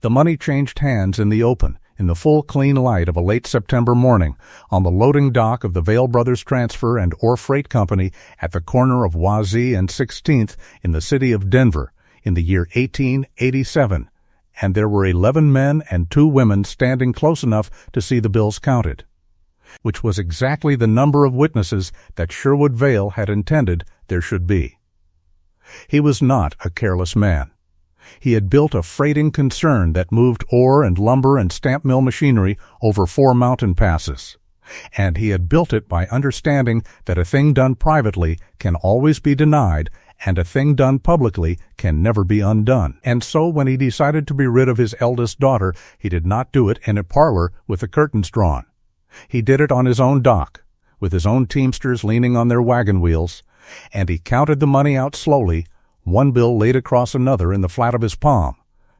The money changed hands in the open, in the full clean light of a late September morning, on the loading dock of the Vail Brothers Transfer and Ore Freight Company at the corner of Wazee and 16th in the city of Denver in the year 1887, and there were 11 men and 2 women standing close enough to see the bills counted, which was exactly the number of witnesses that Sherwood Vail had intended there should be. He was not a careless man. He had built a freighting concern that moved ore and lumber and stamp mill machinery over 4 mountain passes. And he had built it by understanding that a thing done privately can always be denied, and a thing done publicly can never be undone. And so when he decided to be rid of his eldest daughter, he did not do it in a parlor with the curtains drawn. He did it on his own dock, with his own teamsters leaning on their wagon wheels, and he counted the money out slowly, one bill laid across another in the flat of his palm,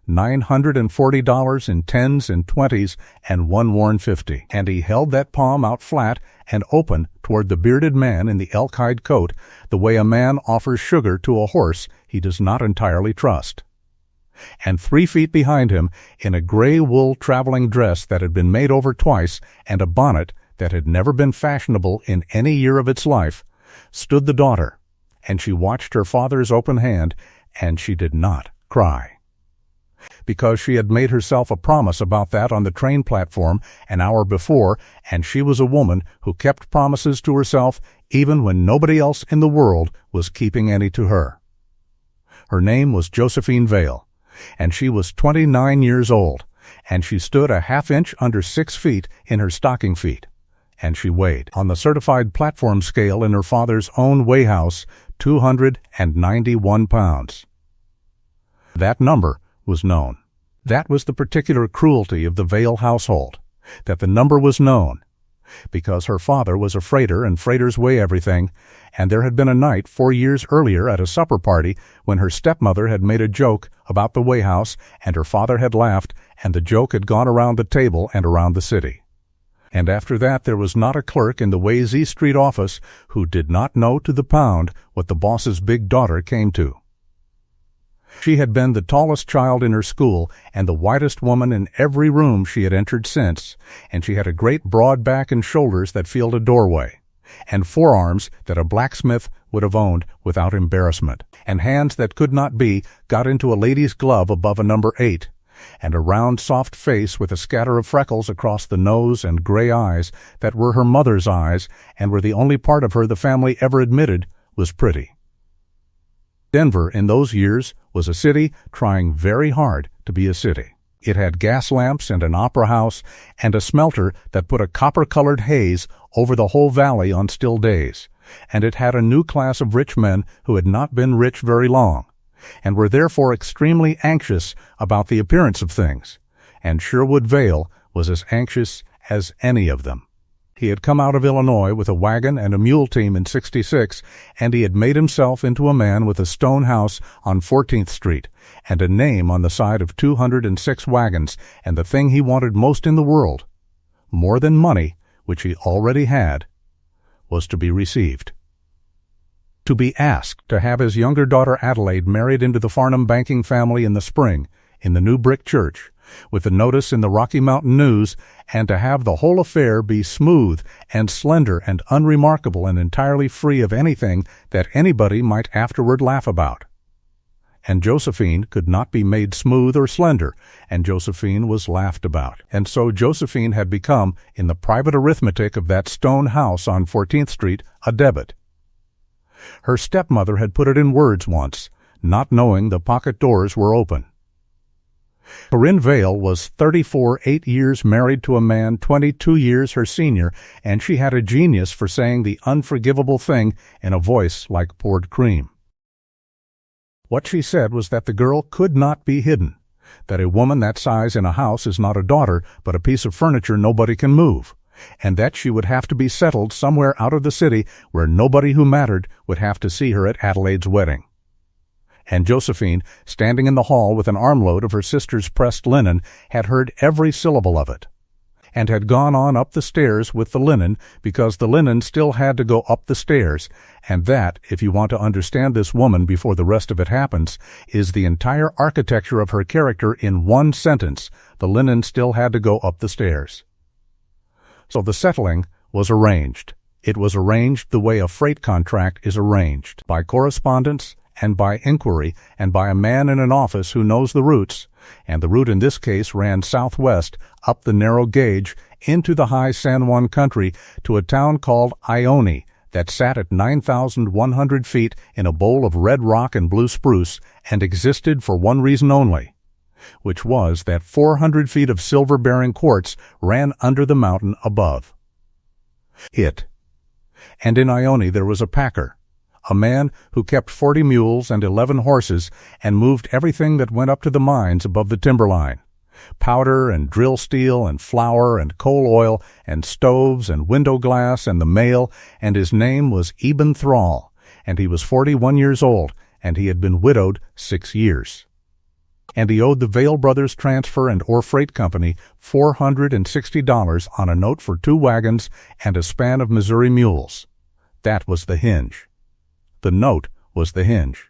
$940 in 10s and 20s and 1 worn 50. And he held that palm out flat and open toward the bearded man in the elk-hide coat, the way a man offers sugar to a horse he does not entirely trust. And 3 feet behind him, in a gray wool traveling dress that had been made over twice and a bonnet that had never been fashionable in any year of its life, stood the daughter, and she watched her father's open hand, and she did not cry. Because she had made herself a promise about that on the train platform an hour before, and she was a woman who kept promises to herself even when nobody else in the world was keeping any to her. Her name was Josephine Vail, and she was 29 years old, and she stood a half-inch under 6 feet in her stocking feet, and she weighed, on the certified platform scale in her father's own weighhouse, 291 pounds. That number was known. That was the particular cruelty of the Vail household, that the number was known, because her father was a freighter and freighters weigh everything, and there had been a night 4 years earlier at a supper party when her stepmother had made a joke about the weighhouse, and her father had laughed, and the joke had gone around the table and around the city. And after that there was not a clerk in the Wazee Street office who did not know to the pound what the boss's big daughter came to. She had been the tallest child in her school and the whitest woman in every room she had entered since, and she had a great broad back and shoulders that filled a doorway, and forearms that a blacksmith would have owned without embarrassment, and hands that could not be got into a lady's glove above a number 8, and a round, soft face with a scatter of freckles across the nose and gray eyes that were her mother's eyes and were the only part of her the family ever admitted was pretty. Denver, in those years, was a city trying very hard to be a city. It had gas lamps and an opera house and a smelter that put a copper-colored haze over the whole valley on still days, and it had a new class of rich men who had not been rich very long, and were therefore extremely anxious about the appearance of things, and Sherwood Vail was as anxious as any of them. He had come out of Illinois with a wagon and a mule team in '66, and he had made himself into a man with a stone house on 14th Street, and a name on the side of 206 wagons, and the thing he wanted most in the world, more than money, which he already had, was to be received. To be asked to have his younger daughter Adelaide married into the Farnham banking family in the spring, in the new brick church, with a notice in the Rocky Mountain News, and to have the whole affair be smooth and slender and unremarkable and entirely free of anything that anybody might afterward laugh about. And Josephine could not be made smooth or slender, and Josephine was laughed about. And so Josephine had become, in the private arithmetic of that stone house on 14th Street, a debit. Her stepmother had put it in words once, not knowing the pocket doors were open. Corinne Vail was 34 years married to a man 22 years her senior, and she had a genius for saying the unforgivable thing in a voice like poured cream. What she said was that the girl could not be hidden, that a woman that size in a house is not a daughter, but a piece of furniture nobody can move, and that she would have to be settled somewhere out of the city where nobody who mattered would have to see her at Adelaide's wedding. And Josephine, standing in the hall with an armload of her sister's pressed linen, had heard every syllable of it. and had gone on up the stairs with the linen, because the linen still had to go up the stairs, and that, if you want to understand this woman before the rest of it happens, is the entire architecture of her character in one sentence. The linen still had to go up the stairs. So the settling was arranged. It was arranged the way a freight contract is arranged, by correspondence and by inquiry and by a man in an office who knows the routes, and the route in this case ran southwest up the narrow gauge into the high San Juan country to a town called Ione that sat at 9,100 feet in a bowl of red rock and blue spruce and existed for one reason only, which was that 400 feet of silver-bearing quartz ran under the mountain above it. And in Ione there was a packer, a man who kept 40 mules and 11 horses and moved everything that went up to the mines above the timberline, powder and drill steel and flour and coal oil and stoves and window glass and the mail, and his name was Eben Thrall, and he was 41 years old, and he had been widowed 6 years. And he owed the Vail Brothers Transfer and Ore Freight Company $460 on a note for 2 wagons and a span of Missouri mules. That was the hinge. The note was the hinge.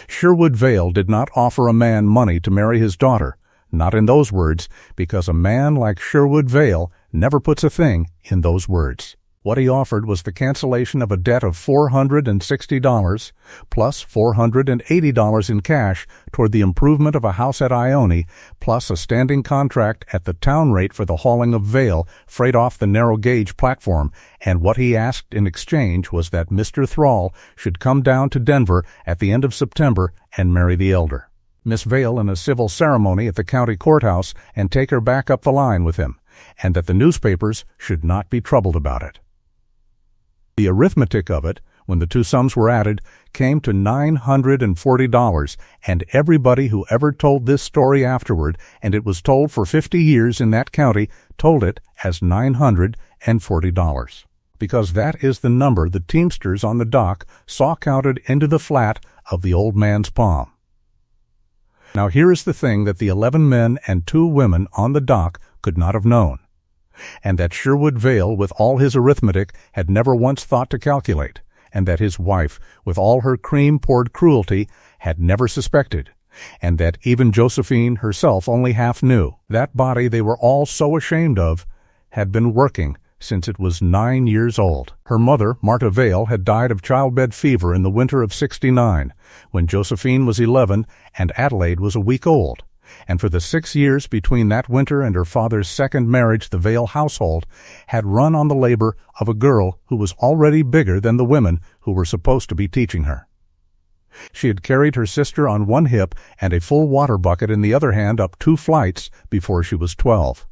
Sherwood Vail did not offer a man money to marry his daughter, not in those words, because a man like Sherwood Vail never puts a thing in those words. What he offered was the cancellation of a debt of $460, plus $480 in cash toward the improvement of a house at Ione, plus a standing contract at the town rate for the hauling of Vail freight off the narrow gauge platform, and what he asked in exchange was that Mr. Thrall should come down to Denver at the end of September and marry the elder, Miss Vail, in a civil ceremony at the county courthouse, and take her back up the line with him, and that the newspapers should not be troubled about it. The arithmetic of it, when the two sums were added, came to $940, and everybody who ever told this story afterward, and it was told for 50 years in that county, told it as $940, because that is the number the teamsters on the dock saw counted into the flat of the old man's palm. Now here is the thing that the 11 men and 2 women on the dock could not have known, and that Sherwood Vail, with all his arithmetic, had never once thought to calculate, and that his wife, with all her cream-poured cruelty, had never suspected, and that even Josephine herself only half knew. That body they were all so ashamed of had been working since it was 9 years old. Her mother, Marta Vail, had died of childbed fever in the winter of '69, when Josephine was 11 and Adelaide was a week old. And for the 6 years between that winter and her father's second marriage, the Vail household had run on the labor of a girl who was already bigger than the women who were supposed to be teaching her. She had carried her sister on one hip and a full water bucket in the other hand up 2 flights before she was 12.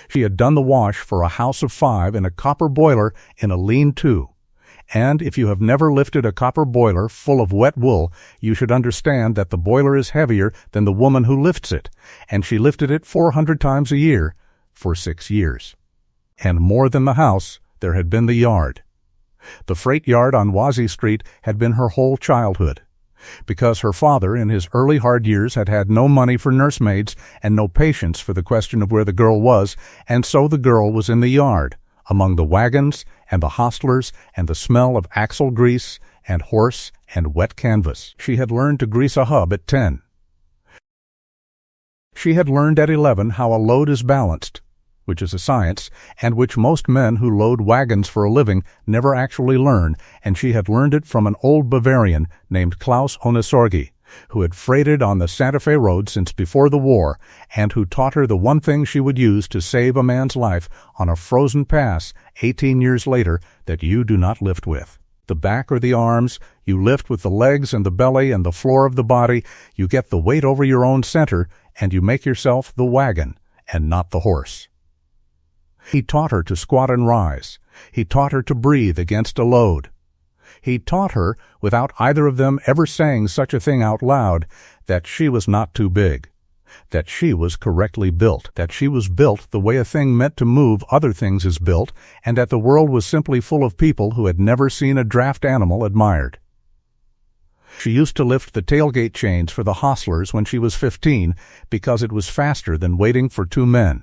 She had done the wash for a house of 5 in a copper boiler in a lean-to. And if you have never lifted a copper boiler full of wet wool, you should understand that the boiler is heavier than the woman who lifts it, and she lifted it 400 times a year for 6 years. And more than the house, there had been the yard. The freight yard on Wazee Street had been her whole childhood, because her father, in his early hard years, had had no money for nursemaids and no patience for the question of where the girl was, and so the girl was in the yard, among the wagons and the hostlers and the smell of axle grease and horse and wet canvas. She had learned to grease a hub at 10. She had learned at 11 how a load is balanced, which is a science, and which most men who load wagons for a living never actually learn, and she had learned it from an old Bavarian named Klaus Onesorgi, who had freighted on the Santa Fe Road since before the war, and who taught her the one thing she would use to save a man's life on a frozen pass 18 years later that you do not lift with. The back or the arms, you lift with the legs and the belly and the floor of the body, you get the weight over your own center, and you make yourself the wagon and not the horse. He taught her to squat and rise. He taught her to breathe against a load. He taught her, without either of them ever saying such a thing out loud, that she was not too big, that she was correctly built, that she was built the way a thing meant to move other things is built, and that the world was simply full of people who had never seen a draft animal admired. She used to lift the tailgate chains for the hostlers when she was 15 because it was faster than waiting for 2 men.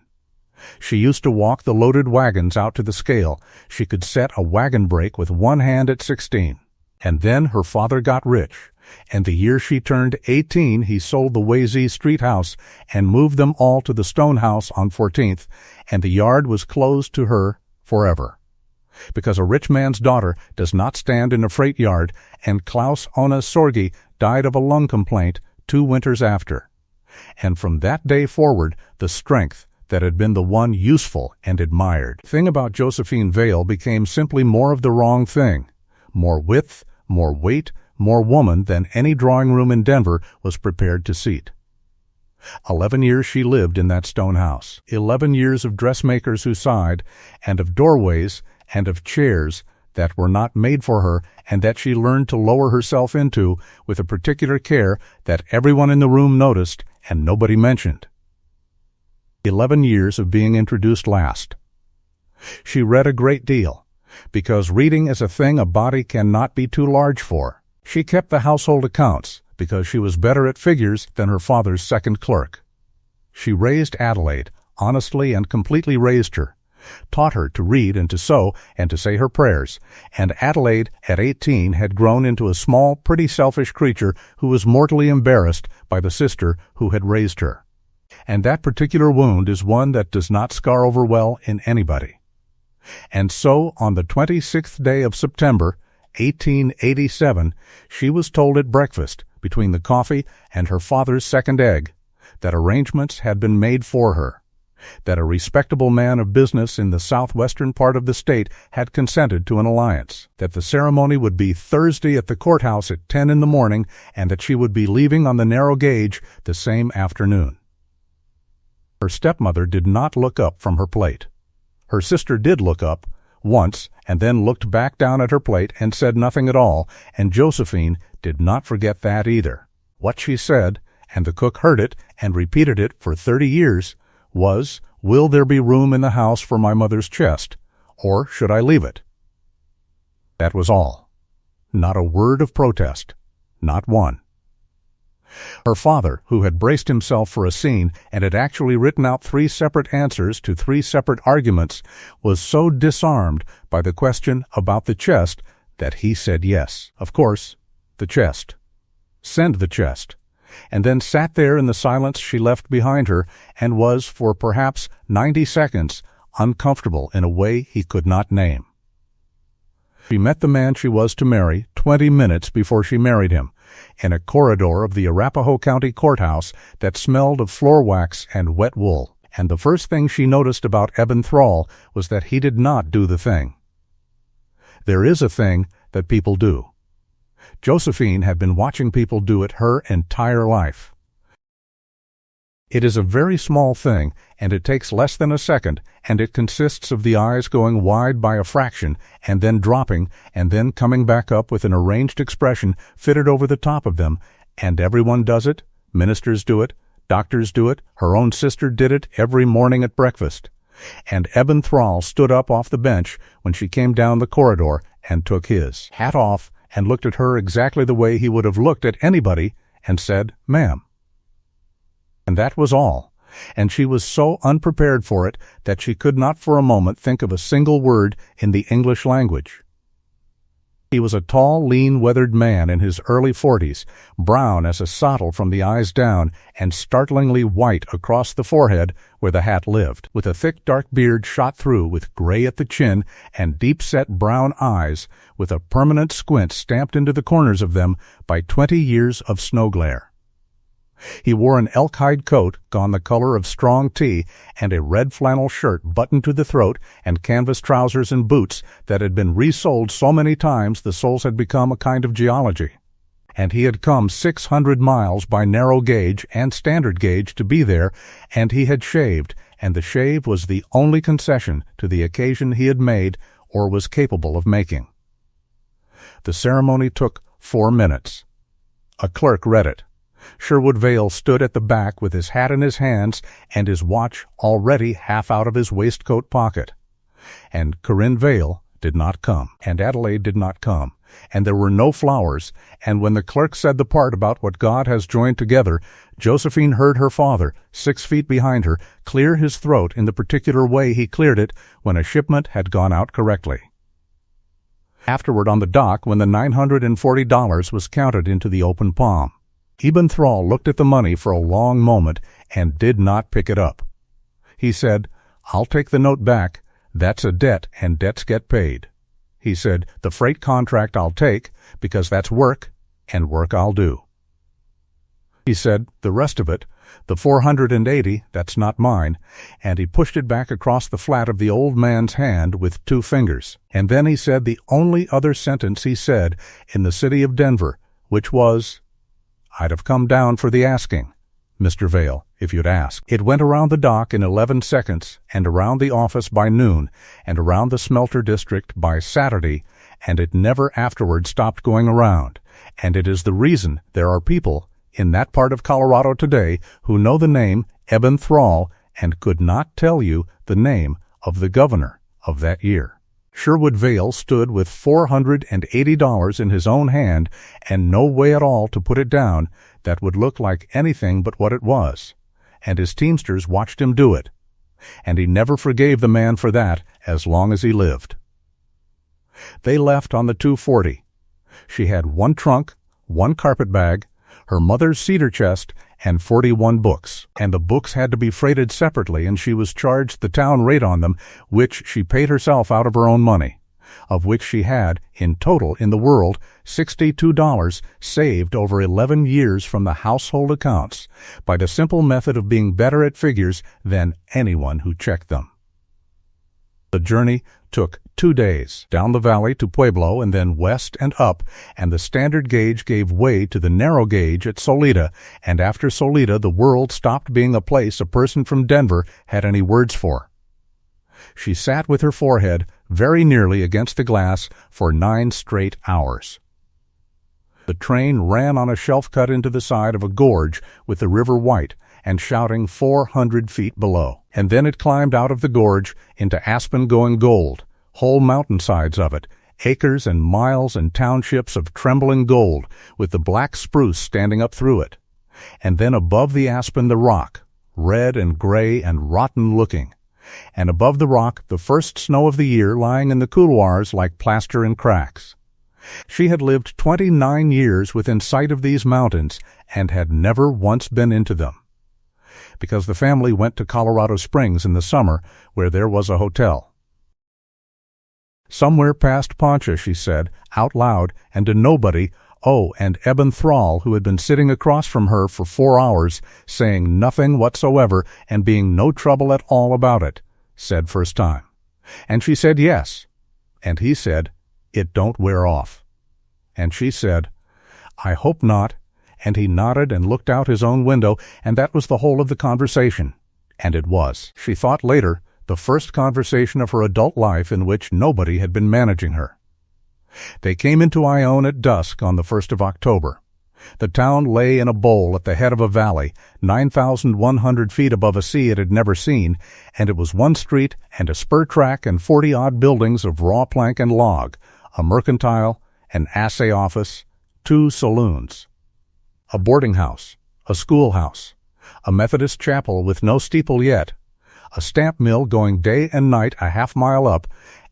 She used to walk the loaded wagons out to the scale. She could set a wagon brake with one hand at 16. And then her father got rich, and the year she turned 18 he sold the Wayzee Street house and moved them all to the stone house on 14th, and the yard was closed to her forever. Because a rich man's daughter does not stand in a freight yard, and Klaus Ona Sorgi died of a lung complaint 2 winters after. And from that day forward, the strength that had been the one useful and admired thing about Josephine Vale became simply more of the wrong thing. More width, more weight, more woman than any drawing room in Denver was prepared to seat. 11 years she lived in that stone house. 11 years of dressmakers who sighed, and of doorways, and of chairs that were not made for her, and that she learned to lower herself into with a particular care that everyone in the room noticed and nobody mentioned. 11 years of being introduced last. She read a great deal, because reading is a thing a body cannot be too large for. She kept the household accounts, because she was better at figures than her father's second clerk. She raised Adelaide, honestly and completely raised her, taught her to read and to sew and to say her prayers, and Adelaide, at 18, had grown into a small, pretty selfish creature who was mortally embarrassed by the sister who had raised her. And that particular wound is one that does not scar over well in anybody. And so, on the 26th day of September, 1887, she was told at breakfast, between the coffee and her father's second egg, that arrangements had been made for her, that a respectable man of business in the southwestern part of the state had consented to an alliance, that the ceremony would be Thursday at the courthouse at 10 in the morning, and that she would be leaving on the narrow gauge the same afternoon. Her stepmother did not look up from her plate. Her sister did look up once, and then looked back down at her plate and said nothing at all, and Josephine did not forget that either. What she said, and the cook heard it and repeated it for 30 years, was, "Will there be room in the house for my mother's chest, or should I leave it?" That was all. Not a word of protest. Not one. Her father, who had braced himself for a scene and had actually written out 3 separate answers to 3 separate arguments, was so disarmed by the question about the chest that he said yes. Of course, the chest. Send the chest. And then sat there in the silence she left behind her and was, for perhaps 90 seconds, uncomfortable in a way he could not name. She met the man she was to marry 20 minutes before she married him, in a corridor of the Arapahoe County Courthouse that smelled of floor wax and wet wool, and the first thing she noticed about Eben Thrall was that he did not do the thing. There is a thing that people do. Josephine had been watching people do it her entire life. It is a very small thing, and it takes less than a second, and it consists of the eyes going wide by a fraction, and then dropping, and then coming back up with an arranged expression fitted over the top of them, and everyone does it. Ministers do it. Doctors do it. Her own sister did it every morning at breakfast. And Eben Thrall stood up off the bench when she came down the corridor and took his hat off and looked at her exactly the way he would have looked at anybody and said, "Ma'am." And that was all, and she was so unprepared for it that she could not for a moment think of a single word in the English language. He was a tall, lean, weathered man in his early 40s, brown as a sottle from the eyes down, and startlingly white across the forehead where the hat lived, with a thick dark beard shot through with gray at the chin and deep-set brown eyes, with a permanent squint stamped into the corners of them by 20 years of snow glare. He wore an elk-hide coat gone the color of strong tea and a red flannel shirt buttoned to the throat and canvas trousers and boots that had been resoled so many times the soles had become a kind of geology. And he had come 600 miles by narrow gauge and standard gauge to be there, and he had shaved, and the shave was the only concession to the occasion he had made or was capable of making. The ceremony took 4 minutes. A clerk read it. Sherwood Vale stood at the back with his hat in his hands and his watch already half out of his waistcoat pocket. And Corinne Vale did not come, and Adelaide did not come, and there were no flowers, and when the clerk said the part about what God has joined together, Josephine heard her father, 6 feet behind her, clear his throat in the particular way he cleared it when a shipment had gone out correctly. Afterward on the dock, when the $940 was counted into the open palm, Eben Thrall looked at the money for a long moment and did not pick it up. He said, "I'll take the note back. That's a debt, and debts get paid." He said, "The freight contract I'll take, because that's work, and work I'll do." He said, "The rest of it, the $480, that's not mine," and he pushed it back across the flat of the old man's hand with 2 fingers. And then he said the only other sentence he said in the city of Denver, which was, "I'd have come down for the asking, Mr. Vail, if you'd asked." It went around the dock in 11 seconds, and around the office by noon, and around the smelter district by Saturday, and it never afterward stopped going around. And it is the reason there are people in that part of Colorado today who know the name Eben Thrall and could not tell you the name of the governor of that year. Sherwood Vail stood with $480 in his own hand and no way at all to put it down that would look like anything but what it was, and his teamsters watched him do it, and he never forgave the man for that as long as he lived. They left on the 240. She had 1 trunk, 1 carpet bag, her mother's cedar chest, and 41 books, and the books had to be freighted separately, and she was charged the town rate on them, which she paid herself out of her own money, of which she had, in total in the world, $62 saved over 11 years from the household accounts by the simple method of being better at figures than anyone who checked them. The journey took 2 days, down the valley to Pueblo and then west and up, and the standard gauge gave way to the narrow gauge at Solita, and after Solita the world stopped being a place a person from Denver had any words for. She sat with her forehead very nearly against the glass for 9 straight hours. The train ran on a shelf cut into the side of a gorge with the river white and shouting 400 feet below. And then it climbed out of the gorge into Aspen going gold, whole mountainsides of it, acres and miles and townships of trembling gold, with the black spruce standing up through it. And then above the aspen the rock, red and gray and rotten looking. And above the rock the first snow of the year lying in the couloirs like plaster and cracks. She had lived 29 years within sight of these mountains and had never once been into them, because the family went to Colorado Springs in the summer, where there was a hotel. Somewhere past Poncha, she said, out loud, and to nobody, oh, and Eben Thrall, who had been sitting across from her for 4 hours, saying nothing whatsoever and being no trouble at all about it, said first time. And she said yes. And he said, "It don't wear off." And she said, "I hope not." And he nodded and looked out his own window, and that was the whole of the conversation. And it was, she thought later, the first conversation of her adult life in which nobody had been managing her. They came into Ione at dusk on the 1st of October. The town lay in a bowl at the head of a valley, 9,100 feet above a sea it had never seen, and it was 1 street and a spur track and 40-odd buildings of raw plank and log, a mercantile, an assay office, 2 saloons, a boarding house, a schoolhouse, a Methodist chapel with no steeple yet, a stamp mill going day and night a half-mile up,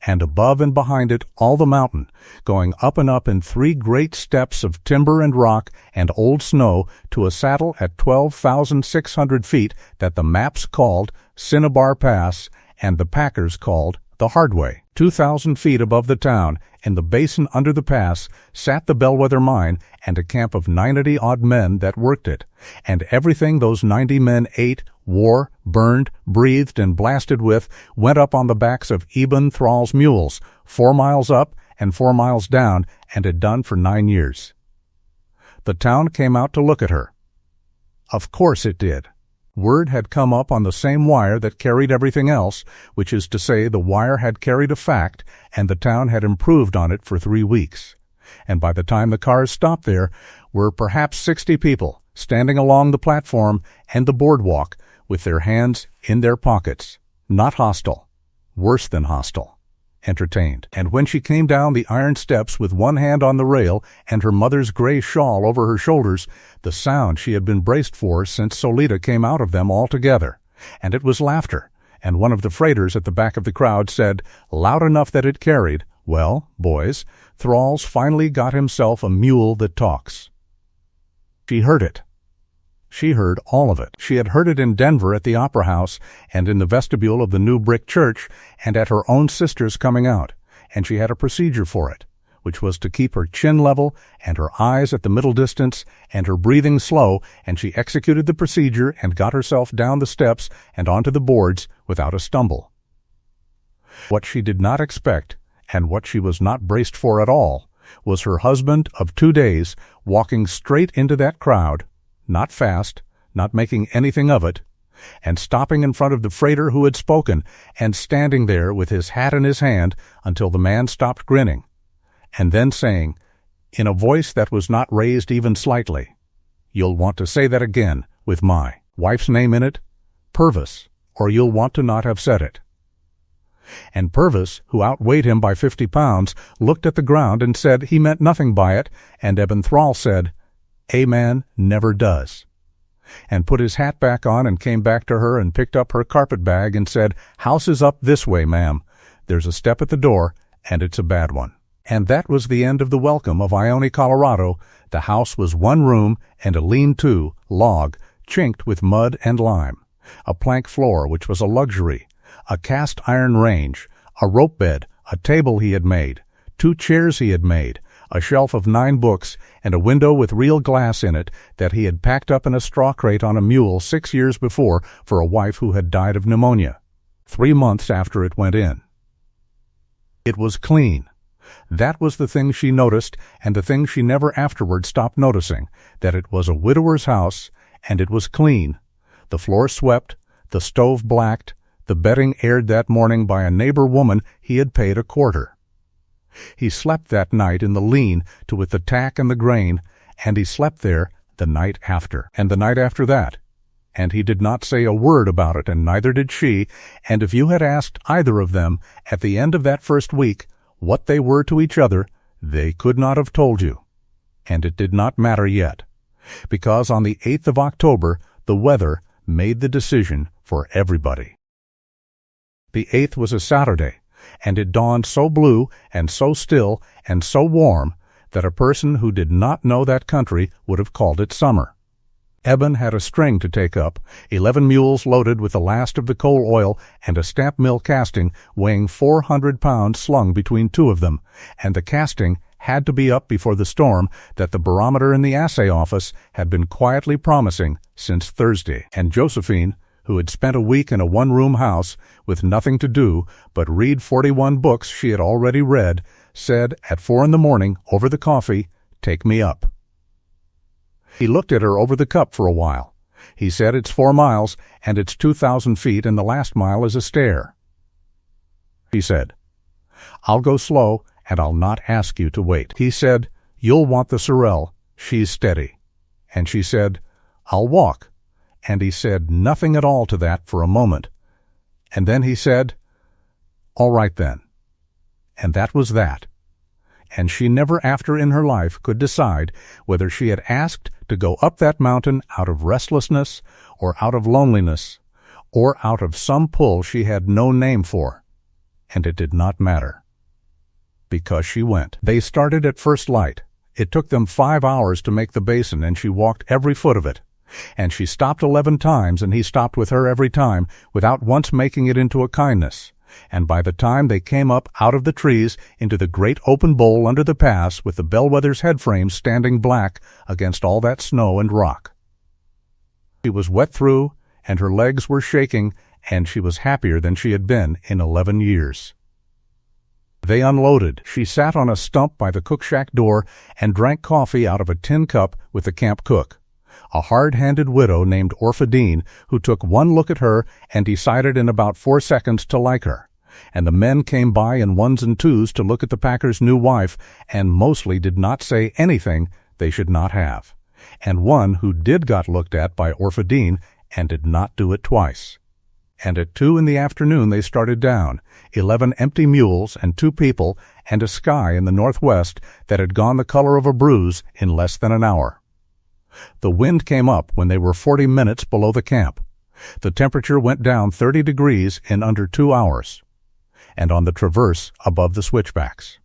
and above and behind it all the mountain, going up and up in 3 great steps of timber and rock and old snow to a saddle at 12,600 feet that the maps called Cinnabar Pass and the packers called the Hard Way. 2,000 feet above the town, in the basin under the pass, sat the Bellwether Mine and a camp of 90-odd men that worked it, and everything those 90 men ate, wore, burned, breathed, and blasted with went up on the backs of Eben Thrall's mules, 4 miles up and 4 miles down, and had done for 9 years. The town came out to look at her. Of course it did. Word had come up on the same wire that carried everything else, which is to say the wire had carried a fact, and the town had improved on it for 3 weeks. And by the time the cars stopped there were perhaps 60 people standing along the platform and the boardwalk with their hands in their pockets, not hostile, worse than hostile, entertained. And when she came down the iron steps with one hand on the rail and her mother's gray shawl over her shoulders, the sound she had been braced for since Solita came out of them all together. And it was laughter. And one of the freighters at the back of the crowd said, loud enough that it carried, "Well, boys, Thrall's finally got himself a mule that talks." She heard it. She heard all of it. She had heard it in Denver at the Opera House and in the vestibule of the new brick church and at her own sister's coming out, and she had a procedure for it, which was to keep her chin level and her eyes at the middle distance and her breathing slow, and she executed the procedure and got herself down the steps and onto the boards without a stumble. What she did not expect, and what she was not braced for at all, was her husband of 2 days walking straight into that crowd, not fast, not making anything of it, and stopping in front of the freighter who had spoken, and standing there with his hat in his hand until the man stopped grinning, and then saying, in a voice that was not raised even slightly, "You'll want to say that again, with my wife's name in it, Purvis, or you'll want to not have said it." And Purvis, who outweighed him by 50 pounds, looked at the ground and said he meant nothing by it, and Eben Thrall said, "A man never does," and put his hat back on and came back to her and picked up her carpet bag and said, "House is up this way, ma'am. There's a step at the door, and it's a bad one." And that was the end of the welcome of Ione, Colorado. The house was one room and a lean-to log, chinked with mud and lime, a plank floor, which was a luxury, a cast-iron range, a rope bed, a table he had made, 2 chairs he had made, a shelf of 9 books, and a window with real glass in it that he had packed up in a straw crate on a mule 6 years before for a wife who had died of pneumonia, 3 months after it went in. It was clean. That was the thing she noticed, and the thing she never afterward stopped noticing, that it was a widower's house, and it was clean. The floor swept, the stove blacked, the bedding aired that morning by a neighbor woman he had paid a quarter. He slept that night in the lean to with the tack and the grain, and he slept there the night after, and the night after that. And he did not say a word about it, and neither did she, and if you had asked either of them at the end of that first week what they were to each other, they could not have told you. And it did not matter yet, because on the 8th of October the weather made the decision for everybody. The 8th was a Saturday, and it dawned so blue and so still and so warm that a person who did not know that country would have called it summer. Eben had a string to take up, 11 mules loaded with the last of the coal oil and a stamp mill casting weighing 400 pounds slung between 2 of them, and the casting had to be up before the storm that the barometer in the assay office had been quietly promising since Thursday. And Josephine, who had spent a week in a one-room house with nothing to do but read 41 books she had already read, said at 4 a.m. over the coffee, "Take me up." He looked at her over the cup for a while. He said, "It's 4 miles, and it's 2,000 feet, and the last mile is a stair." He said, "I'll go slow, and I'll not ask you to wait." He said, "You'll want the sorrel. She's steady." And she said, "I'll walk." And he said nothing at all to that for a moment. And then he said, "All right then." And that was that. And she never after in her life could decide whether she had asked to go up that mountain out of restlessness or out of loneliness or out of some pull she had no name for. And it did not matter, because she went. They started at first light. It took them 5 hours to make the basin, and she walked every foot of it. And she stopped 11 times, and he stopped with her every time, without once making it into a kindness. And by the time they came up out of the trees into the great open bowl under the pass with the bellwether's head frames standing black against all that snow and rock, she was wet through, and her legs were shaking, and she was happier than she had been in 11 years. They unloaded. She sat on a stump by the cook shack door and drank coffee out of a tin cup with the camp cook, a hard-handed widow named Orphadine, who took one look at her and decided in about 4 seconds to like her. And the men came by in 1s and 2s to look at the packer's new wife, and mostly did not say anything they should not have. And one who did got looked at by Orphadine and did not do it twice. And at 2 in the afternoon they started down, 11 empty mules and 2 people, and a sky in the northwest that had gone the color of a bruise in less than an hour. The wind came up when they were 40 minutes below the camp. The temperature went down 30 degrees in under 2 hours, and on the traverse above the switchbacks,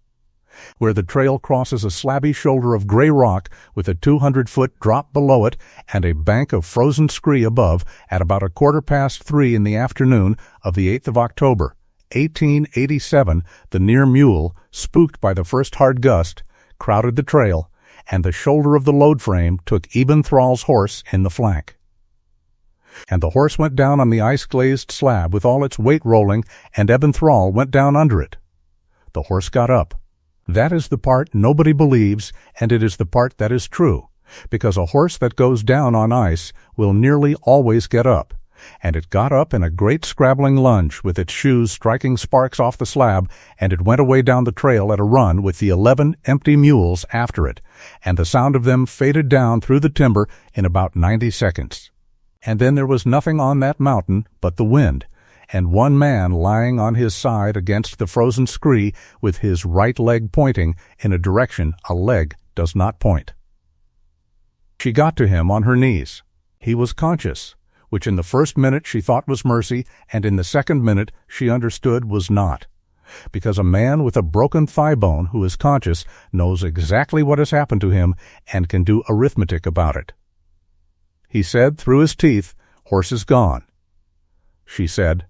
where the trail crosses a slabby shoulder of gray rock with a 200-foot drop below it and a bank of frozen scree above, at about 3:15 in the afternoon of the 8th of October, 1887, the near mule, spooked by the first hard gust, crowded the trail, and the shoulder of the load frame took Eben Thrall's horse in the flank. And the horse went down on the ice-glazed slab with all its weight rolling, and Eben Thrall went down under it. The horse got up. That is the part nobody believes, and it is the part that is true, because a horse that goes down on ice will nearly always get up, and it got up in a great scrabbling lunge with its shoes striking sparks off the slab, and it went away down the trail at a run with the 11 empty mules after it, and the sound of them faded down through the timber in about 90 seconds. And then there was nothing on that mountain but the wind, and one man lying on his side against the frozen scree with his right leg pointing in a direction a leg does not point. She got to him on her knees. He was conscious, which in the first minute she thought was mercy, and in the second minute she understood was not, because a man with a broken thigh bone who is conscious knows exactly what has happened to him and can do arithmetic about it. He said through his teeth, "Horse is gone." She said,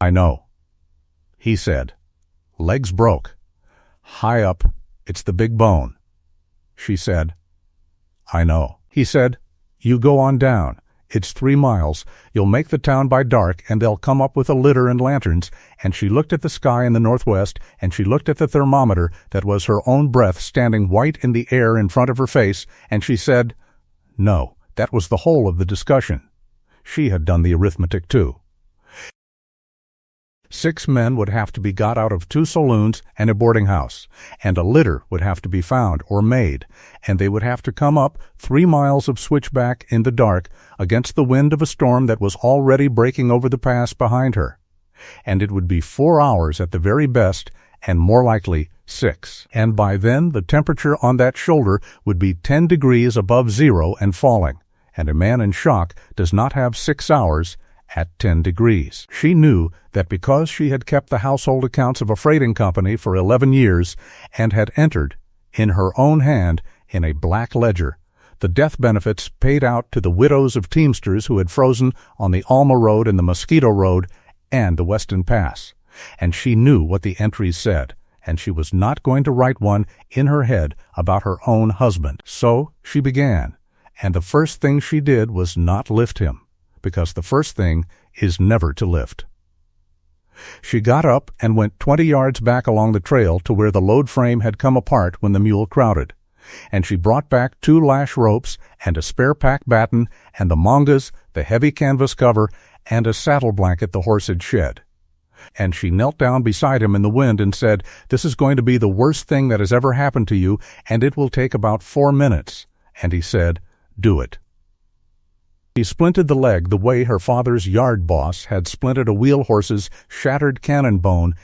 "I know." He said, "Leg's broke. High up, it's the big bone." She said, "I know." He said, "You go on down. It's 3 miles. You'll make the town by dark, and they'll come up with a litter and lanterns." And she looked at the sky in the northwest, and she looked at the thermometer that was her own breath standing white in the air in front of her face, and she said, "No, that was the whole of the discussion." She had done the arithmetic too. 6 men would have to be got out of 2 saloons and a boarding house, and a litter would have to be found or made, and they would have to come up 3 miles of switchback in the dark against the wind of a storm that was already breaking over the pass behind her. And it would be 4 hours at the very best, and more likely 6. And by then the temperature on that shoulder would be 10 degrees above zero and falling, and a man in shock does not have 6 hours at 10 degrees. She knew that because she had kept the household accounts of a freighting company for 11 years and had entered, in her own hand, in a black ledger, the death benefits paid out to the widows of teamsters who had frozen on the Alma Road and the Mosquito Road and the Weston Pass, and she knew what the entries said, and she was not going to write one in her head about her own husband. So she began, and the first thing she did was not lift him, because the first thing is never to lift. She got up and went 20 yards back along the trail to where the load frame had come apart when the mule crowded, and she brought back 2 lash ropes and a spare pack batten and the mongas, the heavy canvas cover, and a saddle blanket the horse had shed. And she knelt down beside him in the wind and said, "This is going to be the worst thing that has ever happened to you, and it will take about 4 minutes." And he said, "Do it." He splinted the leg the way her father's yard boss had splinted a wheel horse's shattered cannon bone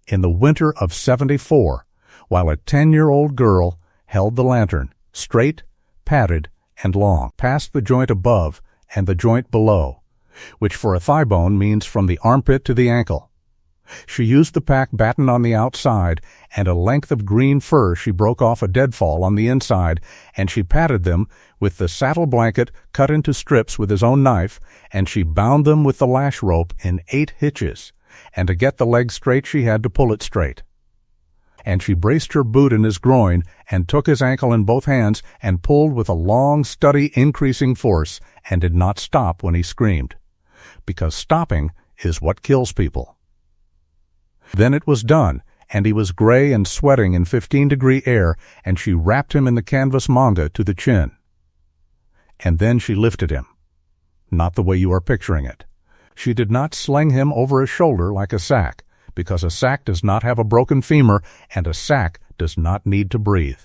in the winter of '74, while a 10-year-old girl held the lantern, straight, padded, and long, past the joint above and the joint below, which for a thigh bone means from the armpit to the ankle. She used the pack batten on the outside, and a length of green fur she broke off a deadfall on the inside, and she padded them with the saddle blanket cut into strips with his own knife, and she bound them with the lash rope in 8 hitches, and to get the leg straight she had to pull it straight. And she braced her boot in his groin, and took his ankle in both hands, and pulled with a long, steady, increasing force, and did not stop when he screamed, because stopping is what kills people. Then it was done, and he was gray and sweating in 15-degree air, and she wrapped him in the canvas manga to the chin. And then she lifted him, not the way you are picturing it. She did not sling him over a shoulder like a sack, because a sack does not have a broken femur, and a sack does not need to breathe.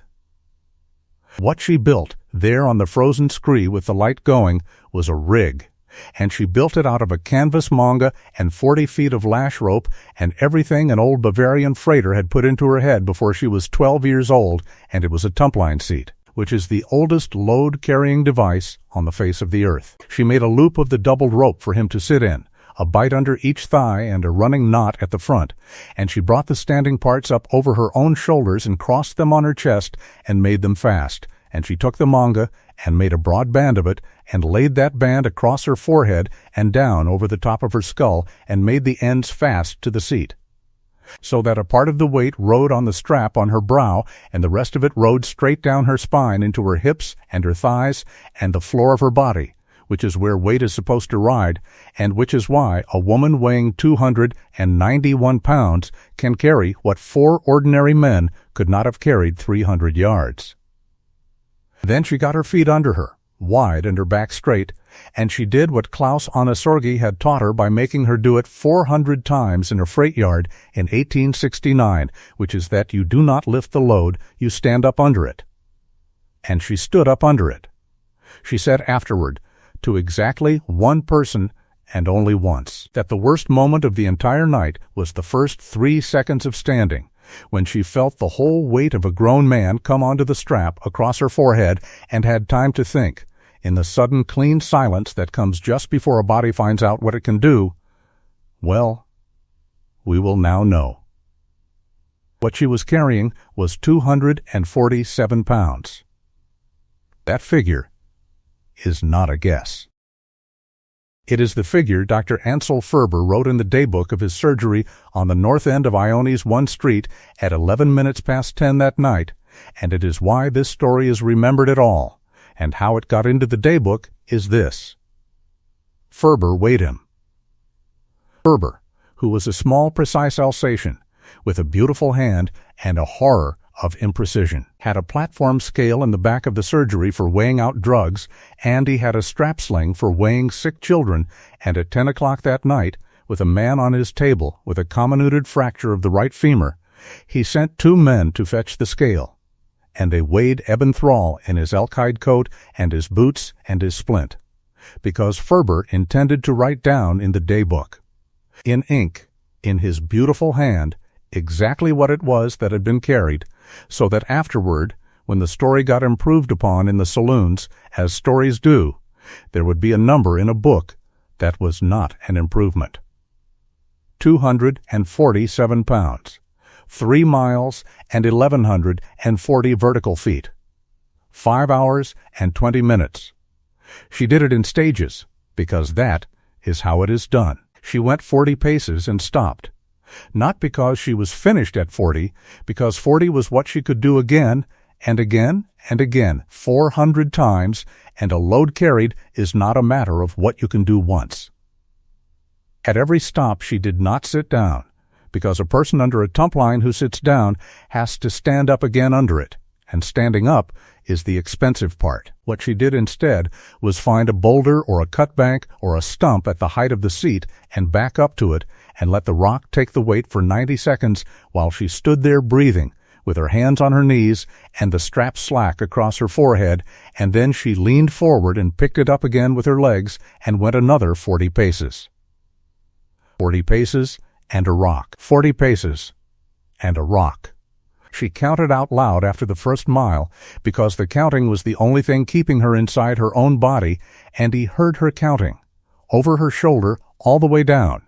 What she built there on the frozen scree with the light going was a rig, and she built it out of a canvas manga and 40 feet of lash rope and everything an old Bavarian freighter had put into her head before she was 12 years old, and it was a tumpline seat, which is the oldest load-carrying device on the face of the earth. She made a loop of the doubled rope for him to sit in, a bight under each thigh and a running knot at the front, and she brought the standing parts up over her own shoulders and crossed them on her chest and made them fast. And she took the manga and made a broad band of it and laid that band across her forehead and down over the top of her skull and made the ends fast to the seat, so that a part of the weight rode on the strap on her brow and the rest of it rode straight down her spine into her hips and her thighs and the floor of her body, which is where weight is supposed to ride, and which is why a woman weighing 291 pounds can carry what 4 ordinary men could not have carried 300 yards. Then she got her feet under her, wide and her back straight, and she did what Klaus Onesorgi had taught her by making her do it 400 times in a freight yard in 1869, which is that you do not lift the load, you stand up under it. And she stood up under it. She said afterward, to exactly one person and only once, that the worst moment of the entire night was the first 3 seconds of standing, when she felt the whole weight of a grown man come onto the strap across her forehead and had time to think, in the sudden clean silence that comes just before a body finds out what it can do, well, we will now know. What she was carrying was 247 pounds. That figure is not a guess. It is the figure Dr. Ansel Ferber wrote in the daybook of his surgery on the north end of Ione's 1 Street at 11 minutes past 10 that night, and it is why this story is remembered at all, and how it got into the daybook is this. Ferber weighed him. Ferber, who was a small, precise Alsatian, with a beautiful hand and a horror of imprecision, had a platform scale in the back of the surgery for weighing out drugs, and he had a strap sling for weighing sick children, and at 10 o'clock that night, with a man on his table with a comminuted fracture of the right femur, he sent 2 men to fetch the scale, and they weighed Eben Thrall in his elk-hide coat and his boots and his splint, because Ferber intended to write down in the daybook, in ink, in his beautiful hand, exactly what it was that had been carried, so that afterward, when the story got improved upon in the saloons, as stories do, there would be a number in a book that was not an improvement. 247 pounds, 3 miles and 1,140 vertical feet, 5 hours and 20 minutes. She did it in stages, because that is how it is done. She went 40 paces and stopped. Not because she was finished at 40, because 40 was what she could do again and again and again, 400 times, and a load carried is not a matter of what you can do once. At every stop she did not sit down, because a person under a tump line who sits down has to stand up again under it, and standing up is the expensive part. What she did instead was find a boulder or a cut bank or a stump at the height of the seat and back up to it and let the rock take the weight for 90 seconds while she stood there breathing, with her hands on her knees and the strap slack across her forehead, and then she leaned forward and picked it up again with her legs and went another 40 paces. 40 paces and a rock. 40 paces and a rock. She counted out loud after the first mile, because the counting was the only thing keeping her inside her own body, and he heard her counting, over her shoulder all the way down,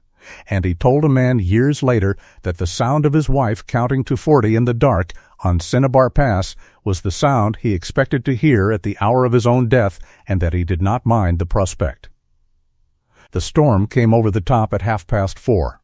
and he told a man years later that the sound of his wife counting to 40 in the dark on Cinnabar Pass was the sound he expected to hear at the hour of his own death, and that he did not mind the prospect. The storm came over the top at 4:30.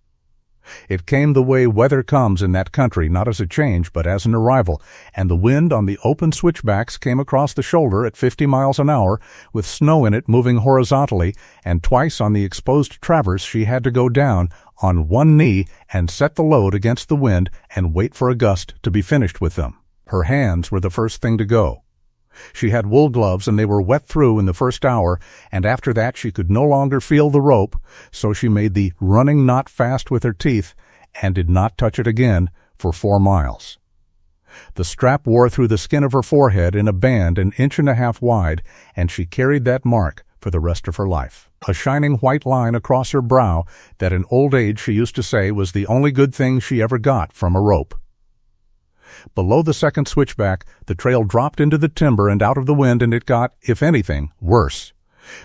It came the way weather comes in that country, not as a change, but as an arrival, and the wind on the open switchbacks came across the shoulder at 50 miles an hour, with snow in it moving horizontally, and twice on the exposed traverse she had to go down on one knee and set the load against the wind and wait for a gust to be finished with them. Her hands were the first thing to go. She had wool gloves, and they were wet through in the first hour, and after that she could no longer feel the rope, so she made the running knot fast with her teeth and did not touch it again for 4 miles. The strap wore through the skin of her forehead in a band 1.5 inches wide, and she carried that mark for the rest of her life. A shining white line across her brow that in old age she used to say was the only good thing she ever got from a rope. Below the second switchback, the trail dropped into the timber and out of the wind, and it got, if anything, worse.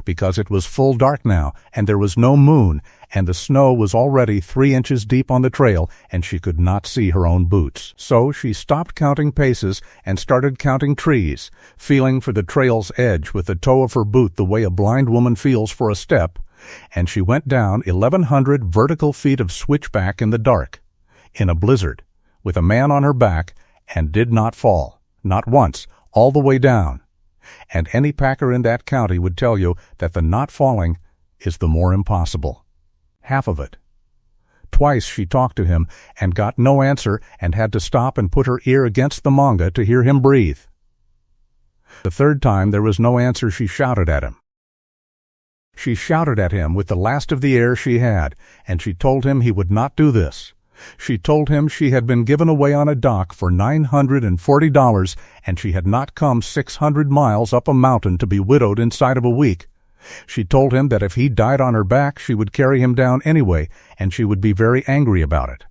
Because it was full dark now, and there was no moon, and the snow was already 3 inches deep on the trail, and she could not see her own boots. So she stopped counting paces and started counting trees, feeling for the trail's edge with the toe of her boot the way a blind woman feels for a step, and she went down 1,100 vertical feet of switchback in the dark, in a blizzard, with a man on her back, and did not fall, not once, all the way down. And any packer in that county would tell you that the not falling is the more impossible. Half of it. Twice she talked to him and got no answer and had to stop and put her ear against the manga to hear him breathe. The third time there was no answer, she shouted at him. She shouted at him with the last of the air she had, and she told him he would not do this. She told him she had been given away on a dock for $940, and she had not come 600 miles up a mountain to be widowed inside of a week. She told him that if he died on her back, she would carry him down anyway, and she would be very angry about it.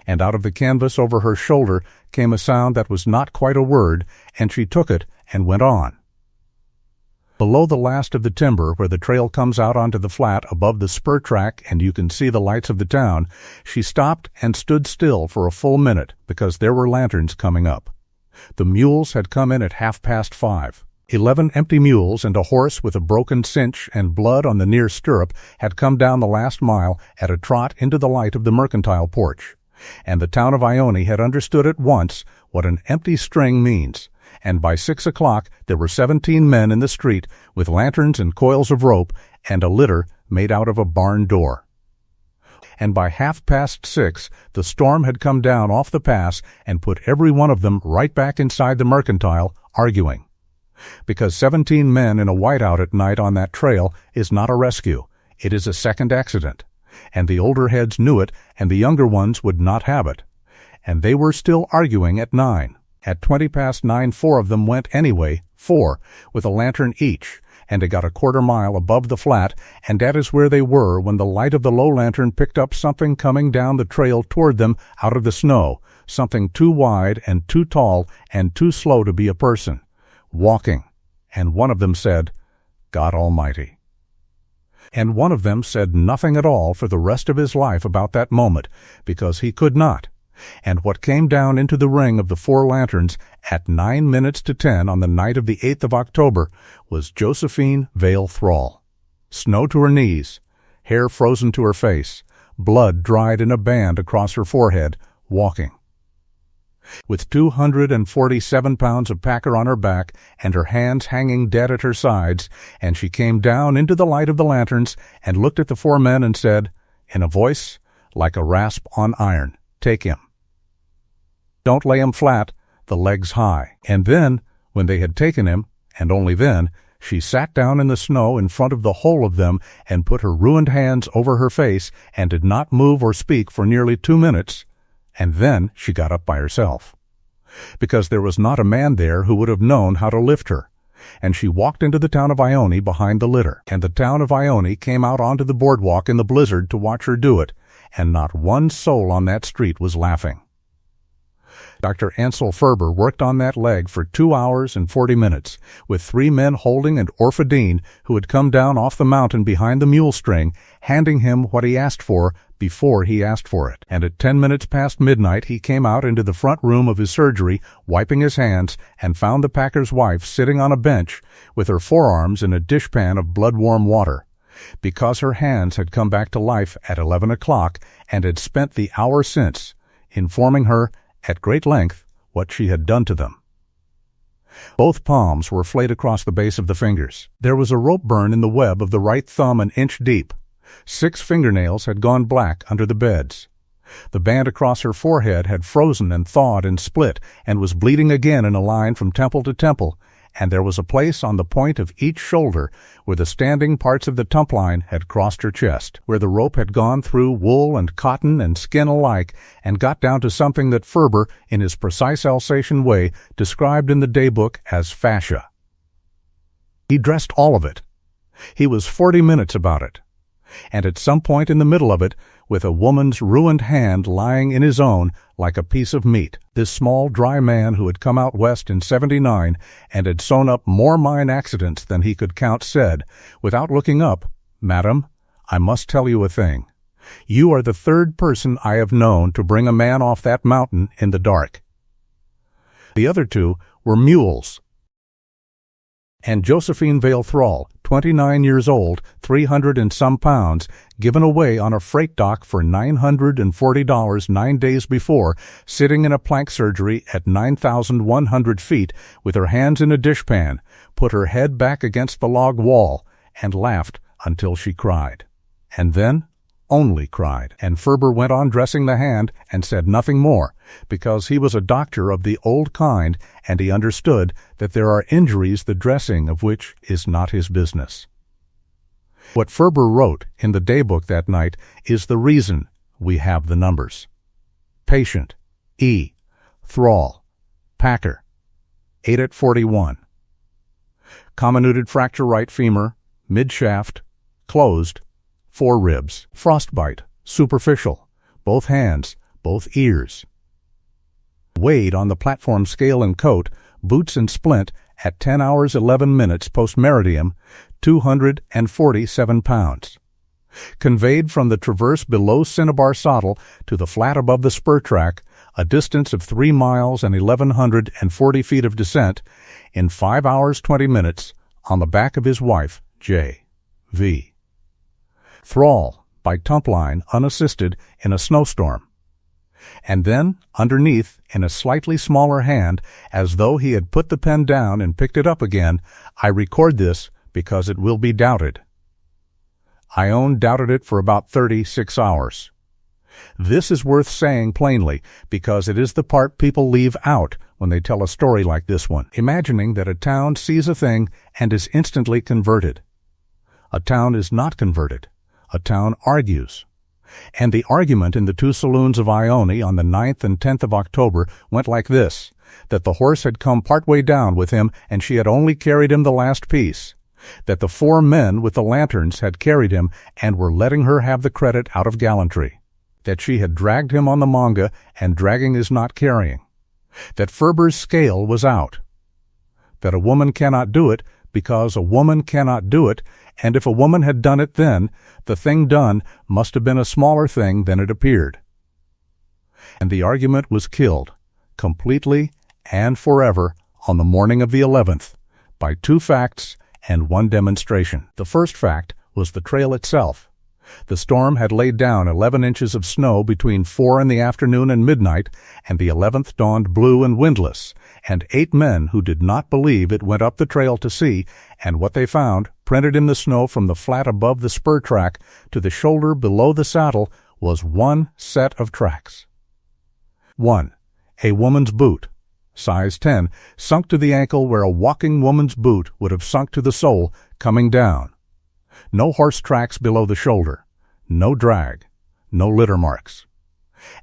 And out of the canvas over her shoulder came a sound that was not quite a word, and she took it and went on. Below the last of the timber, where the trail comes out onto the flat above the spur track and you can see the lights of the town, she stopped and stood still for a full minute because there were lanterns coming up. The mules had come in at 5:30. 11 empty mules and a horse with a broken cinch and blood on the near stirrup had come down the last mile at a trot into the light of the mercantile porch. And the town of Ione had understood at once what an empty string means. And by 6 o'clock there were 17 men in the street with lanterns and coils of rope and a litter made out of a barn door. And by 6:30 the storm had come down off the pass and put every one of them right back inside the mercantile, arguing. Because 17 men in a whiteout at night on that trail is not a rescue. It is a second accident. And the older heads knew it, and the younger ones would not have it. And they were still arguing at 9. At 9:20, 4 of them went anyway, 4, with a lantern each, and it got a quarter mile above the flat, and that is where they were when the light of the low lantern picked up something coming down the trail toward them out of the snow, something too wide and too tall and too slow to be a person, walking. And one of them said, "God Almighty." And one of them said nothing at all for the rest of his life about that moment, because he could not. And what came down into the ring of the 4 lanterns at 9:10 on the night of the 8th of October was Josephine Vale Thrall. Snow to her knees, hair frozen to her face, blood dried in a band across her forehead, walking. With 247 pounds of packer on her back and her hands hanging dead at her sides, and she came down into the light of the lanterns and looked at the 4 men and said, in a voice like a rasp on iron, "Take him. Don't lay him flat, the legs high." And then, when they had taken him, and only then, she sat down in the snow in front of the whole of them and put her ruined hands over her face and did not move or speak for nearly 2 minutes, and then she got up by herself. Because there was not a man there who would have known how to lift her. And she walked into the town of Ione behind the litter, and the town of Ione came out onto the boardwalk in the blizzard to watch her do it, and not one soul on that street was laughing. Dr. Ansel Ferber worked on that leg for 2 hours and 40 minutes, with 3 men holding and Orfadine, who had come down off the mountain behind the mule string, handing him what he asked for before he asked for it. And at 10 minutes past midnight he came out into the front room of his surgery, wiping his hands, and found the packer's wife sitting on a bench with her forearms in a dishpan of blood-warm water, because her hands had come back to life at 11 o'clock and had spent the hour since informing her at great length what she had done to them. Both palms were flayed across the base of the fingers. There was a rope burn in the web of the right thumb an inch deep. 6 fingernails had gone black under the beds. The band across her forehead had frozen and thawed and split and was bleeding again in a line from temple to temple, and there was a place on the point of each shoulder where the standing parts of the tump line had crossed her chest, where the rope had gone through wool and cotton and skin alike and got down to something that Ferber, in his precise Alsatian way, described in the daybook as fascia. He dressed all of it. He was 40 minutes about it. And at some point in the middle of it, with a woman's ruined hand lying in his own like a piece of meat, this small, dry man who had come out west in '79 and had sewn up more mine accidents than he could count said, without looking up, "Madam, I must tell you a thing. You are the third person I have known to bring a man off that mountain in the dark." The other two were mules. And Josephine Vale Thrall, 29 years old, 300 and some pounds, given away on a freight dock for $940 9 days before, sitting in a plank surgery at 9,100 feet with her hands in a dishpan, put her head back against the log wall, and laughed until she cried. And then only cried. And Ferber went on dressing the hand and said nothing more, because he was a doctor of the old kind, and he understood that there are injuries the dressing of which is not his business. What Ferber wrote in the daybook that night is the reason we have the numbers. Patient E. Thrall, Packer, 8 at 41. Comminuted fracture right femur, midshaft, closed, 4 ribs. Frostbite, superficial, both hands, both ears. Weighed on the platform scale and coat, boots and splint, at 10 hours 11 minutes post-meridium, 247 pounds. Conveyed from the traverse below Cinnabar Saddle to the flat above the spur track, a distance of 3 miles and 1,140 feet of descent, in 5 hours 20 minutes, on the back of his wife, J. V. Thrall, by tump line, unassisted, in a snowstorm. And then, underneath, in a slightly smaller hand, as though he had put the pen down and picked it up again, I record this because it will be doubted. Ione doubted it for about 36 hours. This is worth saying plainly, because it is the part people leave out when they tell a story like this one, imagining that a town sees a thing and is instantly converted. A town is not converted. A town argues. And the argument in the 2 saloons of Ione on the 9th and 10th of October went like this, that the horse had come part way down with him and she had only carried him the last piece, that the 4 men with the lanterns had carried him and were letting her have the credit out of gallantry, that she had dragged him on the manga and dragging is not carrying, that Ferber's scale was out, that a woman cannot do it because a woman cannot do it, and if a woman had done it then, the thing done must have been a smaller thing than it appeared. And the argument was killed, completely and forever, on the morning of the 11th, by 2 facts and 1 demonstration. The first fact was the trail itself. The storm had laid down 11 inches of snow between 4 in the afternoon and midnight, and the 11th dawned blue and windless, and 8 men who did not believe it went up the trail to see, and what they found, printed in the snow from the flat above the spur track to the shoulder below the saddle, was 1 set of tracks. 1. A woman's boot, size 10, sunk to the ankle where a walking woman's boot would have sunk to the sole, coming down. No horse tracks below the shoulder, no drag, no litter marks.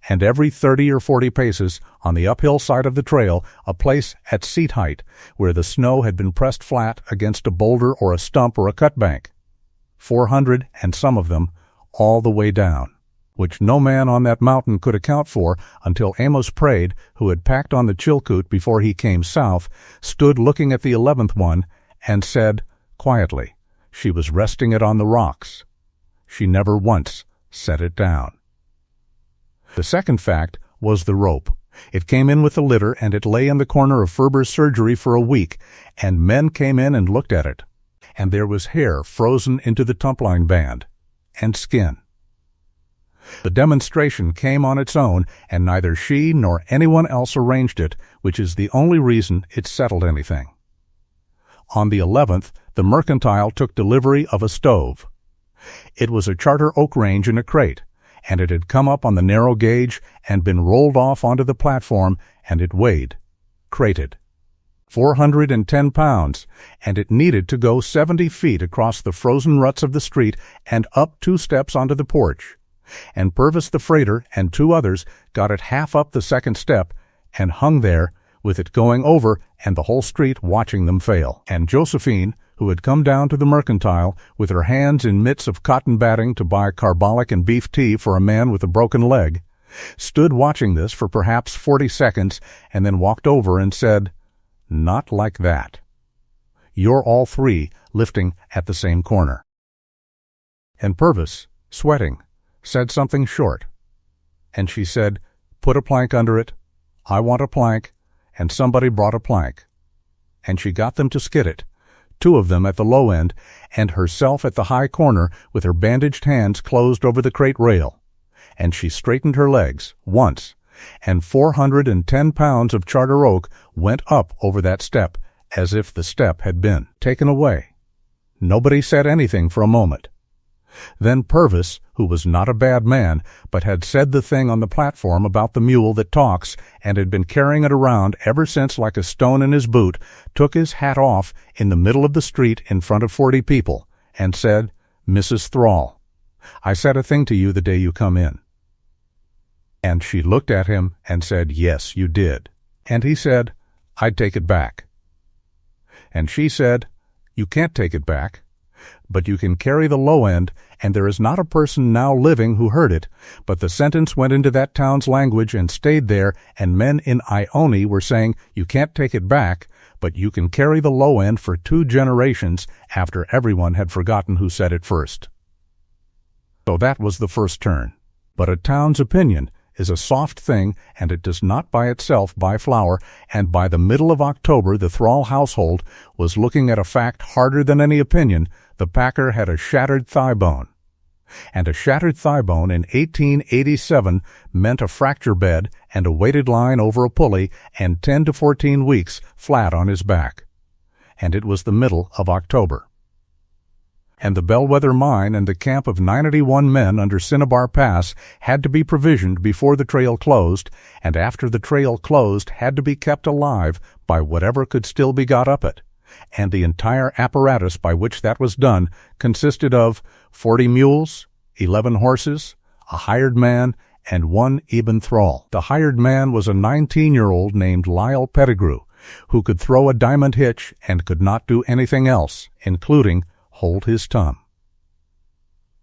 And every 30 or 40 paces on the uphill side of the trail, a place at seat height where the snow had been pressed flat against a boulder or a stump or a cut bank. 400 and some of them all the way down, which no man on that mountain could account for until Amos Praed, who had packed on the Chilkoot before he came south, stood looking at the 11th one and said quietly, she was resting it on the rocks. She never once set it down. The second fact was the rope. It came in with the litter, and it lay in the corner of Ferber's surgery for a week, and men came in and looked at it. And there was hair frozen into the tumpline band, and skin. The demonstration came on its own, and neither she nor anyone else arranged it, which is the only reason it settled anything. On the 11th, the Mercantile took delivery of a stove. It was a Charter Oak range in a crate, and it had come up on the narrow gauge and been rolled off onto the platform, and it weighed, crated, 410 pounds, and it needed to go 70 feet across the frozen ruts of the street and up 2 steps onto the porch. And Purvis the freighter and 2 others got it half up the second step and hung there, with it going over and the whole street watching them fail. And Josephine, who had come down to the mercantile with her hands in mitts of cotton batting to buy carbolic and beef tea for a man with a broken leg, stood watching this for perhaps 40 seconds and then walked over and said, "Not like that. You're all three lifting at the same corner." And Purvis, sweating, said something short. And she said, "Put a plank under it. I want a plank." And somebody brought a plank. And she got them to skid it, 2 of them at the low end, and herself at the high corner with her bandaged hands closed over the crate rail. And she straightened her legs, once, and 410 pounds of Charter Oak went up over that step, as if the step had been taken away. Nobody said anything for a moment. Then Purvis, who was not a bad man, but had said the thing on the platform about the mule that talks, and had been carrying it around ever since like a stone in his boot, took his hat off in the middle of the street in front of 40 people, and said, "Mrs. Thrall, I said a thing to you the day you come in." And she looked at him and said, "Yes, you did." And he said, "I'd take it back." And she said, "You can't take it back, but you can carry the low end, and there is not a person now living who heard it, but the sentence went into that town's language and stayed there, and men in Ione were saying, 'You can't take it back, but you can carry the low end for 2 generations,' after everyone had forgotten who said it first." So that was the first turn. But a town's opinion is a soft thing, and it does not by itself buy flour, and by the middle of October the Thrall household was looking at a fact harder than any opinion. The packer had a shattered thigh bone. And a shattered thigh bone in 1887 meant a fracture bed and a weighted line over a pulley and 10 to 14 weeks flat on his back. And it was the middle of October. And the Bellwether mine and the camp of 91 men under Cinnabar Pass had to be provisioned before the trail closed, and after the trail closed had to be kept alive by whatever could still be got up it. And the entire apparatus by which that was done consisted of 40 mules, 11 horses, a hired man, and 1 Eben Thrall. The hired man was a 19-year-old named Lyle Pettigrew, who could throw a diamond hitch and could not do anything else, including hold his tongue.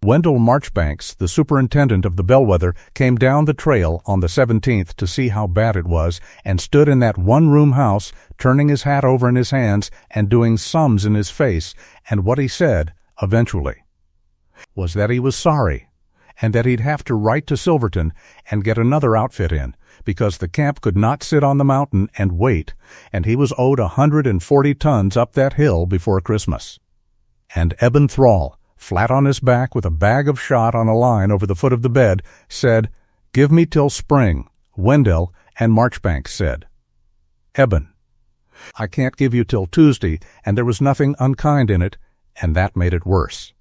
Wendell Marchbanks, the superintendent of the Bellwether, came down the trail on the 17th to see how bad it was, and stood in that one-room house, turning his hat over in his hands and doing sums in his face, and what he said, eventually, was that he was sorry, and that he'd have to write to Silverton and get another outfit in, because the camp could not sit on the mountain and wait, and he was owed 140 tons up that hill before Christmas. And Eben Thrall, flat on his back with a bag of shot on a line over the foot of the bed, said, "Give me till spring," Wendell and Marchbanks said. Eben, "I can't give you till Tuesday," and there was nothing unkind in it, and that made it worse.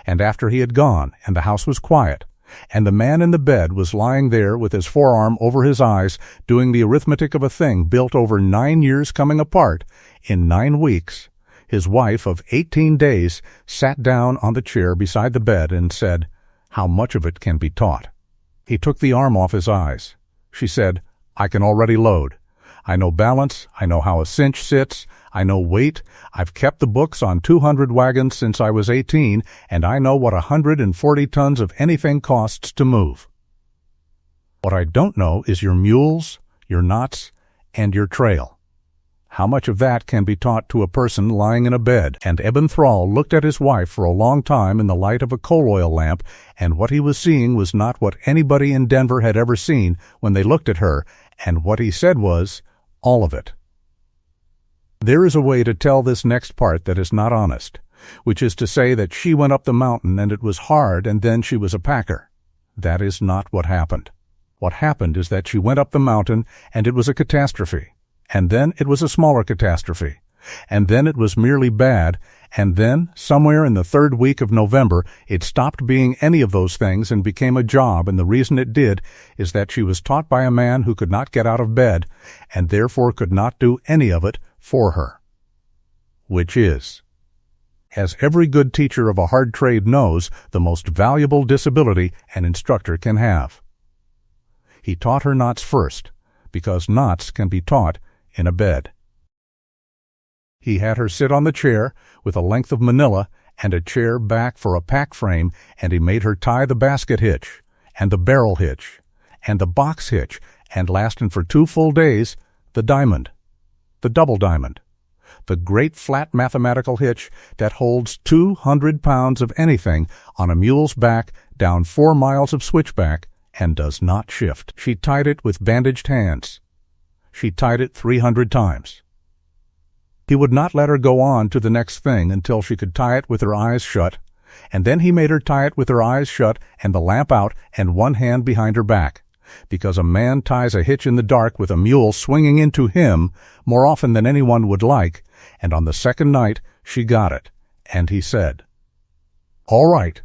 And after he had gone, and the house was quiet, and the man in the bed was lying there with his forearm over his eyes, doing the arithmetic of a thing built over 9 years coming apart, in 9 weeks, his wife of 18 days sat down on the chair beside the bed and said, "How much of it can be taught?" He took the arm off his eyes. She said, "I can already load. I know balance, I know how a cinch sits, I know weight, I've kept the books on 200 wagons since I was 18, and I know what 140 tons of anything costs to move. What I don't know is your mules, your knots, and your trail. How much of that can be taught to a person lying in a bed?" And Eben Thrall looked at his wife for a long time in the light of a coal oil lamp, and what he was seeing was not what anybody in Denver had ever seen when they looked at her, and what he said was, all of it. There is a way to tell this next part that is not honest, which is to say that she went up the mountain and it was hard and then she was a packer. That is not what happened. What happened is that she went up the mountain and it was a catastrophe. And then it was a smaller catastrophe, and then it was merely bad, and then, somewhere in the 3rd week of November, it stopped being any of those things and became a job, and the reason it did is that she was taught by a man who could not get out of bed, and therefore could not do any of it for her. Which is, as every good teacher of a hard trade knows, the most valuable disability an instructor can have. He taught her knots first, because knots can be taught in a bed. He had her sit on the chair with a length of manila and a chair back for a pack frame, and he made her tie the basket hitch, and the barrel hitch, and the box hitch, and lasting for 2 full days, the diamond, the double diamond, the great flat mathematical hitch that holds 200 pounds of anything on a mule's back down 4 miles of switchback and does not shift. She tied it with bandaged hands. She tied it 300 times. He would not let her go on to the next thing until she could tie it with her eyes shut, and then he made her tie it with her eyes shut and the lamp out and one hand behind her back, because a man ties a hitch in the dark with a mule swinging into him more often than anyone would like, and on the second night she got it, and he said, "All right."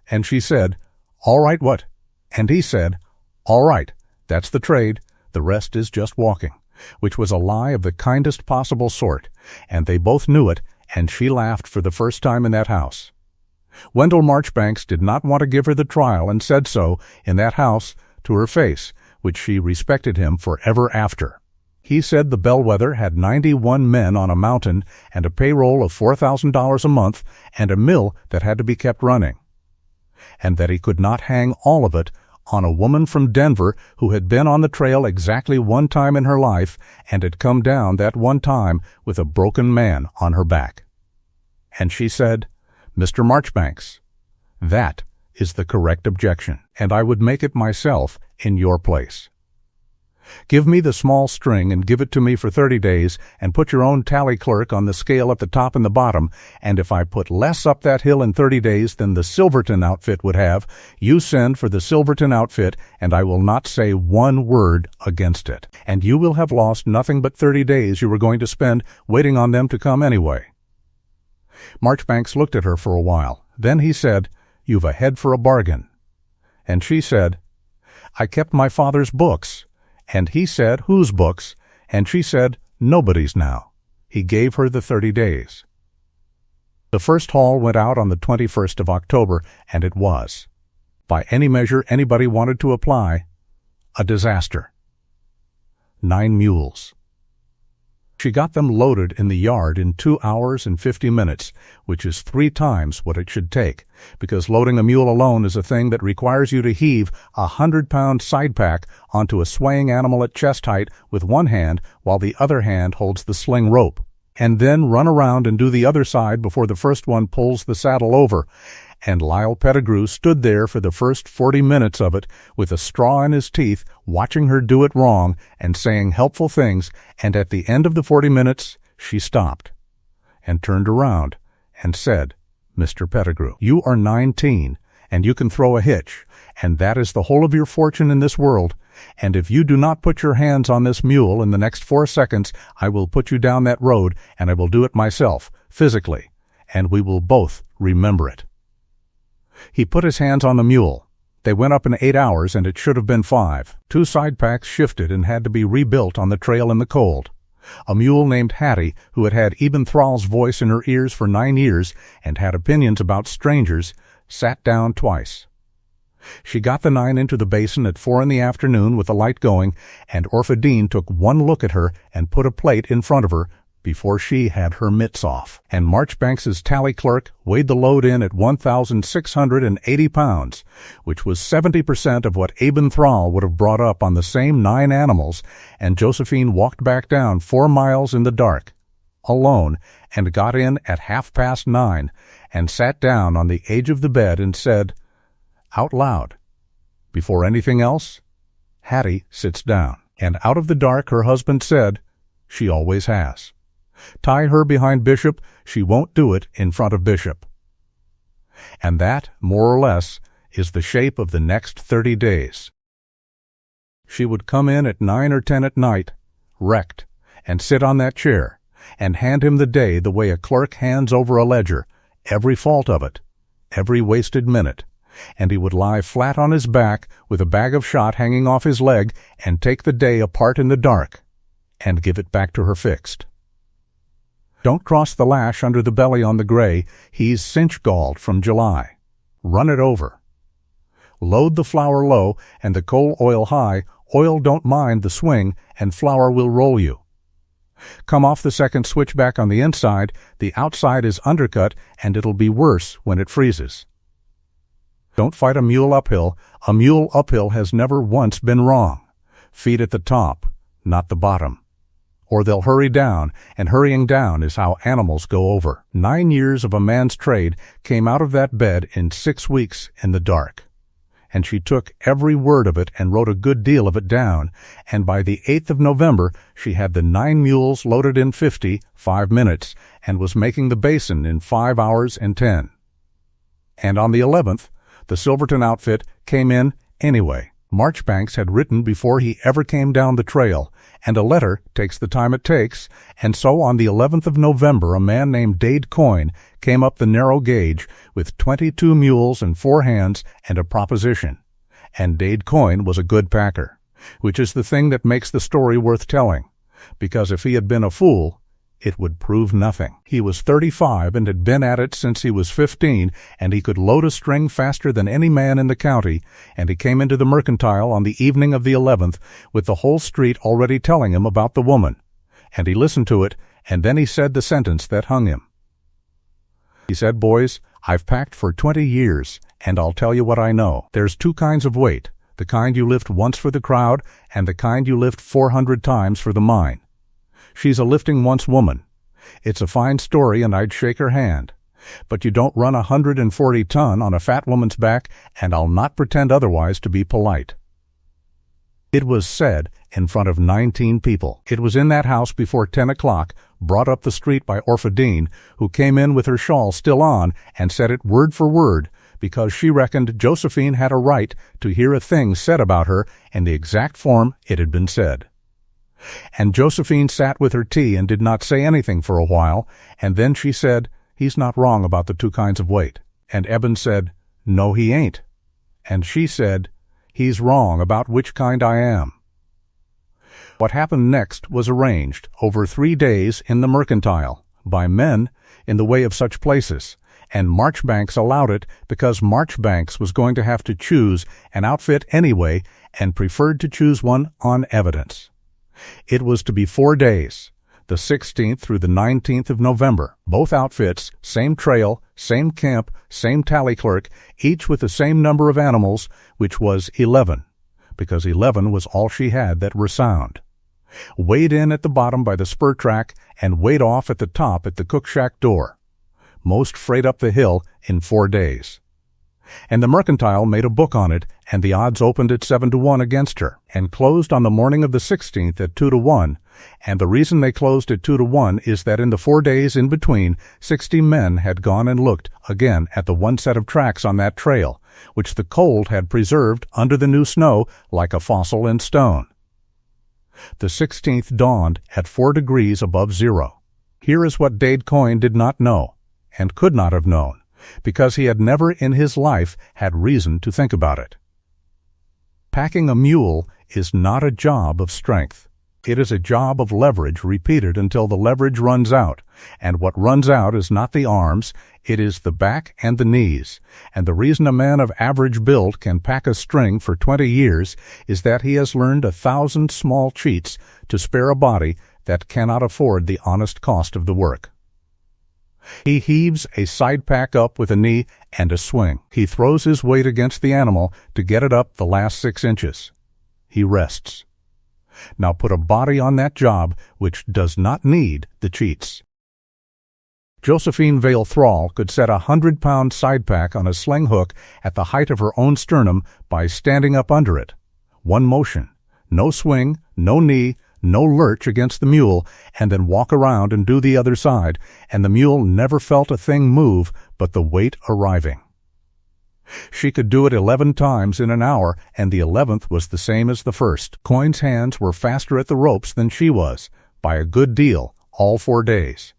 And she said, "All right what?" And he said, "All right, that's the trade, the rest is just walking," which was a lie of the kindest possible sort, and they both knew it, and she laughed for the first time in that house. Wendell Marchbanks did not want to give her the trial, and said so, in that house, to her face, which she respected him for ever after. He said the Bellwether had 91 men on a mountain and a payroll of $4,000 a month and a mill that had to be kept running, and that he could not hang all of it on a woman from Denver who had been on the trail exactly one time in her life and had come down that one time with a broken man on her back. And she said, "Mr. Marchbanks, that is the correct objection, and I would make it myself in your place. Give me the small string and give it to me for 30 days, and put your own tally clerk on the scale at the top and the bottom, and if I put less up that hill in 30 days than the Silverton outfit would have, you send for the Silverton outfit, and I will not say one word against it. And you will have lost nothing but 30 days you were going to spend waiting on them to come anyway." Marchbanks looked at her for a while. Then he said, "You've a head for a bargain." And she said, "I kept my father's books." And he said, "Whose books?" And she said, "Nobody's now." He gave her the 30 days. The first haul went out on the 21st of October, and it was, by any measure anybody wanted to apply, a disaster. 9 mules. She got them loaded in the yard in 2 hours and 50 minutes, which is 3 times what it should take, because loading a mule alone is a thing that requires you to heave a 100-pound side pack onto a swaying animal at chest height with one hand while the other hand holds the sling rope, and then run around and do the other side before the first one pulls the saddle over. And Lyle Pettigrew stood there for the first 40 minutes of it with a straw in his teeth, watching her do it wrong and saying helpful things, and at the end of the 40 minutes she stopped and turned around and said, "Mr. Pettigrew, you are 19, and you can throw a hitch, and that is the whole of your fortune in this world, and if you do not put your hands on this mule in the next 4 seconds, I will put you down that road, and I will do it myself, physically, and we will both remember it." He put his hands on the mule. They went up in 8 hours, and it should have been 5. 2 side packs shifted and had to be rebuilt on the trail in the cold. A mule named Hattie, who had had Eben Thrall's voice in her ears for 9 years and had opinions about strangers, sat down twice. She got the 9 into the basin at 4 in the afternoon with the light going, and Orpha took one look at her and put a plate in front of her before she had her mitts off. And Marchbanks's tally clerk weighed the load in at 1,680 pounds, which was 70% of what Eben Thrall would have brought up on the same 9 animals, and Josephine walked back down 4 miles in the dark, alone, and got in at 9:30, and sat down on the edge of the bed and said, out loud, before anything else, "Hattie sits down." And out of the dark her husband said, "She always has. Tie her behind Bishop, she won't do it in front of Bishop." And that, more or less, is the shape of the next 30 days. She would come in at 9 or 10 at night, wrecked, and sit on that chair, and hand him the day the way a clerk hands over a ledger, every fault of it, every wasted minute, and he would lie flat on his back with a bag of shot hanging off his leg and take the day apart in the dark and give it back to her fixed. Don't cross the lash under the belly on the gray. He's cinch-galled from July. Run it over. Load the flour low and the coal oil high. Oil don't mind the swing, and flour will roll you. Come off the second switchback on the inside, the outside is undercut, and it'll be worse when it freezes. Don't fight a mule uphill. A mule uphill has never once been wrong. Feed at the top, not the bottom. Or they'll hurry down, and hurrying down is how animals go over. 9 years of a man's trade came out of that bed in 6 weeks in the dark. And she took every word of it and wrote a good deal of it down, and by the 8th of November she had the 9 mules loaded in 5 minutes, and was making the basin in 5 hours and 10. And on the 11th, the Silverton outfit came in anyway. Marchbanks had written before he ever came down the trail, and a letter takes the time it takes, and so on the 11th of November a man named Dade Coyne came up the narrow gauge with 22 mules and 4 hands and a proposition. And Dade Coyne was a good packer, which is the thing that makes the story worth telling, because if he had been a fool, it would prove nothing. He was 35 and had been at it since he was 15, and he could load a string faster than any man in the county, and he came into the Mercantile on the evening of the 11th with the whole street already telling him about the woman. And he listened to it, and then he said the sentence that hung him. He said, "Boys, I've packed for 20 years, and I'll tell you what I know. There's 2 kinds of weight, the kind you lift once for the crowd and the kind you lift 400 times for the mine. She's a lifting once woman. It's a fine story, and I'd shake her hand. But you don't run 140 ton on a fat woman's back, and I'll not pretend otherwise to be polite." It was said in front of 19 people. It was in that house before 10 o'clock, brought up the street by Orpha Dean, who came in with her shawl still on and said it word for word, because she reckoned Josephine had a right to hear a thing said about her in the exact form it had been said. And Josephine sat with her tea and did not say anything for a while, and then she said, "He's not wrong about the 2 kinds of weight." And Eben said, "No, he ain't." And she said, "He's wrong about which kind I am." What happened next was arranged over 3 days in the Mercantile, by men in the way of such places, and Marchbanks allowed it because Marchbanks was going to have to choose an outfit anyway and preferred to choose one on evidence. It was to be 4 days, the 16th through the 19th of November. Both outfits, same trail, same camp, same tally clerk, each with the same number of animals, which was 11, because 11 was all she had that were sound. Weighed in at the bottom by the spur track and weighed off at the top at the cook shack door. Most freight up the hill in 4 days. And the Mercantile made a book on it, and the odds opened at 7-1 against her, and closed on the morning of the 16th at 2-1, and the reason they closed at 2-1 is that in the 4 days in between, 60 men had gone and looked again at the one set of tracks on that trail, which the cold had preserved under the new snow like a fossil in stone. The 16th dawned at 4 degrees above zero. Here is what Dade Coyne did not know, and could not have known, because he had never in his life had reason to think about it. Packing a mule is not a job of strength. It is a job of leverage repeated until the leverage runs out, and what runs out is not the arms, it is the back and the knees, and the reason a man of average build can pack a string for 20 years is that he has learned 1,000 small cheats to spare a body that cannot afford the honest cost of the work. He heaves a side pack up with a knee and a swing. He throws his weight against the animal to get it up the last 6 inches. He rests. Now put a body on that job which does not need the cheats. Josephine Vale Thrall could set 100-pound side pack on a sling hook at the height of her own sternum by standing up under it. One motion, no swing, no knee, no lurch against the mule, and then walk around and do the other side, and the mule never felt a thing move but the weight arriving. She could do it 11 times in an hour, and the 11th was the same as the first. Coyne's hands were faster at the ropes than she was, by a good deal, all 4 days.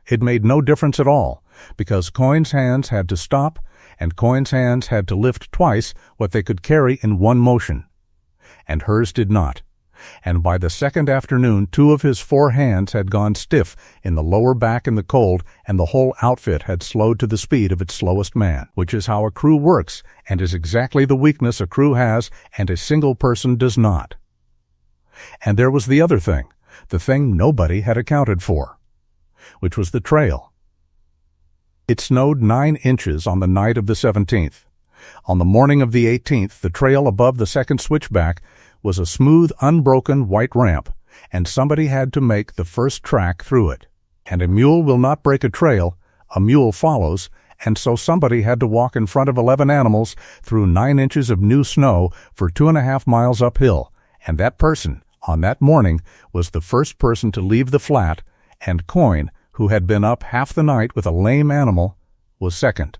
It made no difference at all, because Coyne's hands had to stop, and Coyne's hands had to lift twice what they could carry in one motion. And hers did not. And by the second afternoon 2 of his 4 hands had gone stiff in the lower back in the cold, and the whole outfit had slowed to the speed of its slowest man, which is how a crew works, and is exactly the weakness a crew has and a single person does not. And there was the other thing. the thing nobody had accounted for, which was the trail. It snowed 9 inches on the night of the 17th. On the morning of the 18th, the trail above the second switchback was a smooth, unbroken white ramp, and somebody had to make the first track through it. And a mule will not break a trail, a mule follows, and so somebody had to walk in front of 11 animals through 9 inches of new snow for 2.5 miles uphill, and that person, on that morning, was the first person to leave the flat, and Coyne, who had been up half the night with a lame animal, was second.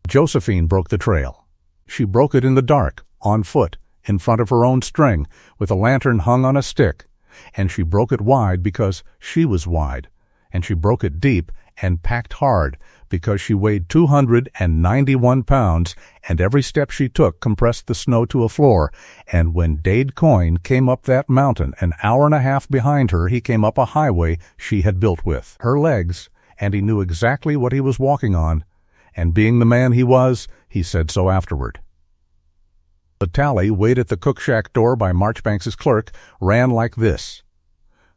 Josephine broke the trail. She broke it in the dark, on foot, in front of her own string, with a lantern hung on a stick, and she broke it wide because she was wide, and she broke it deep and packed hard because she weighed 291 pounds, and every step she took compressed the snow to a floor, and when Dade Coyne came up that mountain an hour and a half behind her, he came up a highway she had built with her legs, and he knew exactly what he was walking on, and being the man he was, he said so afterward. The tally weighed at the cook shack door by Marchbanks's clerk ran like this: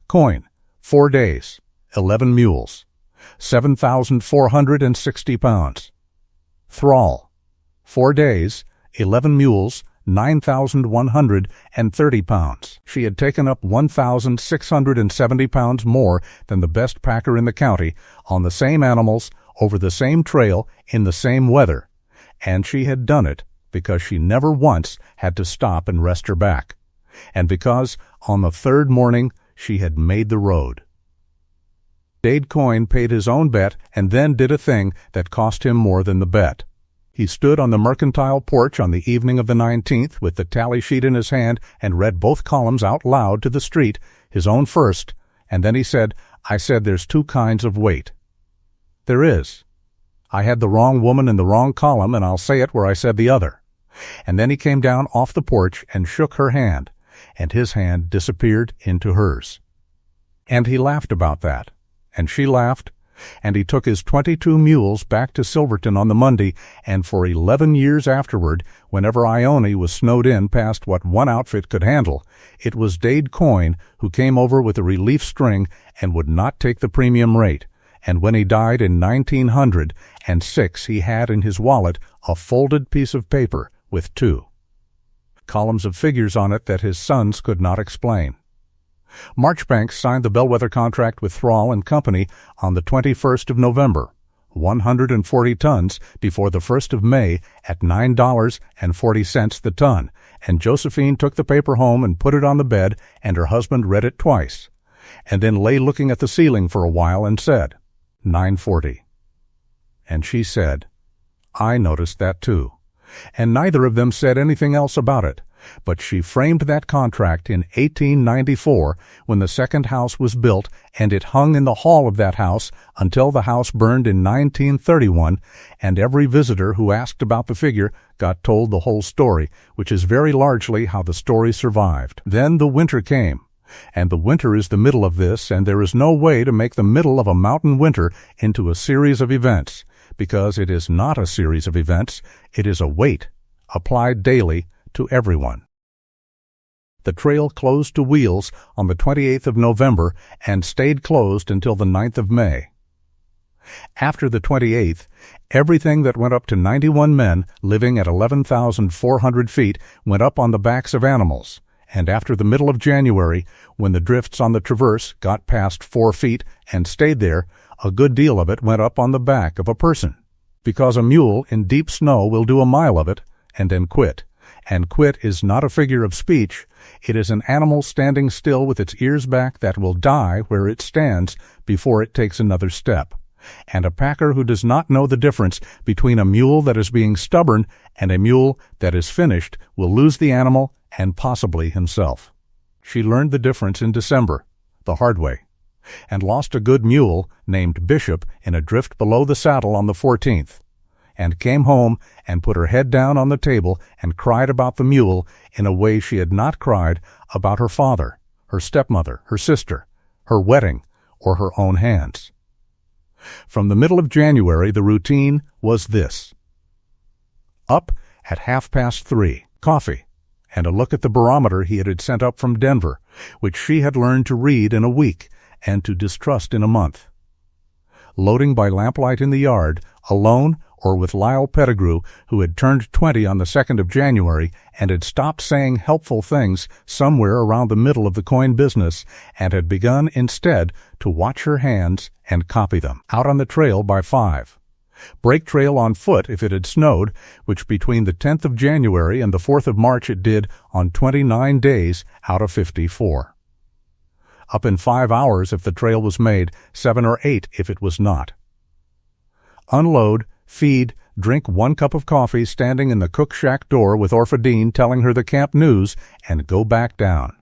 Coyne, 4 days, 11 mules, 7,460 pounds. Thrall, 4 days, 11 mules, 9,130 pounds. She had taken up 1,670 pounds more than the best packer in the county on the same animals, over the same trail, in the same weather, and she had done it because she never once had to stop and rest her back, and because on the third morning she had made the road. Dade Coyne paid his own bet and then did a thing that cost him more than the bet. He stood on the mercantile porch on the evening of the 19th with the tally sheet in his hand and read both columns out loud to the street, his own first, and then he said, "I said there's 2 kinds of weight. There is. I had the wrong woman in the wrong column, and I'll say it where I said the other." And then he came down off the porch and shook her hand, and his hand disappeared into hers. And he laughed about that, and she laughed, and he took his 22 mules back to Silverton on the Monday, and for 11 years afterward, whenever Ione was snowed in past what one outfit could handle, it was Dade Coyne who came over with a relief string and would not take the premium rate. And when he died in 1906, he had in his wallet a folded piece of paper with 2 columns of figures on it that his sons could not explain. Marchbanks signed the bellwether contract with Thrall and Company on the 21st of November, 140 tons before the 1st of May at $9.40 the ton, and Josephine took the paper home and put it on the bed, and her husband read it twice, and then lay looking at the ceiling for a while and said, $9.40. And she said, "I noticed that too." And neither of them said anything else about it, but she framed that contract in 1894 when the second house was built, and it hung in the hall of that house until the house burned in 1931, and every visitor who asked about the figure got told the whole story, which is very largely how the story survived. Then the winter came. And the winter is the middle of this, and there is no way to make the middle of a mountain winter into a series of events, because it is not a series of events, it is a weight, applied daily to everyone. The trail closed to wheels on the 28th of November and stayed closed until the 9th of May. After the 28th, everything that went up to 91 men living at 11,400 feet went up on the backs of animals, and after the middle of January, when the drifts on the traverse got past 4 feet and stayed there, a good deal of it went up on the back of a person, because a mule in deep snow will do a mile of it and then quit. And quit is not a figure of speech. It is an animal standing still with its ears back that will die where it stands before it takes another step. And a packer who does not know the difference between a mule that is being stubborn and a mule that is finished will lose the animal and possibly himself. She learned the difference in December, the hard way, and lost a good mule named Bishop in a drift below the saddle on the 14th, and came home and put her head down on the table and cried about the mule in a way she had not cried about her father, her stepmother, her sister, her wedding, or her own hands. From the middle of January, the routine was this: up at 3:30, coffee, and a look at the barometer he had sent up from Denver, which she had learned to read in a week and to distrust in a month. Loading by lamplight in the yard, alone or with Lyle Pettigrew, who had turned 20 on the 2nd of January and had stopped saying helpful things somewhere around the middle of the coin business and had begun instead to watch her hands and copy them. Out on the trail by 5. Break trail on foot if it had snowed, which between the 10th of January and the 4th of March it did on 29 days out of 54. Up in 5 hours if the trail was made, 7 or 8 if it was not. Unload, feed, drink 1 cup of coffee standing in the cook shack door with Orpha Dean telling her the camp news, and go back down.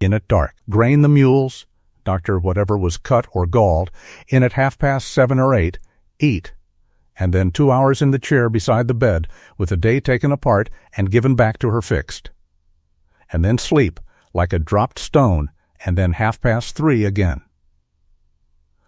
In at dark. Grain the mules, Dr. Whatever was cut or galled, in at 7:30 or 8, eat, and then 2 hours in the chair beside the bed with the day taken apart and given back to her fixed. And then sleep, like a dropped stone, and then 3:30 again.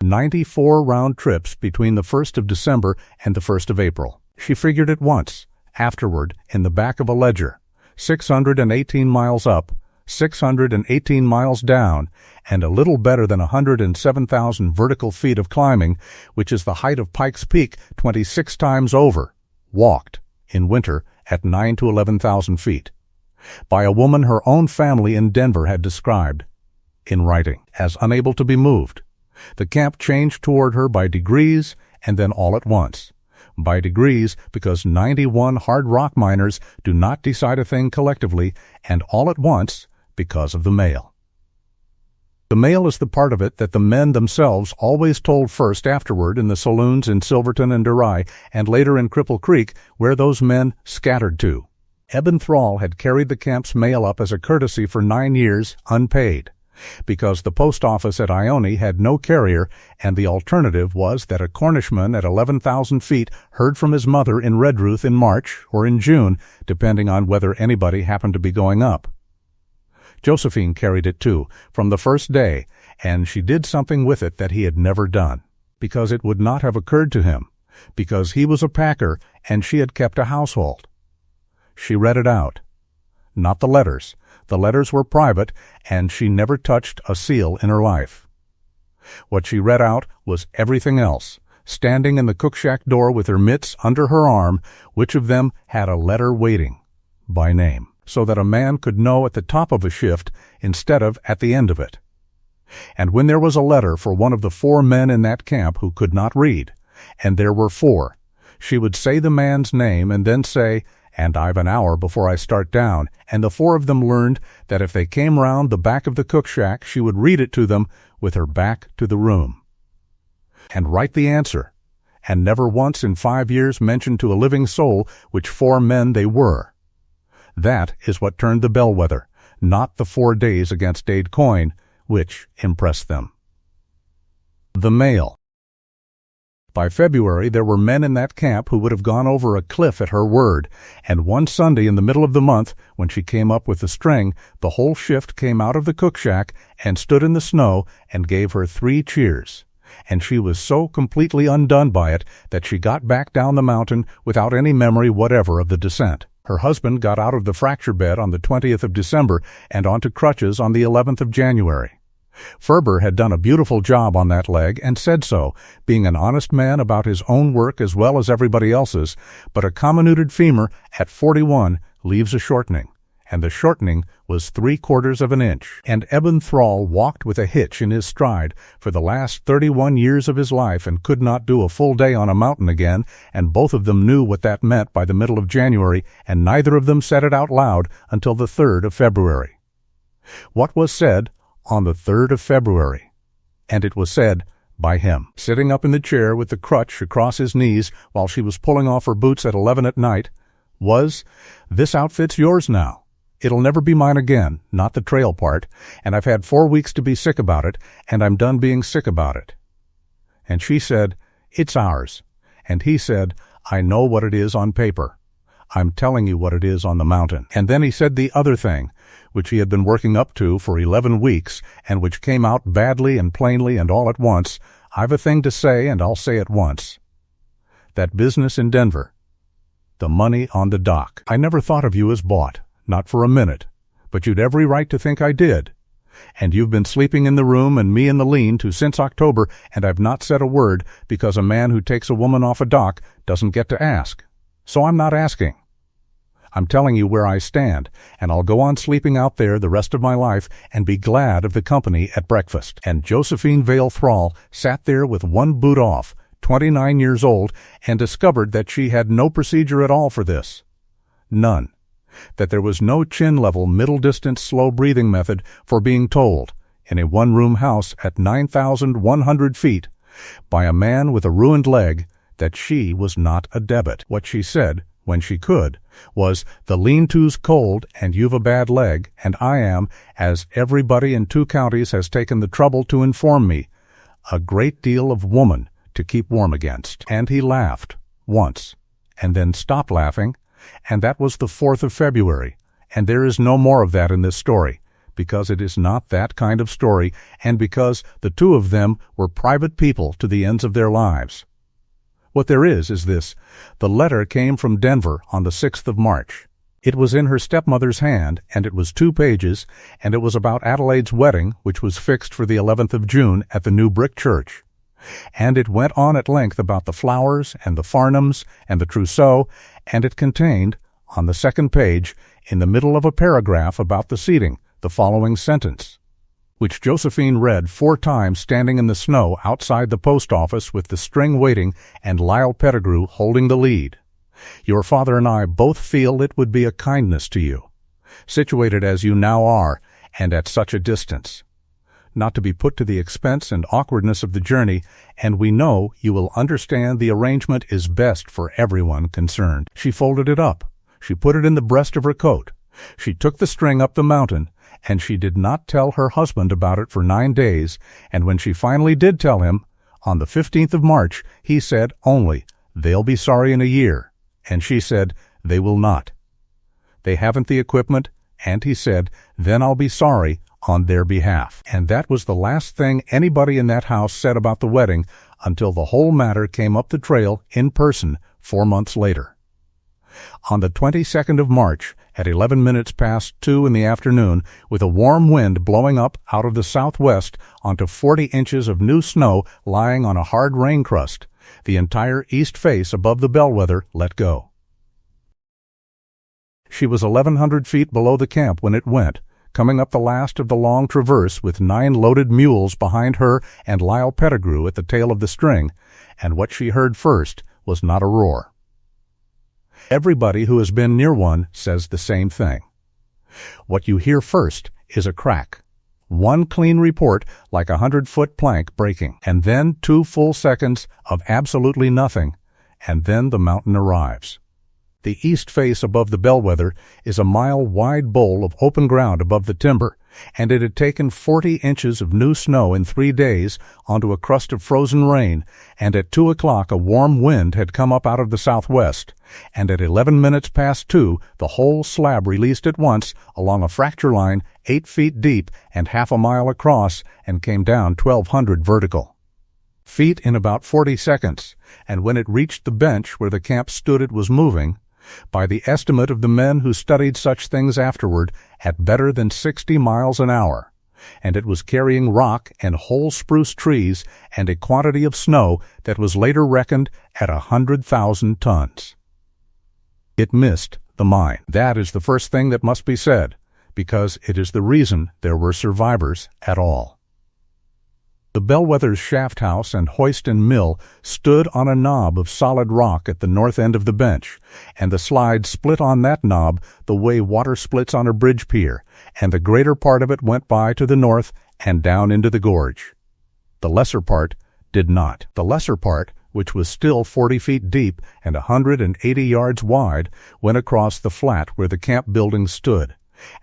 94 round trips between the 1st of December and the 1st of April. She figured it once, afterward, in the back of a ledger. 618 miles up, 618 miles down, and a little better than 107,000 vertical feet of climbing, which is the height of Pikes Peak 26 times over, walked, in winter, at 9,000 to 11,000 feet. By a woman her own family in Denver had described, in writing, as unable to be moved. The camp changed toward her by degrees and then all at once. By degrees because 91 hard rock miners do not decide a thing collectively, and all at once because of the mail. The mail is the part of it that the men themselves always told first afterward in the saloons in Silverton and Durai, and later in Cripple Creek, where those men scattered to. Eben Thrall had carried the camp's mail up as a courtesy for 9 years, unpaid, because the post office at Ione had no carrier, and the alternative was that a Cornishman at 11,000 feet heard from his mother in Redruth in March or in June, depending on whether anybody happened to be going up. Josephine carried it too, from the first day, and she did something with it that he had never done, because it would not have occurred to him, because he was a packer and she had kept a household. She read it out. Not the letters. The letters were private, and she never touched a seal in her life. What she read out was everything else, standing in the cook shack door with her mitts under her arm, which of them had a letter waiting, by name, so that a man could know at the top of a shift instead of at the end of it. And when there was a letter for one of the 4 men in that camp who could not read, and there were 4, she would say the man's name and then say, "And I've an hour before I start down," and the 4 of them learned that if they came round the back of the cook shack, she would read it to them with her back to the room. And write the answer, and never once in 5 years mention to a living soul which 4 men they were. That is what turned the bellwether, not the 4 days against Dade coin, which impressed them. The mail. By February, there were men in that camp who would have gone over a cliff at her word, and one Sunday in the middle of the month, when she came up with the string, the whole shift came out of the cook shack and stood in the snow and gave her 3 cheers. And she was so completely undone by it that she got back down the mountain without any memory whatever of the descent. Her husband got out of the fracture bed on the 20th of December and onto crutches on the 11th of January. Ferber had done a beautiful job on that leg and said so, being an honest man about his own work as well as everybody else's, but a comminuted femur at 41 leaves a shortening, and the shortening was 3/4 of an inch. And Eben Thrall walked with a hitch in his stride for the last 31 years of his life and could not do a full day on a mountain again, and both of them knew what that meant by the middle of January, and neither of them said it out loud until the 3rd of February. What was said on the 3rd of February? And it was said by him, sitting up in the chair with the crutch across his knees while she was pulling off her boots at 11 at night, was, "This outfit's yours now. It'll never be mine again, not the trail part, and I've had 4 weeks to be sick about it, and I'm done being sick about it." And she said, "It's ours." And he said, "I know what it is on paper. I'm telling you what it is on the mountain." And then he said the other thing, which he had been working up to for 11 weeks, and which came out badly and plainly and all at once. "I've a thing to say, and I'll say it once. That business in Denver. The money on the dock. I never thought of you as bought. not for a minute, but you'd every right to think I did. And you've been sleeping in the room and me in the lean-to since October, and I've not said a word because a man who takes a woman off a dock doesn't get to ask. So I'm not asking. I'm telling you where I stand, and I'll go on sleeping out there the rest of my life and be glad of the company at breakfast. And Josephine Vale Thrall sat there with one boot off, 29 years old, and discovered that she had no procedure at all for this. None. That there was no chin-level, middle-distance, slow-breathing method for being told, in a one-room house at 9,100 feet, by a man with a ruined leg, that she was not a debit. What she said, when she could, was, "The lean-to's cold, and you've a bad leg, and I am, as everybody in 2 counties has taken the trouble to inform me, a great deal of woman to keep warm against." And he laughed, once, and then stopped laughing, and that was the 4th of February, and there is no more of that in this story, because it is not that kind of story, and because the 2 of them were private people to the ends of their lives. What there is this: the letter came from Denver on the 6th of March. It was in her stepmother's hand, and it was 2 pages, and it was about Adelaide's wedding, which was fixed for the 11th of June at the new brick church. And it went on at length about the Flowers and the Farnhams and the trousseau, and it contained, on the 2nd page, in the middle of a paragraph about the seating, the following sentence, which Josephine read 4 times standing in the snow outside the post office with the string waiting and Lyle Pettigrew holding the lead. "Your father and I both feel it would be a kindness to you, situated as you now are, and at such a distance, not to be put to the expense and awkwardness of the journey, and we know you will understand the arrangement is best for everyone concerned." She folded it up. She put it in the breast of her coat. She took the string up the mountain, and she did not tell her husband about it for 9 days, and when she finally did tell him, on the 15th of March, he said only, "They'll be sorry in a year," and she said, "They will not. They haven't the equipment," and he said, "Then I'll be sorry on their behalf." And that was the last thing anybody in that house said about the wedding until the whole matter came up the trail in person 4 months later. On the 22nd of March, at 11 minutes past 2 in the afternoon, with a warm wind blowing up out of the southwest onto 40 inches of new snow lying on a hard rain crust, the entire east face above the bellwether let go. She was 1,100 feet below the camp when it went, coming up the last of the long traverse with 9 loaded mules behind her and Lyle Pettigrew at the tail of the string, and what she heard first was not a roar. Everybody who has been near one says the same thing. What you hear first is a crack, 1 clean report like a 100-foot plank breaking, and then 2 full seconds of absolutely nothing, and then the mountain arrives. The east face above the bellwether is a mile-wide bowl of open ground above the timber, and it had taken 40 inches of new snow in 3 days onto a crust of frozen rain, and at 2 o'clock a warm wind had come up out of the southwest, and at 11 minutes past 2 the whole slab released at once along a fracture line 8 feet deep and half a mile across and came down 1,200 vertical feet in about 40 seconds, and when it reached the bench where the camp stood it was moving, by the estimate of the men who studied such things afterward, at better than 60 miles an hour, and it was carrying rock and whole spruce trees and a quantity of snow that was later reckoned at 100,000 tons. It missed the mine. That is the first thing that must be said, because it is the reason there were survivors at all. The bellwether's shaft house and hoist and mill stood on a knob of solid rock at the north end of the bench, and the slide split on that knob the way water splits on a bridge pier, and the greater part of it went by to the north and down into the gorge. The lesser part did not. The lesser part, which was still 40 feet deep and 180 yards wide, went across the flat where the camp building stood,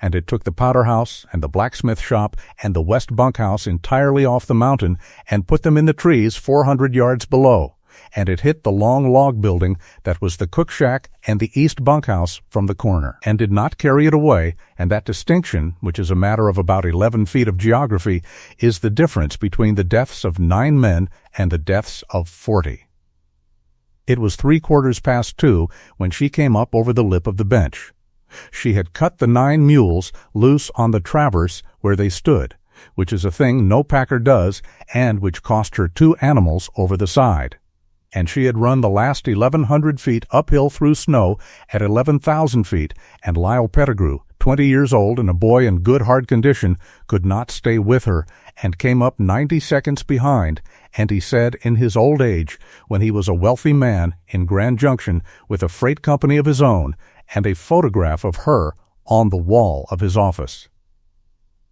and it took the powder house and the blacksmith shop and the west bunkhouse entirely off the mountain and put them in the trees 400 yards below, and it hit the long log building that was the cook shack and the east bunkhouse from the corner, and did not carry it away, and that distinction, which is a matter of about 11 feet of geography, is the difference between the deaths of 9 men and the deaths of 40. It was 3/4 past 2 when she came up over the lip of the bench. She had cut the 9 mules loose on the traverse where they stood, which is a thing no packer does and which cost her 2 animals over the side. And she had run the last 1,100 feet uphill through snow at 11,000 feet, and Lyle Pettigrew, 20 years old and a boy in good hard condition, could not stay with her and came up 90 seconds behind, and he said in his old age, when he was a wealthy man in Grand Junction with a freight company of his own and a photograph of her on the wall of his office,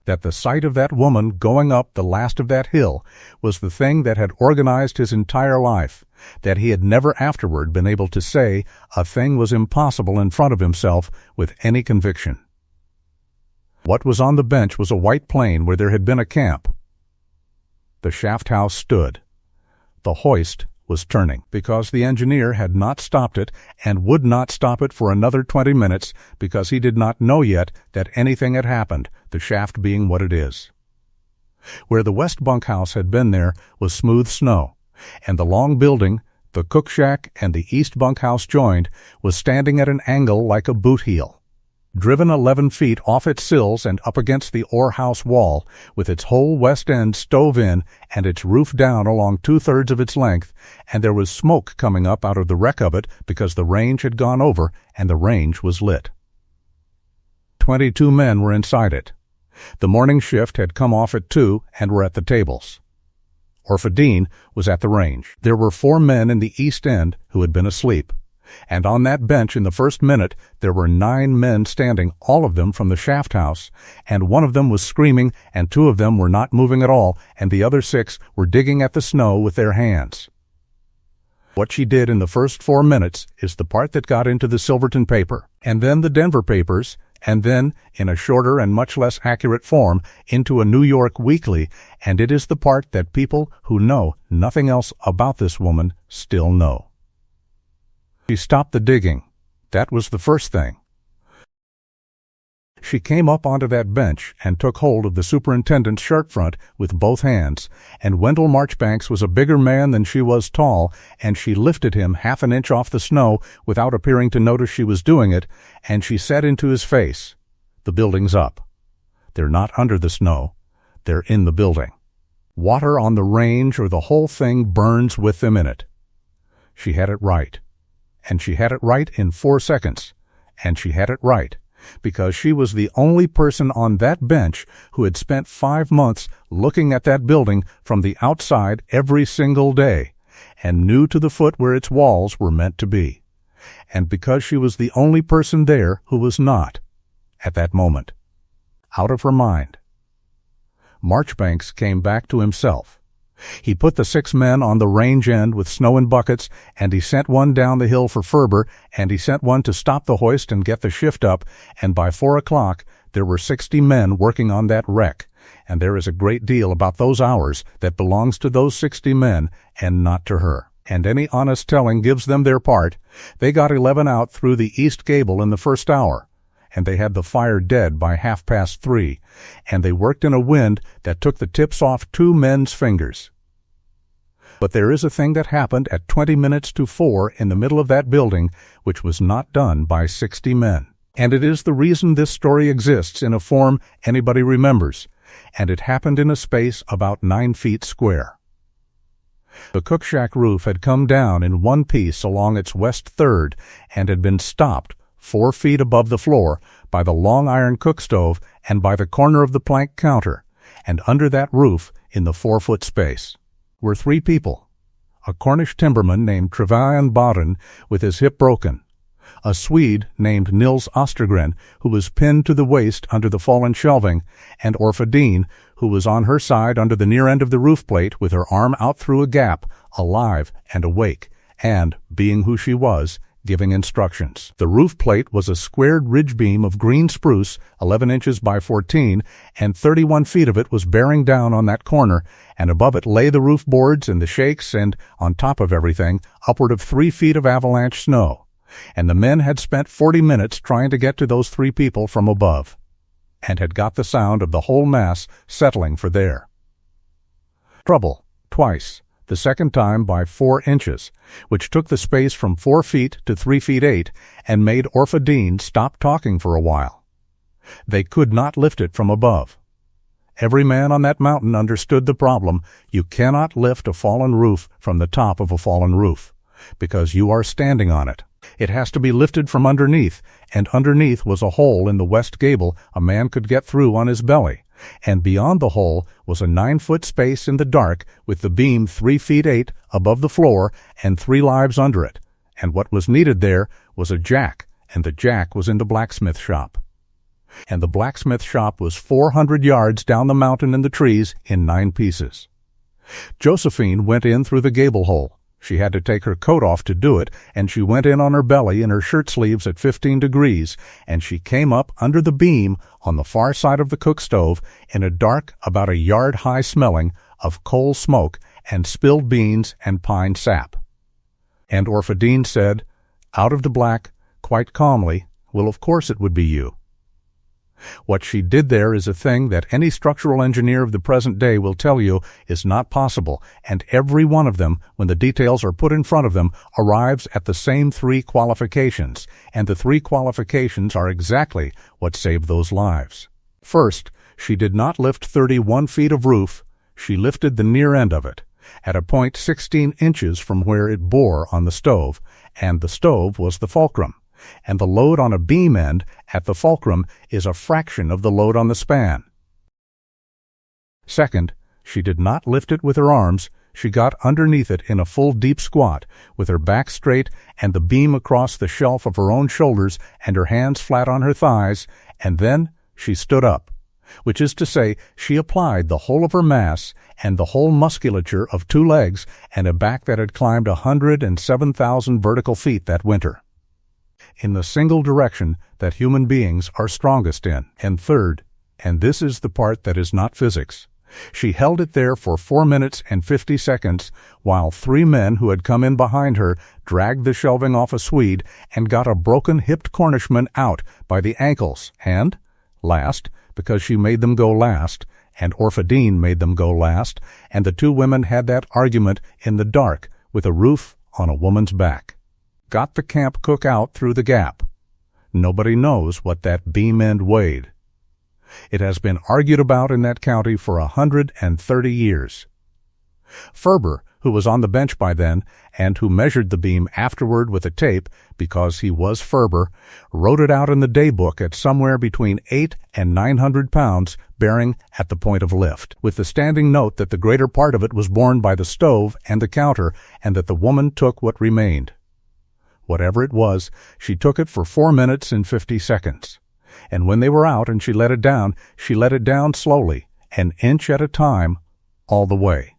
that the sight of that woman going up the last of that hill was the thing that had organized his entire life, that he had never afterward been able to say a thing was impossible in front of himself with any conviction. What was on the bench was a white plain where there had been a camp. The shaft house stood. The hoist was turning, because the engineer had not stopped it and would not stop it for another 20 minutes because he did not know yet that anything had happened, the shaft being what it is. Where the west bunkhouse had been there was smooth snow, and the long building, the cook shack and the east bunkhouse joined, was standing at an angle like a boot heel. Driven 11 feet off its sills and up against the ore house wall, with its whole west end stove in and its roof down along 2/3 of its length, and there was smoke coming up out of the wreck of it because the range had gone over and the range was lit. 22 men were inside it. The morning shift had come off at 2 and were at the tables. Orpha Dean was at the range. There were 4 men in the east end who had been asleep. And on that bench in the first minute there were 9 men standing, all of them from the shaft house, and 1 of them was screaming, and 2 of them were not moving at all, and the other 6 were digging at the snow with their hands. What she did in the first 4 minutes is the part that got into the Silverton paper, and then the Denver papers, and then, in a shorter and much less accurate form, into a New York weekly, and it is the part that people who know nothing else about this woman still know. She stopped the digging. That was the first thing. She came up onto that bench and took hold of the superintendent's shirt front with both hands, and Wendell Marchbanks was a bigger man than she was tall, and she lifted him half an inch off the snow without appearing to notice she was doing it, and she said into his face, "The building's up. They're not under the snow. They're in the building. Water on the range or the whole thing burns with them in it." She had it right. And she had it right in 4 seconds. And she had it right, because she was the only person on that bench who had spent 5 months looking at that building from the outside every single day, and knew to the foot where its walls were meant to be. And because she was the only person there who was not, at that moment, out of her mind. Marchbanks came back to himself. He put the 6 men on the range end with snow in buckets, and he sent one down the hill for Ferber, and he sent one to stop the hoist and get the shift up, and by 4 o'clock there were 60 men working on that wreck, and there is a great deal about those hours that belongs to those 60 men and not to her. And any honest telling gives them their part. They got 11 out through the east gable in the first hour, and they had the fire dead by 3:30, and they worked in a wind that took the tips off 2 men's fingers. But there is a thing that happened at 20 minutes to 4 in the middle of that building which was not done by 60 men. And it is the reason this story exists in a form anybody remembers, and it happened in a space about 9 feet square. The cook shack roof had come down in one piece along its west third and had been stopped 4 feet above the floor by the long iron cook stove and by the corner of the plank counter, and under that roof, in the 4-foot space, were 3 people: a Cornish timberman named Trevelyan Baden with his hip broken, a Swede named Nils Ostergren who was pinned to the waist under the fallen shelving, and Orpha Dean, who was on her side under the near end of the roof plate with her arm out through a gap, alive and awake, and, being who she was, giving instructions. The roof plate was a squared ridge beam of green spruce, 11 inches by 14, and 31 feet of it was bearing down on that corner, and above it lay the roof boards and the shakes, and, on top of everything, upward of 3 feet of avalanche snow. And the men had spent 40 minutes trying to get to those 3 people from above, and had got the sound of the whole mass settling for there. Trouble, twice. the second time by 4 inches, which took the space from 4 feet to 3 feet 8 and made Orpha Dean stop talking for a while. They could not lift it from above. Every man on that mountain understood the problem. You cannot lift a fallen roof from the top of a fallen roof, because you are standing on it. It has to be lifted from underneath, and underneath was a hole in the west gable a man could get through on his belly, and beyond the hole was a 9-foot space in the dark with the beam 3 feet 8 above the floor and 3 lives under it, and what was needed there was a jack, and the jack was in the blacksmith shop. And the blacksmith shop was 400 yards down the mountain in the trees in 9 pieces. Josephine went in through the gable hole. She had to take her coat off to do it, and she went in on her belly in her shirt sleeves at 15 degrees, and she came up under the beam on the far side of the cook stove in a dark, about a yard high smelling of coal smoke and spilled beans and pine sap. And Orpha Dean said, out of the black, quite calmly, well, of course it would be you. What she did there is a thing that any structural engineer of the present day will tell you is not possible, and every one of them, when the details are put in front of them, arrives at the same 3 qualifications, and the 3 qualifications are exactly what saved those lives. First, she did not lift 31 feet of roof, she lifted the near end of it, at a point 16 inches from where it bore on the stove, and the stove was the fulcrum. And the load on a beam end at the fulcrum is a fraction of the load on the span. Second, she did not lift it with her arms. She got underneath it in a full deep squat, with her back straight and the beam across the shelf of her own shoulders and her hands flat on her thighs, and then she stood up, which is to say, she applied the whole of her mass and the whole musculature of 2 legs and a back that had climbed 107,000 vertical feet that winter, in the single direction that human beings are strongest in. And third, and this is the part that is not physics, she held it there for 4 minutes and 50 seconds while 3 men who had come in behind her dragged the shelving off a Swede and got a broken-hipped Cornishman out by the ankles, and, last, because she made them go last, and Orpha Dean made them go last, and the 2 women had that argument in the dark with a roof on a woman's back, got the camp cook out through the gap. Nobody knows what that beam end weighed. It has been argued about in that county for 130 years. Ferber, who was on the bench by then, and who measured the beam afterward with a tape, because he was Ferber, wrote it out in the daybook at somewhere between 800 and 900 pounds, bearing at the point of lift, with the standing note that the greater part of it was borne by the stove and the counter, and that the woman took what remained. Whatever it was, she took it for 4 minutes and 50 seconds. And when they were out and she let it down slowly, an inch at a time, all the way,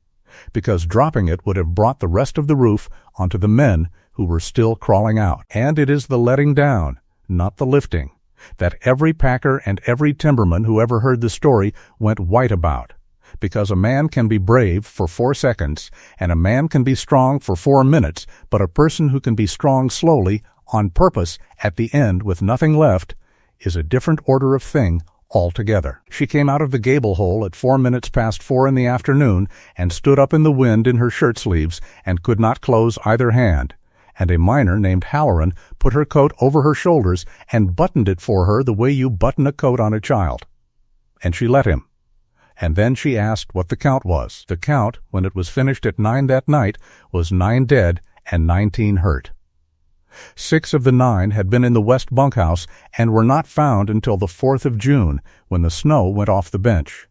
because dropping it would have brought the rest of the roof onto the men who were still crawling out. And it is the letting down, not the lifting, that every packer and every timberman who ever heard the story went white about. Because a man can be brave for 4 seconds, and a man can be strong for 4 minutes, but a person who can be strong slowly, on purpose, at the end with nothing left, is a different order of thing altogether. She came out of the gable hole at 4 minutes past 4 in the afternoon, and stood up in the wind in her shirt sleeves, and could not close either hand, and a miner named Halloran put her coat over her shoulders and buttoned it for her the way you button a coat on a child. And she let him. And then she asked what the count was. The count, when it was finished at 9 that night, was 9 dead and 19 hurt. 6 of the 9 had been in the west bunkhouse and were not found until the 4th of June, when the snow went off the bench.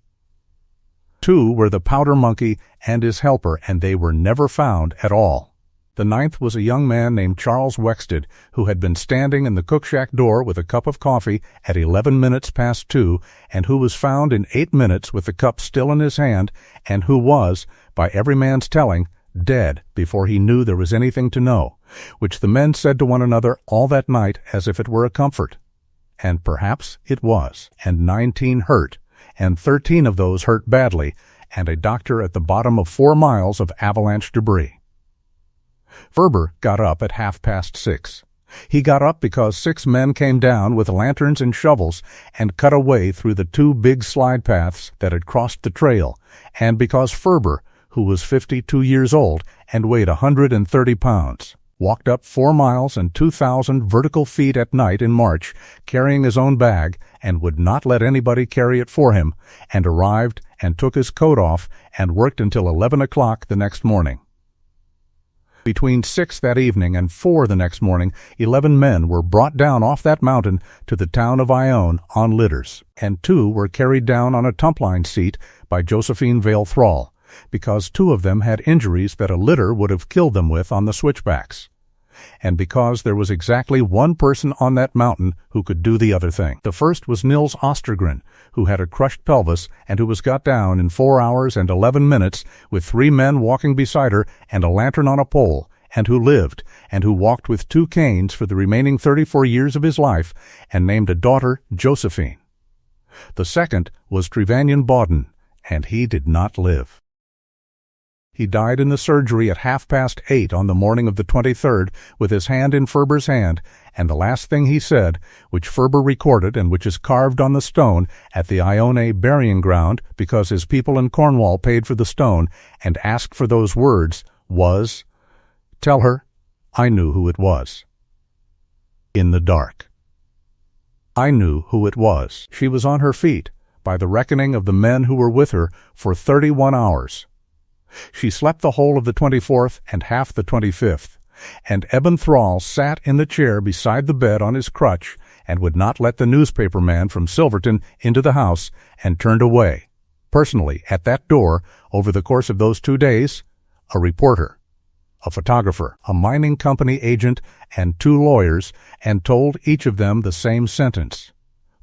2 were the powder monkey and his helper, and they were never found at all. The 9th was a young man named Charles Wexted, who had been standing in the cook shack door with a cup of coffee at 11 minutes past 2, and who was found in 8 minutes with the cup still in his hand, and who was, by every man's telling, dead before he knew there was anything to know, which the men said to one another all that night as if it were a comfort. And perhaps it was, and 19 hurt, and 13 of those hurt badly, and a doctor at the bottom of 4 miles of avalanche debris. Ferber got up at 6:30. He got up because 6 men came down with lanterns and shovels and cut a way through the 2 big slide paths that had crossed the trail, and because Ferber, who was 52 years old and weighed 130 pounds. Walked up 4 miles and 2,000 vertical feet at night in March, carrying his own bag, and would not let anybody carry it for him, and arrived and took his coat off and worked until 11 o'clock the next morning. Between 6 that evening and 4 the next morning, 11 men were brought down off that mountain to the town of Ione on litters, and 2 were carried down on a tumpline seat by Josephine Vale Thrall, because 2 of them had injuries that a litter would have killed them with on the switchbacks, and because there was exactly 1 person on that mountain who could do the other thing. The first was Nils Ostergren, who had a crushed pelvis and who was got down in 4 hours and 11 minutes with 3 men walking beside her and a lantern on a pole, and who lived, and who walked with 2 canes for the remaining 34 years of his life, and named a daughter Josephine. The second was Trevanion Bawden, and he did not live. He died in the surgery at 8:30 on the morning of the 23rd with his hand in Ferber's hand, and the last thing he said, which Ferber recorded and which is carved on the stone at the Ione burying ground because his people in Cornwall paid for the stone and asked for those words, was, "Tell her, I knew who it was." In the dark. I knew who it was. She was on her feet, by the reckoning of the men who were with her, for 31 hours. She slept the whole of the 24th and half the 25th, and Eben Thrall sat in the chair beside the bed on his crutch and would not let the newspaper man from Silverton into the house, and turned away, personally, at that door, over the course of those 2 days, a reporter, a photographer, a mining company agent, and 2 lawyers, and told each of them the same sentence,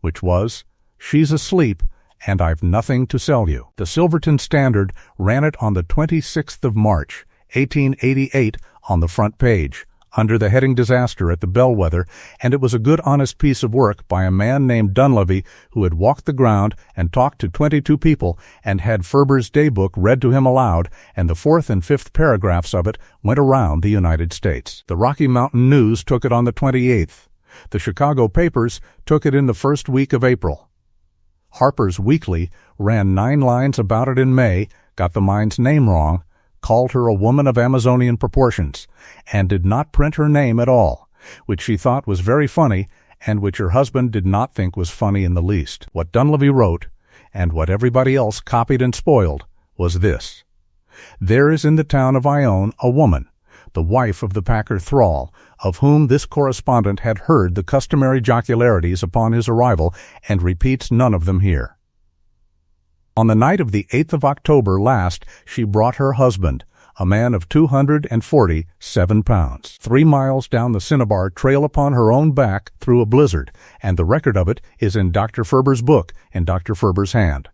which was, "She's asleep, and I've nothing to sell you." The Silverton Standard ran it on the 26th of March, 1888, on the front page, under the heading Disaster at the Bellwether, and it was a good honest piece of work by a man named Dunleavy, who had walked the ground and talked to 22 people and had Ferber's daybook read to him aloud, and the 4th and 5th paragraphs of it went around the United States. The Rocky Mountain News took it on the 28th. The Chicago papers took it in the first week of April. Harper's Weekly ran 9 lines about it in May, got the mine's name wrong, called her a woman of Amazonian proportions, and did not print her name at all, which she thought was very funny, and which her husband did not think was funny in the least. What Dunleavy wrote, and what everybody else copied and spoiled, was this: "There is in the town of Ione a woman, the wife of the packer Thrall, of whom this correspondent had heard the customary jocularities upon his arrival, and repeats none of them here. On the night of the 8th of October last she brought her husband, a man of 247 pounds, 3 miles down the Cinnabar trail upon her own back through a blizzard, and the record of it is in Dr. Ferber's book, in Dr. Ferber's hand.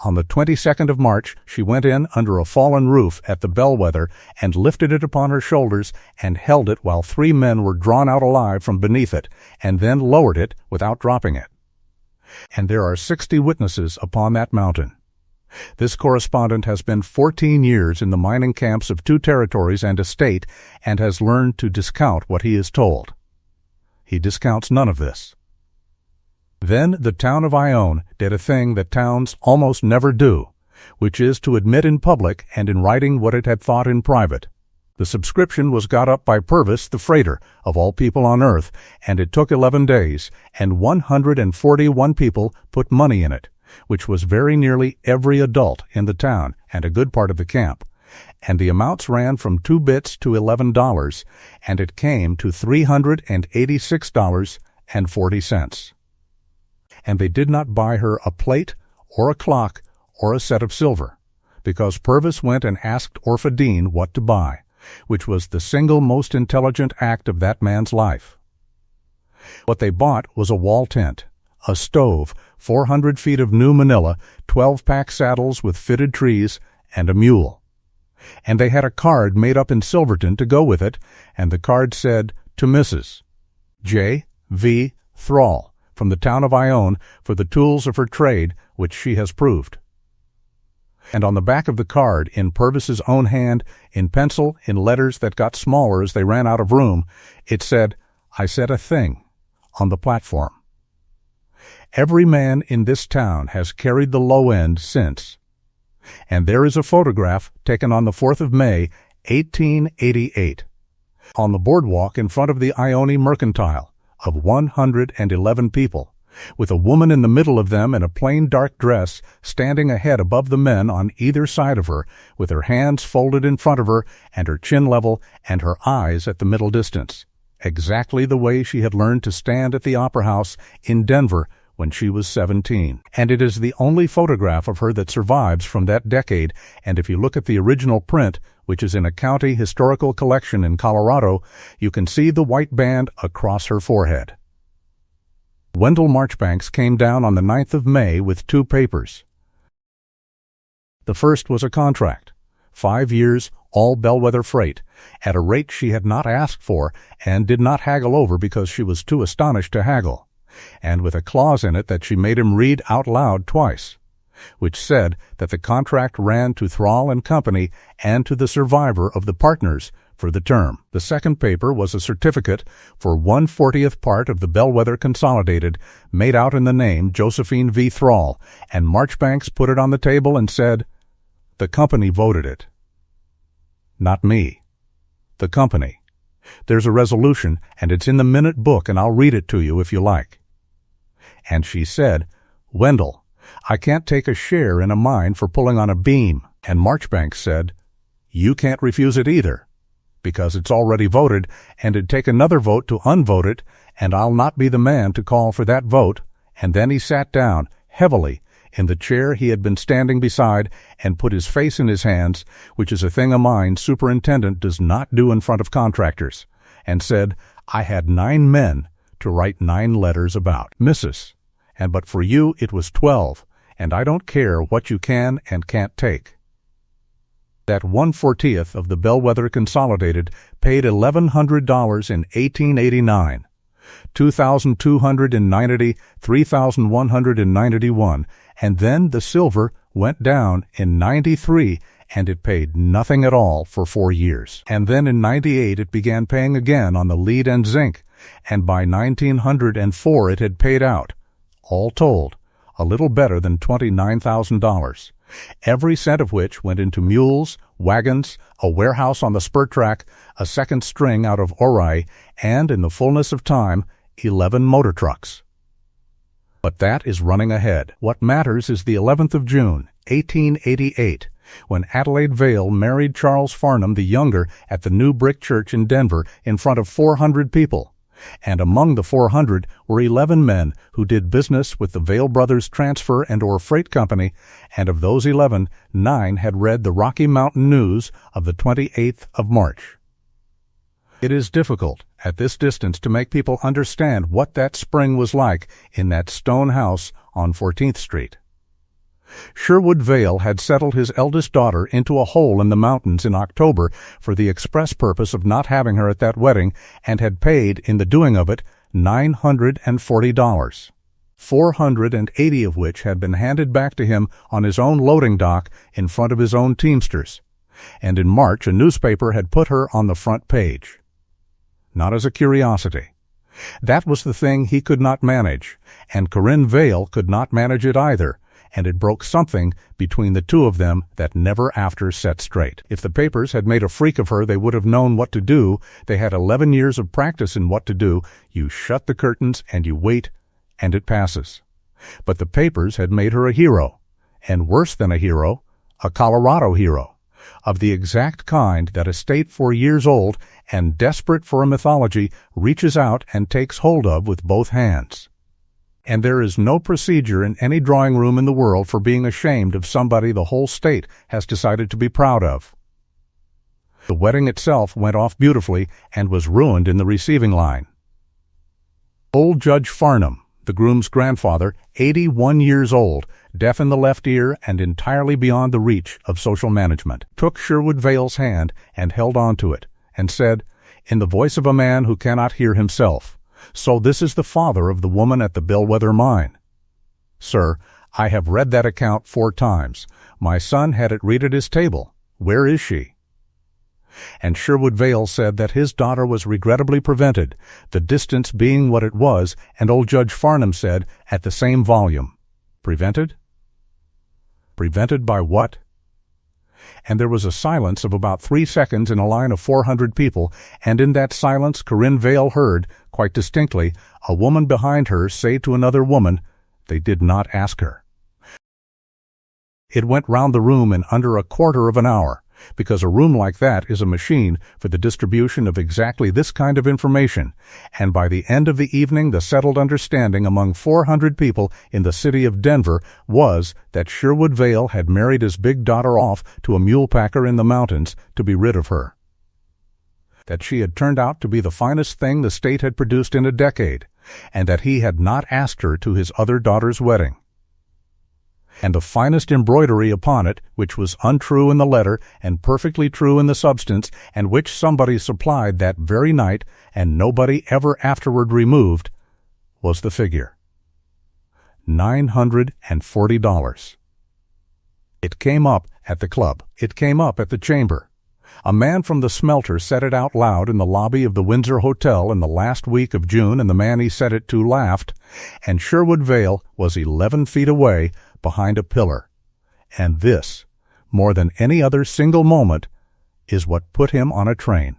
On the 22nd of March, she went in under a fallen roof at the Bellwether and lifted it upon her shoulders and held it while 3 men were drawn out alive from beneath it, and then lowered it without dropping it. And there are 60 witnesses upon that mountain. This correspondent has been 14 years in the mining camps of 2 territories and a state, and has learned to discount what he is told. He discounts none of this. Then the town of Ione did a thing that towns almost never do, which is to admit in public and in writing what it had thought in private. The subscription was got up by Purvis, the freighter, of all people on earth, and it took 11 days, and 141 people put money in it, which was very nearly every adult in the town and a good part of the camp, and the amounts ran from 2 bits to $11, and it came to $386.40. And they did not buy her a plate or a clock or a set of silver, because Purvis went and asked Orpha Dean what to buy, which was the single most intelligent act of that man's life. What they bought was a wall tent, a stove, 400 feet of new manila, 12-pack saddles with fitted trees, and a mule. And they had a card made up in Silverton to go with it, and the card said, "To Mrs. J. V. Thrall, from the town of Ione, for the tools of her trade, which she has proved." And on the back of the card, in Purvis's own hand, in pencil, in letters that got smaller as they ran out of room, it said, "I said a thing," on the platform. Every man in this town has carried the low end since. And there is a photograph taken on the 4th of May, 1888, on the boardwalk in front of the Ione Mercantile, of 111 people, with a woman in the middle of them in a plain dark dress, standing a head above the men on either side of her, with her hands folded in front of her and her chin level and her eyes at the middle distance, exactly the way she had learned to stand at the Opera House in Denver when she was 17. And it is the only photograph of her that survives from that decade, and if you look at the original print, which is in a county historical collection in Colorado, you can see the white band across her forehead. Wendell Marchbanks came down on the 9th of May with 2 papers. The first was a contract, 5 years, all bellwether freight, at a rate she had not asked for and did not haggle over because she was too astonished to haggle, and with a clause in it that she made him read out loud twice, which said that the contract ran to Thrall and Company and to the survivor of the partners for the term. The second paper was a certificate for 1/40th part of the Bellwether Consolidated, made out in the name Josephine V. Thrall, and Marchbanks put it on the table and said, "The company voted it." Not me. The company. There's a resolution, and it's in the minute book, and I'll read it to you if you like. And she said, "Wendell, I can't take a share in a mine for pulling on a beam." And Marchbanks said, "You can't refuse it either, because it's already voted, and it'd take another vote to unvote it, and I'll not be the man to call for that vote." And then he sat down, heavily, in the chair he had been standing beside, and put his face in his hands, which is a thing a mine superintendent does not do in front of contractors, and said, "I had 9 men to write 9 letters about, Mrs., and but for you it was 12, and I don't care what you can and can't take." That 1/40th of the Bellwether Consolidated paid $1,100 in 1889, $2,290, $3,191, and then the silver went down in 93, and it paid nothing at all for 4 years. And then in 98 it began paying again on the lead and zinc, and by 1904 it had paid out, all told, a little better than $29,000. Every cent of which went into mules, wagons, a warehouse on the spur track, a second string out of Ori, and, in the fullness of time, 11 motor trucks. But that is running ahead. What matters is the 11th of June, 1888, when Adelaide Vale married Charles Farnham the Younger at the New Brick Church in Denver in front of 400 people. And among the 400 were 11 men who did business with the Vale Brothers Transfer and or Freight Company, and of those 11, 9 had read the Rocky Mountain News of the 28th of March. It is difficult, at this distance, to make people understand what that spring was like in that stone house on 14th Street. Sherwood Vale had settled his eldest daughter into a hole in the mountains in October for the express purpose of not having her at that wedding, and had paid, in the doing of it, $940, 480 of which had been handed back to him on his own loading dock in front of his own teamsters. And in March a newspaper had put her on the front page. Not as a curiosity. That was the thing he could not manage, and Corinne Vale could not manage it either, and it broke something between the two of them that never after set straight. If the papers had made a freak of her, they would have known what to do. They had 11 years of practice in what to do. You shut the curtains and you wait, and it passes. But the papers had made her a hero, and worse than a hero, a Colorado hero, of the exact kind that a state 4 years old and desperate for a mythology reaches out and takes hold of with both hands. And there is no procedure in any drawing room in the world for being ashamed of somebody the whole state has decided to be proud of. The wedding itself went off beautifully and was ruined in the receiving line. Old Judge Farnham, the groom's grandfather, 81 years old, deaf in the left ear and entirely beyond the reach of social management, took Sherwood Vale's hand and held on to it, and said, in the voice of a man who cannot hear himself, "So this is the father of the woman at the Bellwether mine. Sir, I have read that account 4 times. My son had it read at his table. Where is she?" And Sherwood Vale said that his daughter was regrettably prevented, the distance being what it was, and old Judge Farnham said, at the same volume, "Prevented? Prevented by what?" And there was a silence of about 3 seconds in a line of 400 people, and in that silence Corinne Vale heard, quite distinctly, a woman behind her say to another woman, "They did not ask her." It went round the room in under a quarter of an hour, because a room like that is a machine for the distribution of exactly this kind of information, and by the end of the evening the settled understanding among 400 people in the city of Denver was that Sherwood Vale had married his big daughter off to a mule packer in the mountains to be rid of her. That she had turned out to be the finest thing the state had produced in a decade, and that he had not asked her to his other daughter's wedding. And the finest embroidery upon it, which was untrue in the letter and perfectly true in the substance, and which somebody supplied that very night and nobody ever afterward removed, was the figure. $940. It came up at the club. It came up at the chamber. A man from the smelter said it out loud in the lobby of the Windsor Hotel in the last week of June, and the man he said it to laughed, and Sherwood Vale was 11 feet away behind a pillar. And this, more than any other single moment, is what put him on a train.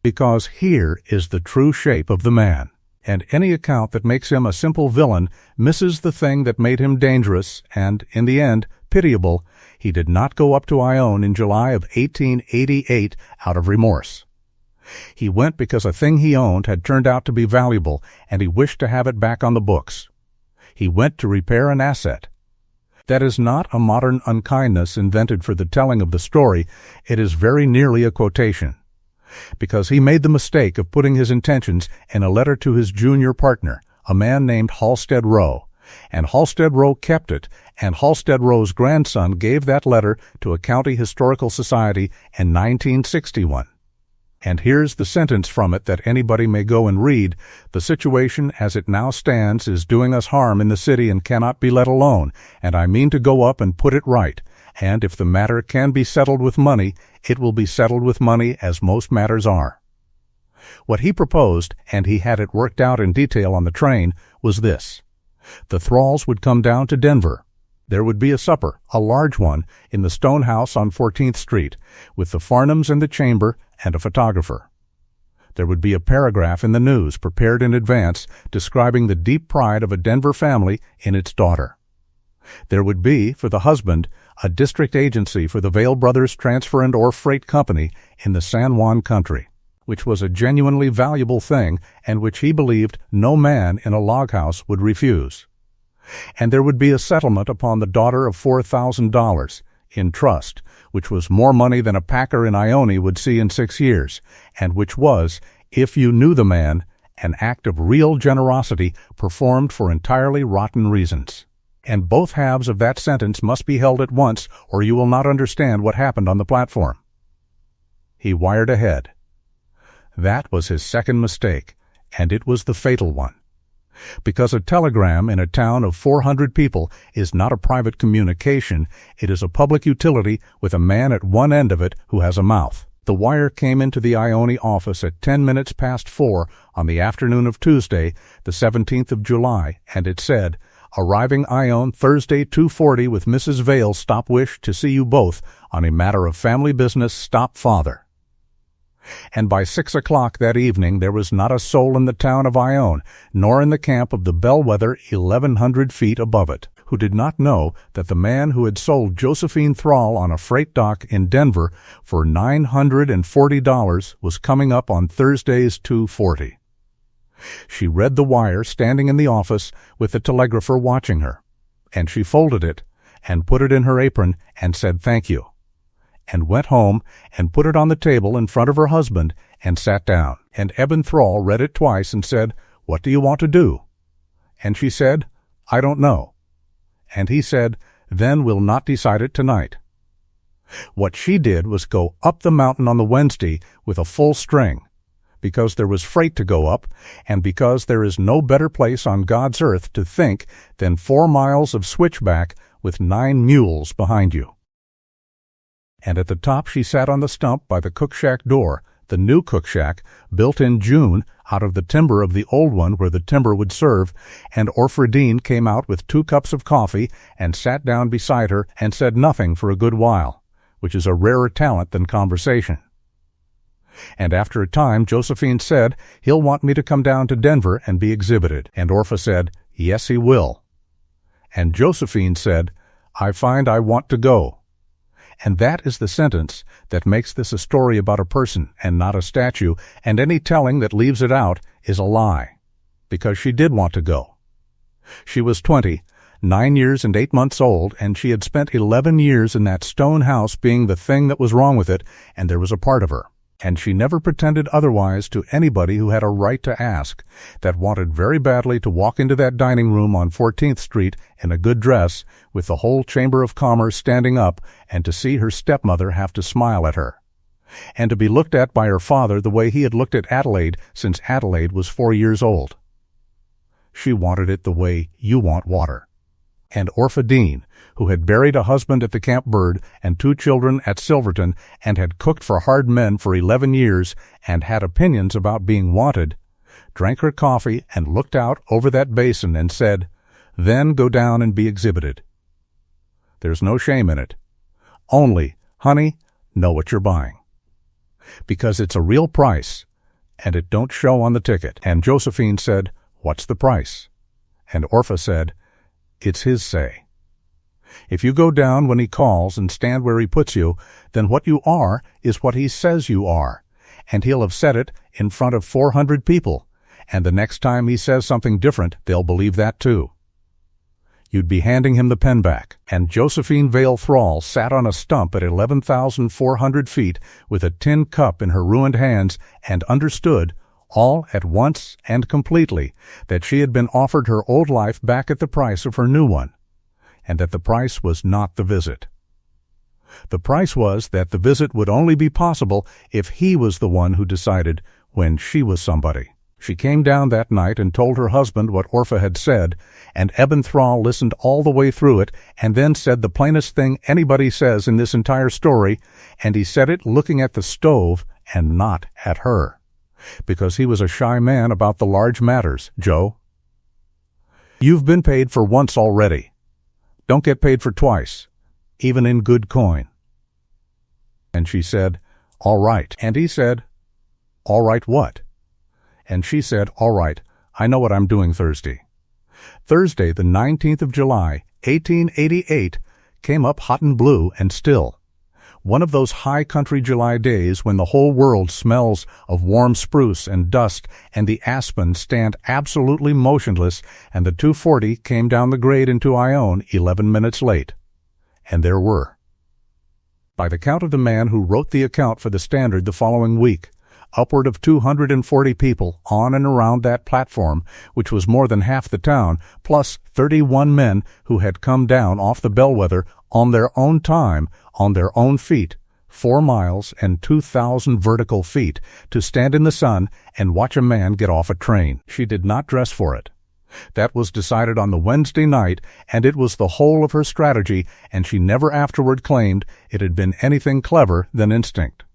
Because here is the true shape of the man, and any account that makes him a simple villain misses the thing that made him dangerous and, in the end, pitiable. He did not go up to Ione in July of 1888 out of remorse. He went because a thing he owned had turned out to be valuable, and he wished to have it back on the books. He went to repair an asset. That is not a modern unkindness invented for the telling of the story. It is very nearly a quotation, because he made the mistake of putting his intentions in a letter to his junior partner, a man named Halstead Rowe, and Halstead Rowe kept it, and Halstead Rowe's grandson gave that letter to a county historical society in 1961. And here's the sentence from it that anybody may go and read. "The situation as it now stands is doing us harm in the city and cannot be let alone, and I mean to go up and put it right. And if the matter can be settled with money, it will be settled with money, as most matters are." What he proposed, and he had it worked out in detail on the train, was this. The thralls would come down to Denver. There would be a supper, a large one, in the stone house on 14th Street, with the Farnhams and the chamber and a photographer. There would be a paragraph in the news prepared in advance describing the deep pride of a Denver family in its daughter. There would be, for the husband, a district agency for the Vale Brothers Transfer and or Freight Company in the San Juan country, which was a genuinely valuable thing and which he believed no man in a log house would refuse. And there would be a settlement upon the daughter of $4,000 in trust, which was more money than a packer in Ione would see in 6 years, and which was, if you knew the man, an act of real generosity performed for entirely rotten reasons. And both halves of that sentence must be held at once, or you will not understand what happened on the platform. He wired ahead. That was his second mistake, and it was the fatal one. Because a telegram in a town of 400 people is not a private communication, it is a public utility with a man at one end of it who has a mouth. The wire came into the Ione office at 10 minutes past 4 on the afternoon of Tuesday, the 17th of July, and it said, "Arriving Ione Thursday 2:40 with Mrs. Vale. Stop wish to see you both on a matter of family business. Stop father." And by 6 o'clock that evening there was not a soul in the town of Ione, nor in the camp of the Bellwether 1,100 feet above it, who did not know that the man who had sold Josephine Thrall on a freight dock in Denver for $940 was coming up on Thursday's 2:40. She read the wire standing in the office with the telegrapher watching her, and she folded it and put it in her apron and said thank you, and went home and put it on the table in front of her husband and sat down. And Eben Thrall read it twice and said, "What do you want to do?" And she said, "I don't know." And he said, "Then we'll not decide it tonight." What she did was go up the mountain on the Wednesday with a full string, because there was freight to go up, and because there is no better place on God's earth to think than 4 miles of switchback with 9 mules behind you. And at the top she sat on the stump by the cook shack door, The new cook shack, built in June out of the timber of the old one where the timber would serve, and Orpha Dean came out with 2 cups of coffee and sat down beside her and said nothing for a good while, which is a rarer talent than conversation. And after a time, Josephine said, "He'll want me to come down to Denver and be exhibited." And Orpha said, "Yes, he will." And Josephine said, "I find I want to go." And that is the sentence that makes this a story about a person and not a statue, and any telling that leaves it out is a lie, because she did want to go. She was 20, 9 years and 8 months old, and she had spent 11 years in that stone house being the thing that was wrong with it, and there was a part of her. And she never pretended otherwise to anybody who had a right to ask, that wanted very badly to walk into that dining room on 14th Street in a good dress, with the whole Chamber of Commerce standing up, and to see her stepmother have to smile at her, and to be looked at by her father the way he had looked at Adelaide since Adelaide was 4 years old. She wanted it the way you want water. And Orpha Dean, who had buried a husband at the Camp Bird and 2 children at Silverton and had cooked for hard men for 11 years and had opinions about being wanted, drank her coffee and looked out over that basin and said, "Then go down and be exhibited." There's no shame in it. Only, honey, know what you're buying. Because it's a real price, and it don't show on the ticket. And Josephine said, "What's the price?" And Orpha said, "It's his say. If you go down when he calls and stand where he puts you, then what you are is what he says you are, and he'll have said it in front of 400 people, and the next time he says something different, they'll believe that too." You'd be handing him the pen back, and Josephine Vale Thrall sat on a stump at 11,400 feet with a tin cup in her ruined hands and understood, all at once and completely, that she had been offered her old life back at the price of her new one, and that the price was not the visit. The price was that the visit would only be possible if he was the one who decided when she was somebody. She came down that night and told her husband what Orpha had said, and Eben Thrall listened all the way through it and then said the plainest thing anybody says in this entire story, and he said it looking at the stove and not at her, because he was a shy man about the large matters. "Joe, you've been paid for once already. Don't get paid for twice, even in good coin." And she said, "All right." And he said, "All right what?" And she said, "All right, I know what I'm doing Thursday." Thursday, the 19th of July, 1888, came up hot and blue and still. One of those high country July days when the whole world smells of warm spruce and dust and the aspens stand absolutely motionless, and the 240 came down the grade into Ione 11 minutes late. And there were. By the count of the man who wrote the account for the Standard the following week, upward of 240 people on and around that platform, which was more than half the town, plus 31 men who had come down off the bellwether on their own time, on their own feet, 4 miles and 2,000 vertical feet, to stand in the sun and watch a man get off a train. She did not dress for it. That was decided on the Wednesday night, and it was the whole of her strategy, and she never afterward claimed it had been anything clever than instinct.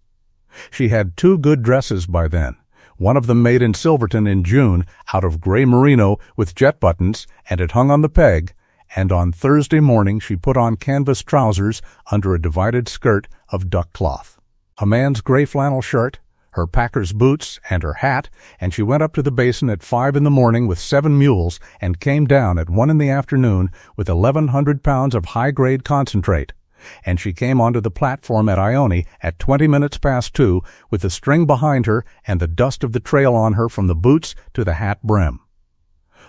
She had 2 good dresses by then, one of them made in Silverton in June out of gray merino with jet buttons, and it hung on the peg, and on Thursday morning she put on canvas trousers under a divided skirt of duck cloth, a man's gray flannel shirt, her packer's boots, and her hat, and she went up to the basin at 5 in the morning with 7 mules and came down at 1 in the afternoon with 1,100 pounds of high-grade concentrate. And she came onto the platform at Ione at 20 minutes past 2 with the string behind her and the dust of the trail on her from the boots to the hat brim.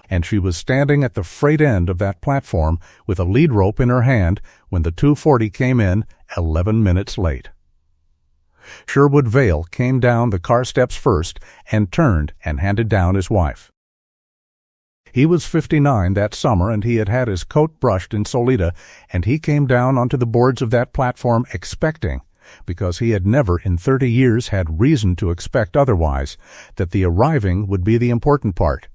And she was standing at the freight end of that platform with a lead rope in her hand when the 240 came in 11 minutes late. Sherwood Vale came down the car steps first and turned and handed down his wife. He was 59 that summer, and he had had his coat brushed in Solita, and he came down onto the boards of that platform expecting, because he had never in 30 years had reason to expect otherwise, that the arriving would be the important part,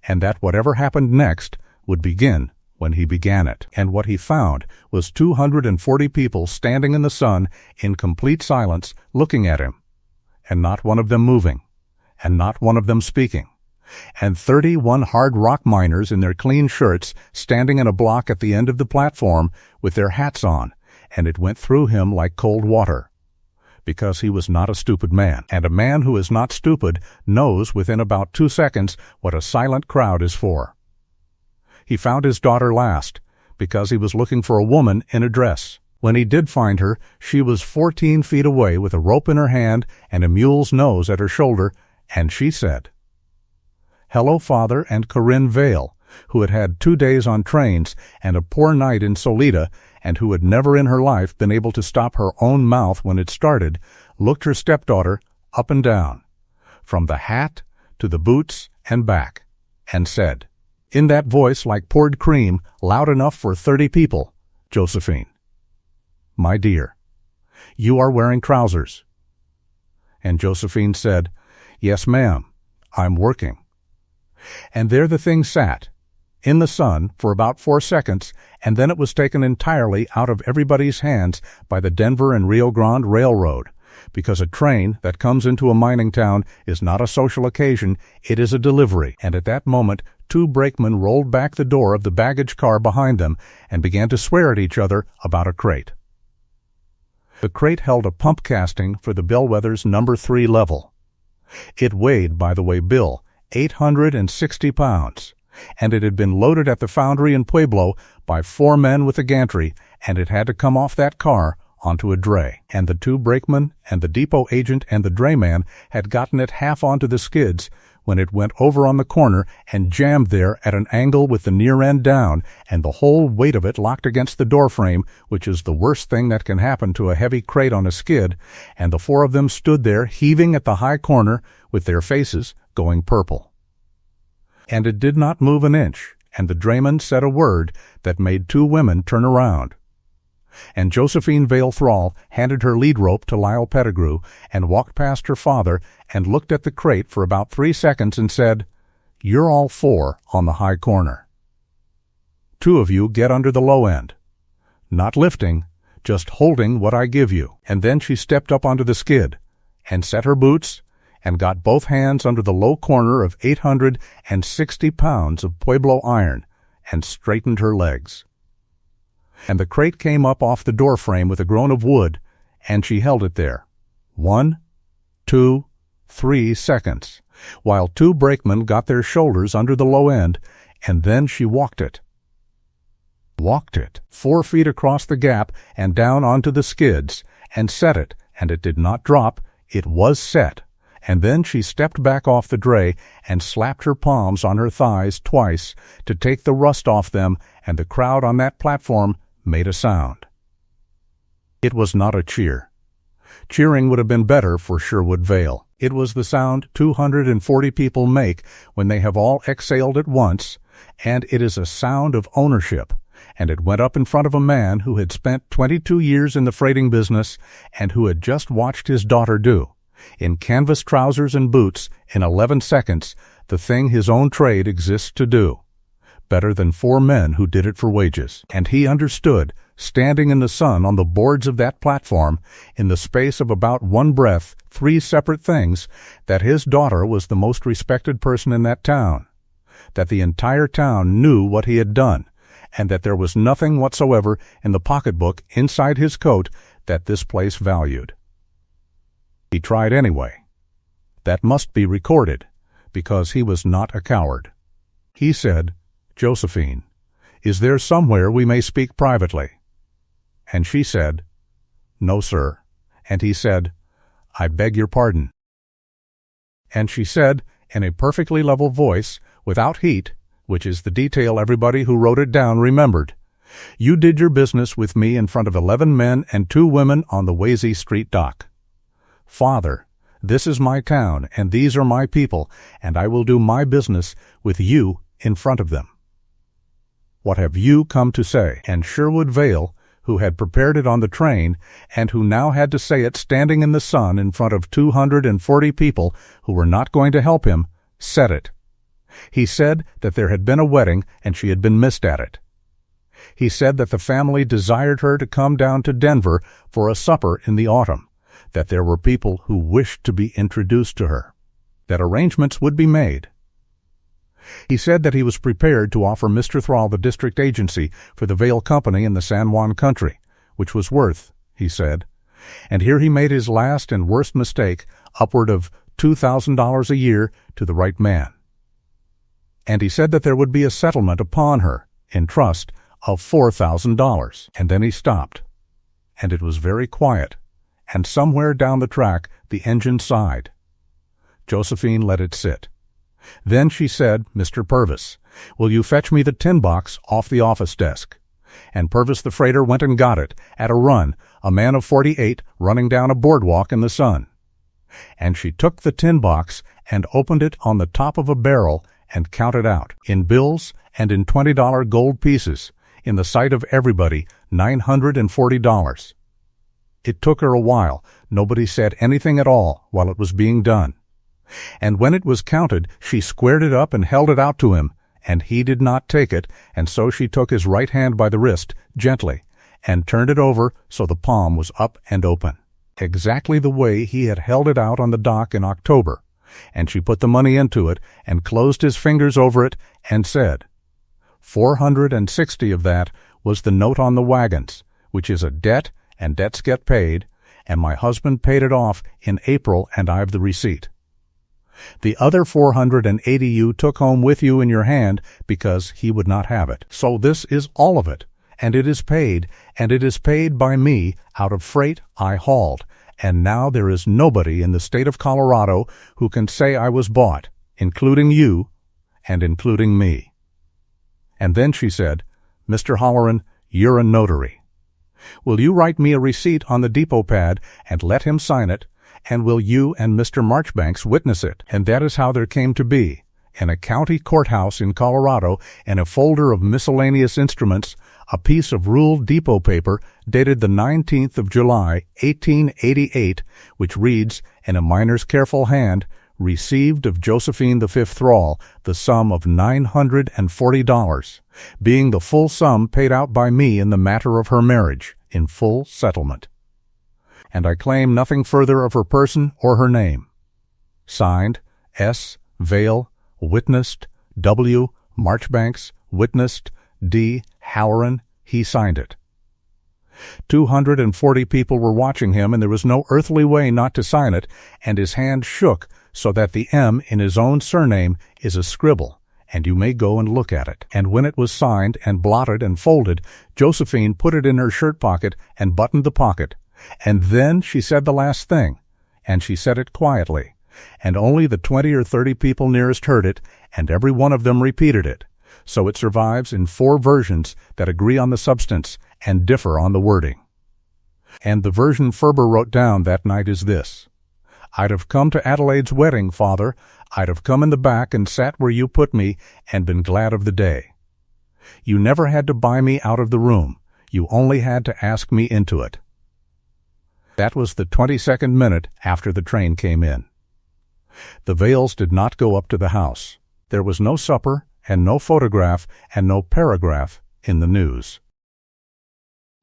and that whatever happened next would begin when he began it. And what he found was 240 people standing in the sun in complete silence looking at him. and not one of them moving, and not one of them speaking, and 31 hard rock miners in their clean shirts standing in a block at the end of the platform with their hats on, and it went through him like cold water. Because he was not a stupid man, and a man who is not stupid knows within about 2 seconds what a silent crowd is for. He found his daughter last, because he was looking for a woman in a dress. When he did find her, she was 14 feet away with a rope in her hand and a mule's nose at her shoulder, and she said, "Hello, Father and Corinne Vale," who had had 2 days on trains and a poor night in Solita, and who had never in her life been able to stop her own mouth when it started, looked her stepdaughter up and down, from the hat to the boots and back, and said, in that voice like poured cream, loud enough for 30 people, "Josephine, my dear, you are wearing trousers." And Josephine said, "Yes, ma'am, I'm working." And there the thing sat, in the sun, for about 4 seconds, and then it was taken entirely out of everybody's hands by the Denver and Rio Grande Railroad, because a train that comes into a mining town is not a social occasion, it is a delivery, and at that moment 2 brakemen rolled back the door of the baggage car behind them and began to swear at each other about a crate. The crate held a pump casting for the Bellwether's number 3 level. It weighed, by the way, Bill, 860 pounds, and it had been loaded at the foundry in Pueblo by 4 men with a gantry, and it had to come off that car onto a dray. And the 2 brakemen and the depot agent and the drayman had gotten it half onto the skids when it went over on the corner and jammed there at an angle with the near end down, and the whole weight of it locked against the door frame, which is the worst thing that can happen to a heavy crate on a skid, and the 4 of them stood there heaving at the high corner with their faces going purple. And it did not move an inch, and the drayman said a word that made 2 women turn around. And Josephine Vale Thrall handed her lead rope to Lyle Pettigrew and walked past her father and looked at the crate for about 3 seconds and said, "You're all 4 on the high corner. 2 of you get under the low end. Not lifting, just holding what I give you." And then she stepped up onto the skid and set her boots and got both hands under the low corner of 860 pounds of Pueblo iron and straightened her legs. And the crate came up off the door frame with a groan of wood, and she held it there 1, 2, 3 seconds, while 2 brakemen got their shoulders under the low end, and then she walked it. Walked it 4 feet across the gap and down onto the skids, and set it, and it did not drop, it was set. And then she stepped back off the dray and slapped her palms on her thighs twice to take the rust off them, and the crowd on that platform made a sound. It was not a cheer. Cheering would have been better for Sherwood Vale. It was the sound 240 people make when they have all exhaled at once, and it is a sound of ownership, and it went up in front of a man who had spent 22 years in the freighting business and who had just watched his daughter do, in canvas trousers and boots, in 11 seconds, the thing his own trade exists to do, better than 4 men who did it for wages. And he understood, standing in the sun on the boards of that platform, in the space of about 1 breath, 3 separate things, that his daughter was the most respected person in that town, that the entire town knew what he had done, and that there was nothing whatsoever in the pocketbook inside his coat that this place valued. He tried anyway. That must be recorded, because he was not a coward. He said, "Josephine, is there somewhere we may speak privately?" And she said, "No, sir." And he said, "I beg your pardon." And she said, in a perfectly level voice, without heat, which is the detail everybody who wrote it down remembered, "You did your business with me in front of 11 men and 2 women on the Wasey Street dock. Father, this is my town, and these are my people, and I will do my business with you in front of them. What have you come to say?" And Sherwood Vale, who had prepared it on the train, and who now had to say it standing in the sun in front of 240 people who were not going to help him, said it. He said that there had been a wedding and she had been missed at it. He said that the family desired her to come down to Denver for a supper in the autumn, that there were people who wished to be introduced to her, that arrangements would be made. He said that he was prepared to offer Mr. Thrall the district agency for the Vail Company in the San Juan country, which was worth, he said, and here he made his last and worst mistake, upward of $2,000 a year to the right man. And he said that there would be a settlement upon her, in trust, of $4,000. And then he stopped, and it was very quiet, and somewhere down the track the engine sighed. Josephine let it sit. Then she said, "Mr. Purvis, will you fetch me the tin box off the office desk?" And Purvis the freighter went and got it, at a run, a man of 48 running down a boardwalk in the sun. And she took the tin box and opened it on the top of a barrel and counted out, in bills and in $20 gold pieces, in the sight of everybody, $940. It took her a while. Nobody said anything at all while it was being done. And when it was counted, she squared it up and held it out to him, and he did not take it, and so she took his right hand by the wrist, gently, and turned it over so the palm was up and open, exactly the way he had held it out on the dock in October, and she put the money into it and closed his fingers over it and said, 460 of that was the note on the wagons, which is a debt, and debts get paid, and my husband paid it off in April, and I've the receipt. The other 480 you took home with you in your hand because he would not have it. So this is all of it, and it is paid, and it is paid by me out of freight I hauled, and now there is nobody in the state of Colorado who can say I was bought, including you and including me. And then she said, "Mr. Holleran, you're a notary. Will you write me a receipt on the depot pad and let him sign it, and will you and Mr. Marchbanks witness it?" And that is how there came to be, in a county courthouse in Colorado, in a folder of miscellaneous instruments, a piece of ruled depot paper dated the 19th of July, 1888, which reads, in a miner's careful hand, "Received of Josephine the Fifth Thrall, the sum of $940, being the full sum paid out by me in the matter of her marriage, in full settlement. And I claim nothing further of her person or her name. Signed, S. Vail, witnessed, W. Marchbanks, witnessed, D. Halloran." He signed it. 240 people were watching him, and there was no earthly way not to sign it, and his hand shook so that the M in his own surname is a scribble, and you may go and look at it. And when it was signed and blotted and folded, Josephine put it in her shirt pocket and buttoned the pocket. And then she said the last thing, and she said it quietly, and only the 20 or 30 people nearest heard it, and every one of them repeated it. So it survives in 4 versions that agree on the substance and differ on the wording. And the version Ferber wrote down that night is this: "I'd have come to Adelaide's wedding, Father. I'd have come in the back and sat where you put me and been glad of the day. You never had to buy me out of the room. You only had to ask me into it." That was the 22nd minute after the train came in. The Vails did not go up to the house. There was no supper and no photograph and no paragraph in the news.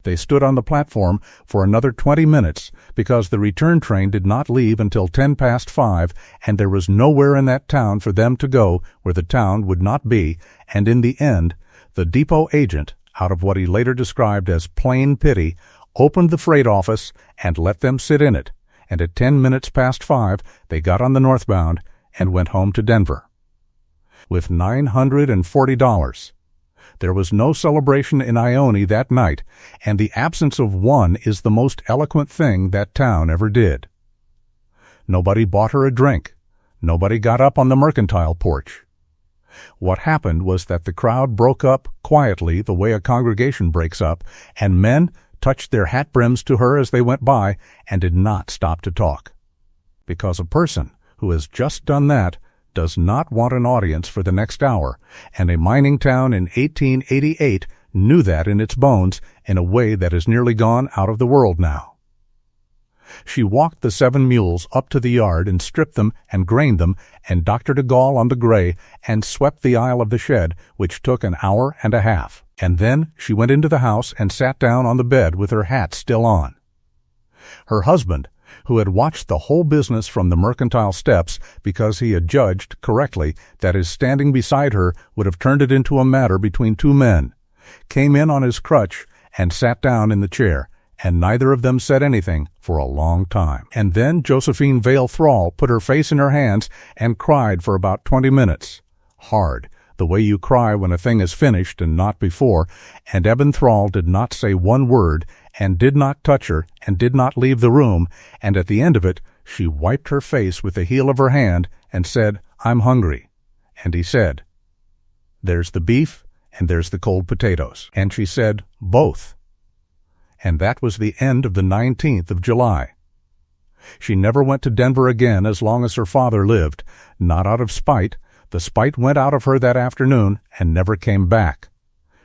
They stood on the platform for another 20 minutes because the return train did not leave until 5:10, and there was nowhere in that town for them to go where the town would not be, and in the end, the depot agent, out of what he later described as plain pity, opened the freight office and let them sit in it, and at 5:10 they got on the northbound and went home to Denver. With $940. There was no celebration in Ione that night, and the absence of one is the most eloquent thing that town ever did. Nobody bought her a drink. Nobody got up on the mercantile porch. What happened was that the crowd broke up quietly the way a congregation breaks up, and men touched their hat brims to her as they went by and did not stop to talk. Because a person who has just done that does not want an audience for the next hour, and a mining town in 1888 knew that in its bones in a way that is nearly gone out of the world now. She walked the 7 mules up to the yard and stripped them and grained them and doctored a gall on the gray and swept the aisle of the shed, which took an hour and a half. And then she went into the house and sat down on the bed with her hat still on. Her husband, who had watched the whole business from the mercantile steps because he had judged correctly that his standing beside her would have turned it into a matter between two men, came in on his crutch and sat down in the chair, and neither of them said anything for a long time. And then Josephine Vale Thrall put her face in her hands and cried for about 20 minutes. Hard, the way you cry when a thing is finished and not before, and Eben Thrall did not say one word, and did not touch her, and did not leave the room, and at the end of it she wiped her face with the heel of her hand and said, "I'm hungry." And he said, "There's the beef, and there's the cold potatoes." And she said, "Both." And that was the end of the 19th of July. She never went to Denver again as long as her father lived, not out of spite. The spite went out of her that afternoon and never came back,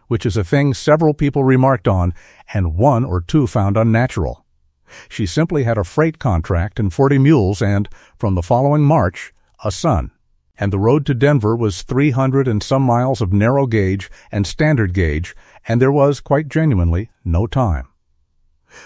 which is a thing several people remarked on, and one or two found unnatural. She simply had a freight contract and 40 mules and, from the following March, a son. And the road to Denver was 300 and some miles of narrow gauge and standard gauge, and there was, quite genuinely, no time.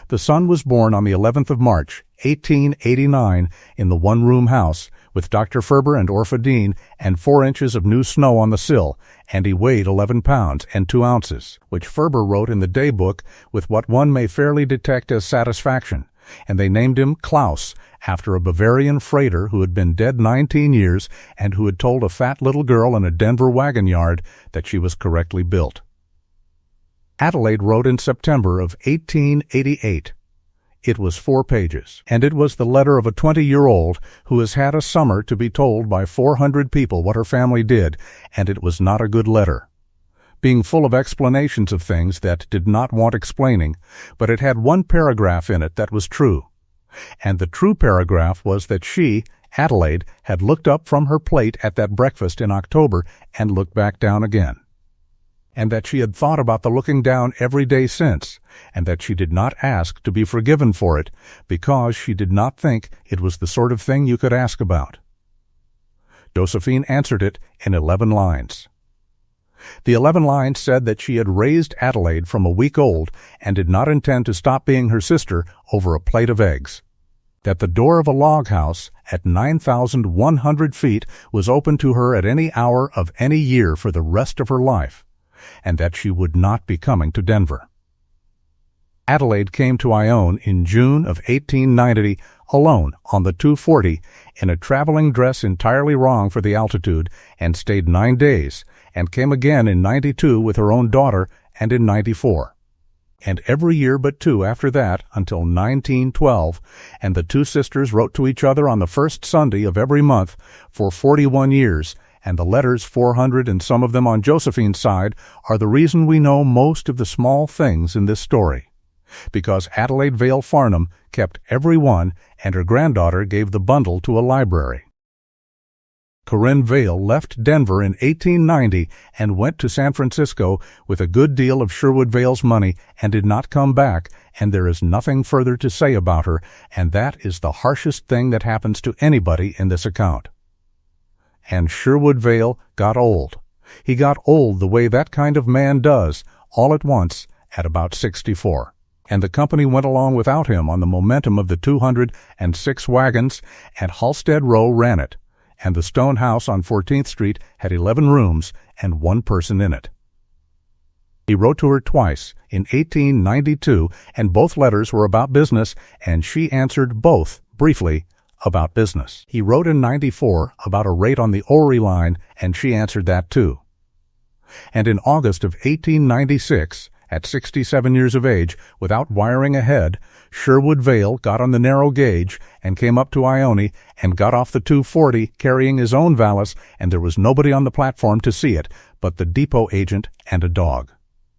The son was born on the 11th of March, 1889, in the one-room house, with Dr. Ferber and Orpha Dean, and 4 inches of new snow on the sill, and he weighed 11 pounds and 2 ounces, which Ferber wrote in the day book with what one may fairly detect as satisfaction, and they named him Klaus, after a Bavarian freighter who had been dead 19 years and who had told a fat little girl in a Denver wagon yard that she was correctly built. Adelaide wrote in September of 1888. It was 4 pages, and it was the letter of a 20-year-old who has had a summer to be told by 400 people what her family did, and it was not a good letter, being full of explanations of things that did not want explaining, but it had one paragraph in it that was true. And the true paragraph was that she, Adelaide, had looked up from her plate at that breakfast in October and looked back down again, and that she had thought about the looking down every day since, and that she did not ask to be forgiven for it because she did not think it was the sort of thing you could ask about. Josephine answered it in 11 lines. The 11 lines said that she had raised Adelaide from a week old and did not intend to stop being her sister over a plate of eggs, that the door of a log house at 9,100 feet was open to her at any hour of any year for the rest of her life, and that she would not be coming to Denver. Adelaide came to Ione in June of 1890 alone on the 240 in a traveling dress entirely wrong for the altitude, and stayed 9 days, and came again in 92 with her own daughter, and in 94. And every year but 2 after that until 1912, and the 2 sisters wrote to each other on the first Sunday of every month for 41 years, and the letters, 400 and some of them on Josephine's side, are the reason we know most of the small things in this story, because Adelaide Vale Farnham kept every one, and her granddaughter gave the bundle to a library. Corinne Vale left Denver in 1890 and went to San Francisco with a good deal of Sherwood Vale's money and did not come back, and there is nothing further to say about her, and that is the harshest thing that happens to anybody in this account. And Sherwood Vale got old. He got old the way that kind of man does, all at once, at about 64. And the company went along without him on the momentum of the 206 wagons, and Halstead Row ran it, and the stone house on 14th Street had 11 rooms and 1 person in it. He wrote to her twice, in 1892, and both letters were about business, and she answered both, briefly, about business. He wrote in 94 about a rate on the Ory line, and she answered that too. And in August of 1896, at 67 years of age, without wiring ahead, Sherwood Vale got on the narrow gauge and came up to Ione and got off the 240 carrying his own valise, and there was nobody on the platform to see it but the depot agent and a dog.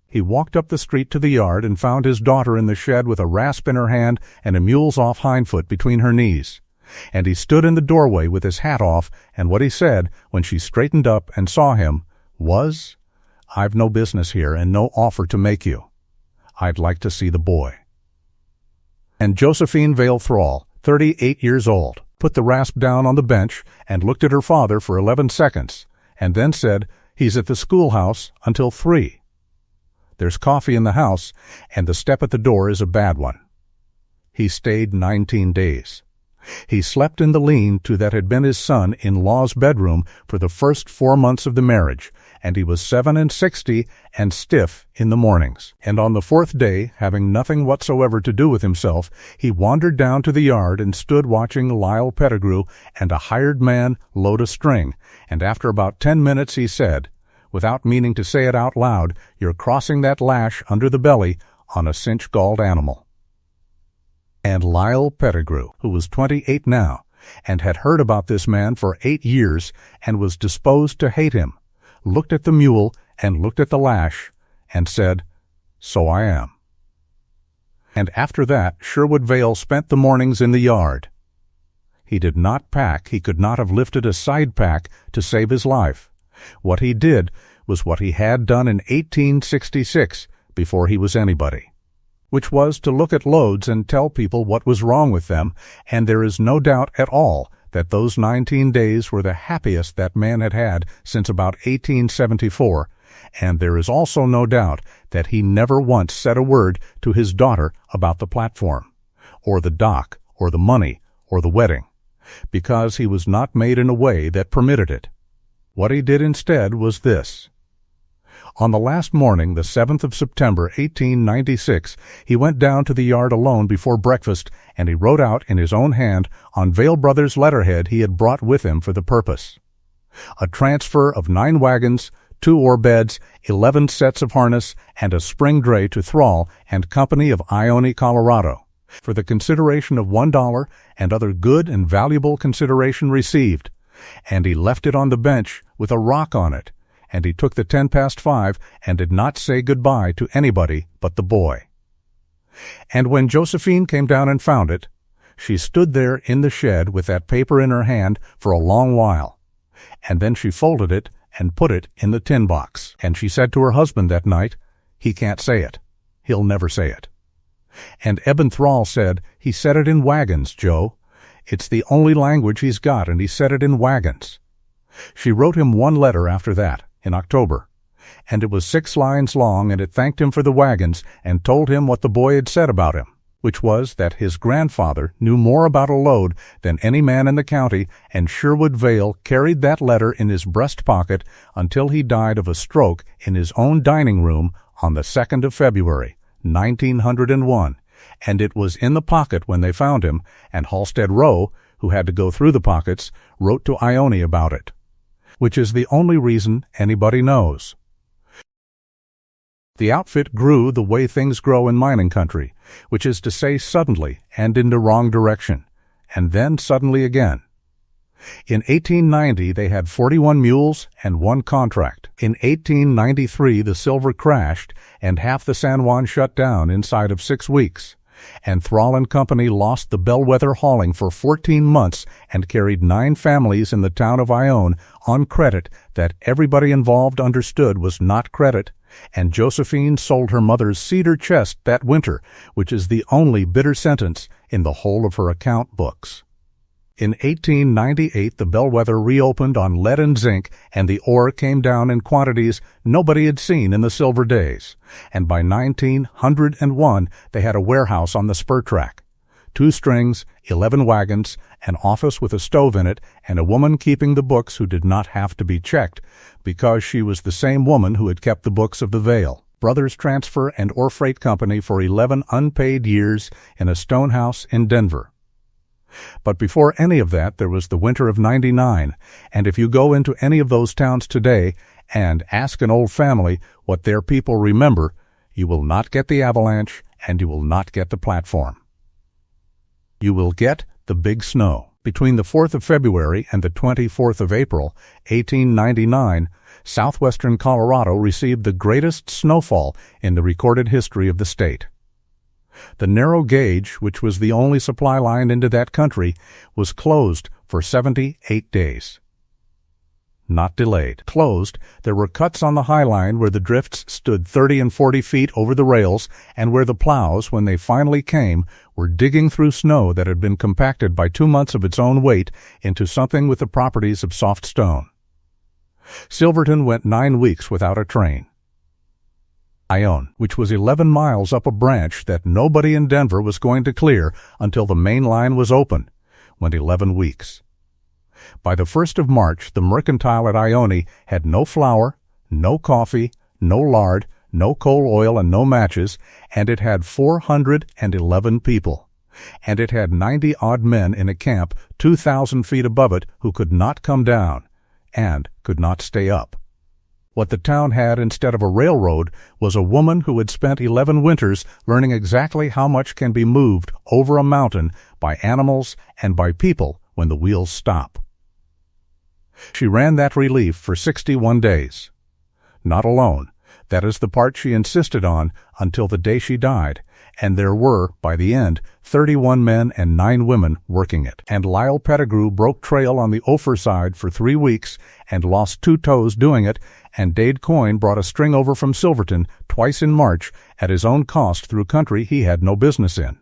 He walked up the street to the yard and found his daughter in the shed with a rasp in her hand and a mule's off hindfoot between her knees. And he stood in the doorway with his hat off, and what he said, when she straightened up and saw him, was, "I've no business here and no offer to make you. I'd like to see the boy." And Josephine Vale Thrall, 38 years old, put the rasp down on the bench and looked at her father for 11 seconds, and then said, "He's at the schoolhouse until 3. There's coffee in the house, and the step at the door is a bad one." he stayed 19 days. He slept in the lean-to that had been his son-in-law's bedroom for the first 4 months of the marriage, and he was 67 and stiff in the mornings. And on the 4th day, having nothing whatsoever to do with himself, he wandered down to the yard and stood watching Lyle Pettigrew and a hired man load a string, and after about 10 minutes he said, without meaning to say it out loud, "You're crossing that lash under the belly on a cinch-galled animal." And Lyle Pettigrew, who was 28 now, and had heard about this man for 8 years, and was disposed to hate him, looked at the mule and looked at the lash, and said, "So I am." And after that, Sherwood Vail spent the mornings in the yard. He did not pack. He could not have lifted a side pack to save his life. What he did was what he had done in 1866 before he was anybody, which was to look at loads and tell people what was wrong with them, and there is no doubt at all that those 19 days were the happiest that man had had since about 1874, and there is also no doubt that he never once said a word to his daughter about the platform, or the dock, or the money, or the wedding, because he was not made in a way that permitted it. What he did instead was this. On the last morning, the 7th of September, 1896, he went down to the yard alone before breakfast, and he wrote out in his own hand on Vail Brothers' letterhead he had brought with him for the purpose: a transfer of 9 wagons, 2 ore beds, 11 sets of harness, and a spring dray to Thrall and Company of Ione, Colorado, for the consideration of $1 and other good and valuable consideration received. And he left it on the bench with a rock on it, and he took the 5:10 and did not say goodbye to anybody but the boy. And when Josephine came down and found it, she stood there in the shed with that paper in her hand for a long while, and then she folded it and put it in the tin box, and she said to her husband that night, "He can't say it. He'll never say it." And Eben Thrall said, "He said it in wagons, Joe. It's the only language he's got, and he said it in wagons." She wrote him 1 letter after that, in October, and it was 6 lines long, and it thanked him for the wagons and told him what the boy had said about him, which was that his grandfather knew more about a load than any man in the county, and Sherwood Vail carried that letter in his breast pocket until he died of a stroke in his own dining room on the 2nd of February, 1901, and it was in the pocket when they found him, and Halstead Rowe, who had to go through the pockets, wrote to Ione about it, which is the only reason anybody knows. The outfit grew the way things grow in mining country, which is to say suddenly and in the wrong direction, and then suddenly again. In 1890 they had 41 mules and 1 contract. In 1893 the silver crashed, and half the San Juan shut down inside of 6 weeks. And Thrall and Company lost the bellwether hauling for 14 months and carried 9 families in the town of Ione on credit that everybody involved understood was not credit, and Josephine sold her mother's cedar chest that winter, which is the only bitter sentence in the whole of her account books. In 1898 the bellwether reopened on lead and zinc, and the ore came down in quantities nobody had seen in the silver days, and by 1901 they had a warehouse on the spur track, 2 strings, 11 wagons, an office with a stove in it, and a woman keeping the books who did not have to be checked, because she was the same woman who had kept the books of the Vail Brothers Transfer and Ore Freight Company for 11 unpaid years in a stone house in Denver. But before any of that, there was the winter of '99, and if you go into any of those towns today and ask an old family what their people remember, you will not get the avalanche, and you will not get the platform. You will get the big snow. Between the 4th of February and the 24th of April, 1899, southwestern Colorado received the greatest snowfall in the recorded history of the state. The narrow gauge, which was the only supply line into that country, was closed for 78 days. Not delayed. Closed, there were cuts on the high line where the drifts stood 30 and 40 feet over the rails, and where the plows, when they finally came, were digging through snow that had been compacted by 2 months of its own weight into something with the properties of soft stone. Silverton went 9 weeks without a train. Ione, which was 11 miles up a branch that nobody in Denver was going to clear until the main line was open, went 11 weeks. By the 1st of March, the mercantile at Ione had no flour, no coffee, no lard, no coal oil, and no matches, and it had 411 people. And it had 90-odd men in a camp 2,000 feet above it who could not come down and could not stay up. What the town had instead of a railroad was a woman who had spent 11 winters learning exactly how much can be moved over a mountain by animals and by people when the wheels stop. She ran that relief for 61 days. Not alone. That is the part she insisted on until the day she died, and there were, by the end, 31 men and 9 women working it. And Lyle Pettigrew broke trail on the Ophir side for 3 weeks and lost 2 toes doing it, and Dade Coyne brought a string over from Silverton twice in March at his own cost through country he had no business in.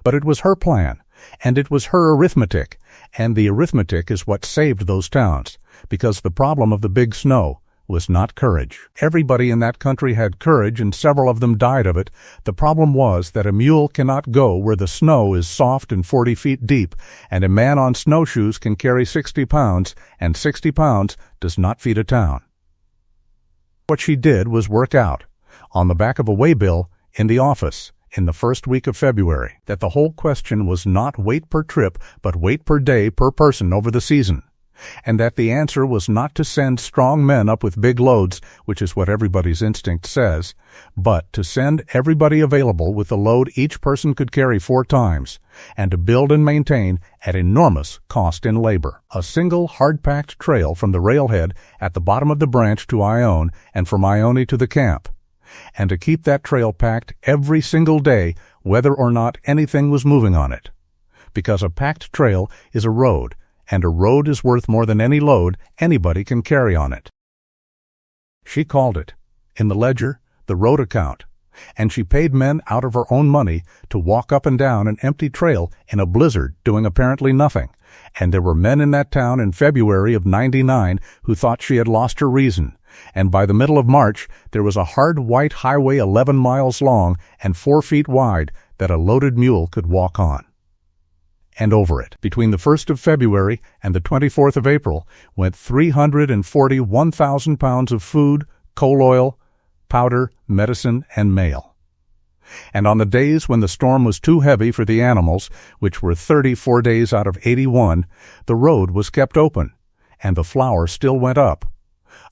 But it was her plan, and it was her arithmetic, and the arithmetic is what saved those towns, because the problem of the big snow was not courage. Everybody in that country had courage, and several of them died of it. The problem was that a mule cannot go where the snow is soft and 40 feet deep, and a man on snowshoes can carry 60 pounds, and 60 pounds does not feed a town. What she did was work out, on the back of a waybill, in the office, in the first week of February, that the whole question was not weight per trip, but weight per day per person over the season, and that the answer was not to send strong men up with big loads, which is what everybody's instinct says, but to send everybody available with the load each person could carry 4 times, and to build and maintain at enormous cost in labor a single hard-packed trail from the railhead at the bottom of the branch to Ione and from Ione to the camp, and to keep that trail packed every single day whether or not anything was moving on it, because a packed trail is a road, and a road is worth more than any load anybody can carry on it. She called it, in the ledger, the road account, and she paid men out of her own money to walk up and down an empty trail in a blizzard doing apparently nothing, and there were men in that town in February of '99 who thought she had lost her reason, and by the middle of March there was a hard white highway 11 miles long and 4 feet wide that a loaded mule could walk on. And over it, between the 1st of February and the 24th of April, went 341,000 pounds of food, coal oil, powder, medicine, and mail. And on the days when the storm was too heavy for the animals, which were 34 days out of 81, the road was kept open, and the flour still went up,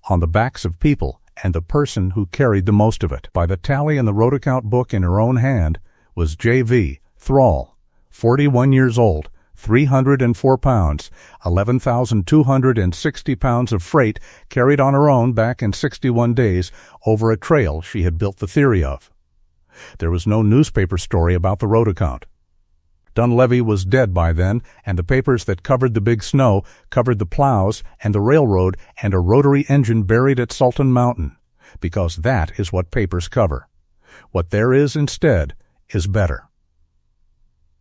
on the backs of people and the person who carried the most of it. By the tally in the road account book in her own hand was J.V. Thrall, 41 years old, 304 pounds, 11,260 pounds of freight carried on her own back in 61 days over a trail she had built the theory of. There was no newspaper story about the road account. Dunleavy was dead by then, and the papers that covered the big snow covered the plows and the railroad and a rotary engine buried at Sultan Mountain, because that is what papers cover. What there is instead is better.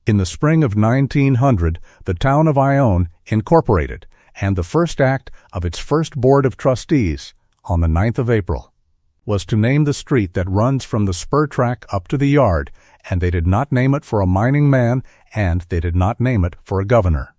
In the spring of 1900, the town of Ione incorporated, and the first act of its first board of trustees, on the 9th of April, was to name the street that runs from the spur track up to the yard, and they did not name it for a mining man, and they did not name it for a governor.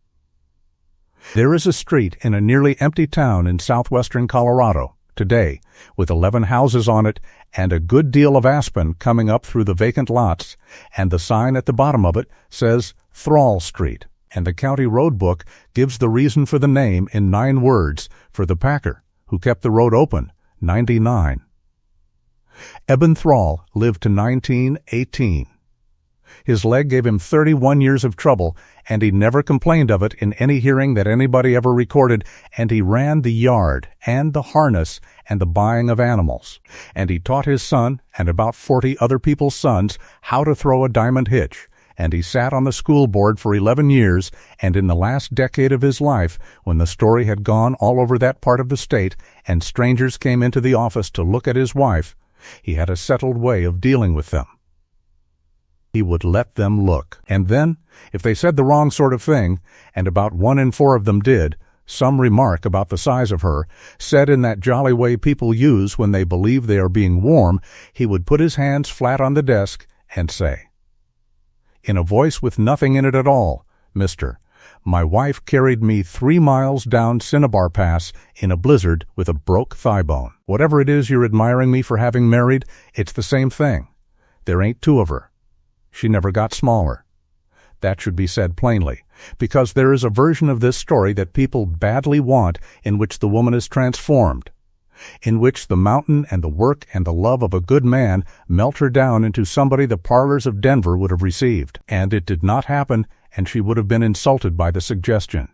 There is a street in a nearly empty town in southwestern Colorado today, with 11 houses on it and a good deal of aspen coming up through the vacant lots, and the sign at the bottom of it says Thrall Street, and the county road book gives the reason for the name in 9 words for the packer who kept the road open, 99. Eben Thrall lived to 1918. His leg gave him 31 years of trouble, and he never complained of it in any hearing that anybody ever recorded, and he ran the yard and the harness and the buying of animals, and he taught his son and about 40 other people's sons how to throw a diamond hitch, and he sat on the school board for 11 years, and in the last decade of his life, when the story had gone all over that part of the state and strangers came into the office to look at his wife, he had a settled way of dealing with them. He would let them look, and then, if they said the wrong sort of thing, and about 1 in 4 of them did, some remark about the size of her, said in that jolly way people use when they believe they are being warm, he would put his hands flat on the desk and say, in a voice with nothing in it at all, "Mister, my wife carried me 3 miles down Cinnabar Pass in a blizzard with a broke thigh bone. Whatever it is you're admiring me for having married, it's the same thing. There ain't 2 of her. She never got smaller." That should be said plainly, because there is a version of this story that people badly want in which the woman is transformed, in which the mountain and the work and the love of a good man melt her down into somebody the parlors of Denver would have received. And it did not happen, and she would have been insulted by the suggestion.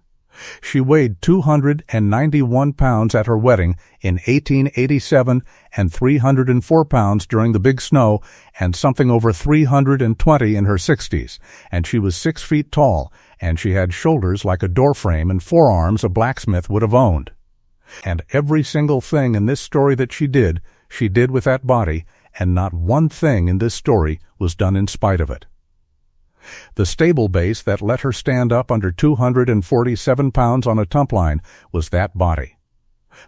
She weighed 291 pounds at her wedding in 1887 and 304 pounds during the big snow and something over 320 in her 60s, and she was 6 feet tall, and she had shoulders like a doorframe and forearms a blacksmith would have owned. And every single thing in this story that she did with that body, and not one thing in this story was done in spite of it. The stable base that let her stand up under 247 pounds on a tump line was that body.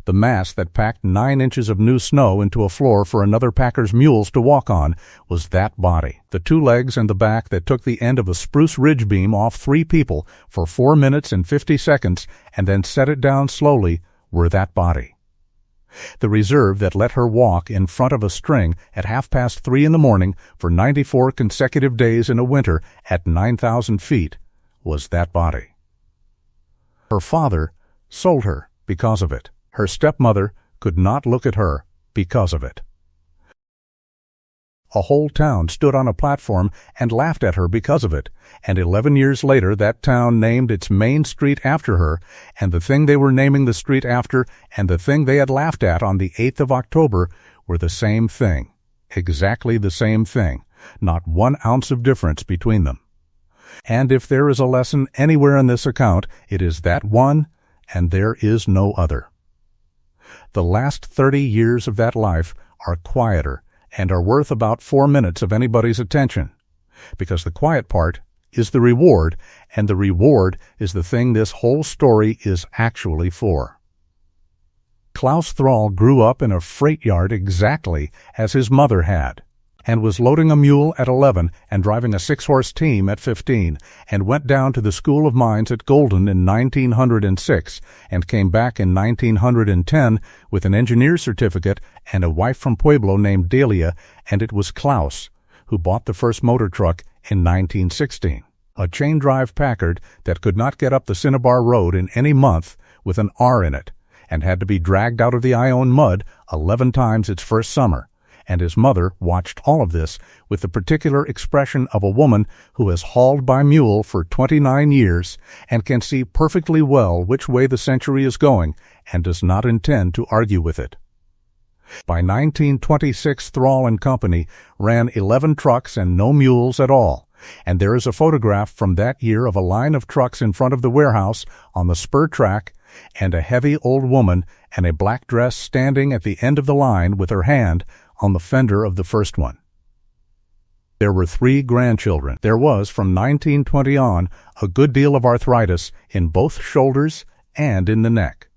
The mast that packed 9 inches of new snow into a floor for another packer's mules to walk on was that body. The 2 legs and the back that took the end of a spruce ridge beam off 3 people for 4 minutes and 50 seconds and then set it down slowly were that body. The reserve that let her walk in front of a string at 3:30 in the morning for 94 consecutive days in a winter at 9,000 feet was that body. Her father sold her because of it. Her stepmother could not look at her because of it. A whole town stood on a platform and laughed at her because of it, and 11 years later that town named its main street after her, and the thing they were naming the street after and the thing they had laughed at on the 8th of October were the same thing, exactly the same thing, not 1 ounce of difference between them. And if there is a lesson anywhere in this account, it is that one, and there is no other. The last 30 years of that life are quieter and are worth about 4 minutes of anybody's attention, because the quiet part is the reward, and the reward is the thing this whole story is actually for. Klaus Thrall grew up in a freight yard exactly as his mother had, and was loading a mule at 11 and driving a 6-horse team at 15, and went down to the School of Mines at Golden in 1906, and came back in 1910 with an engineer's certificate and a wife from Pueblo named Delia, and it was Klaus who bought the first motor truck in 1916, a chain-drive Packard that could not get up the Cinnabar Road in any month with an R in it, and had to be dragged out of the Ione mud 11 times its first summer. And his mother watched all of this with the particular expression of a woman who has hauled by mule for 29 years and can see perfectly well which way the century is going and does not intend to argue with it. By 1926, Thrall and Company ran 11 trucks and no mules at all, and there is a photograph from that year of a line of trucks in front of the warehouse on the spur track and a heavy old woman in a black dress standing at the end of the line with her hand on the fender of the first one. There were 3 grandchildren. There was, from 1920 on, a good deal of arthritis in both shoulders and in the neck,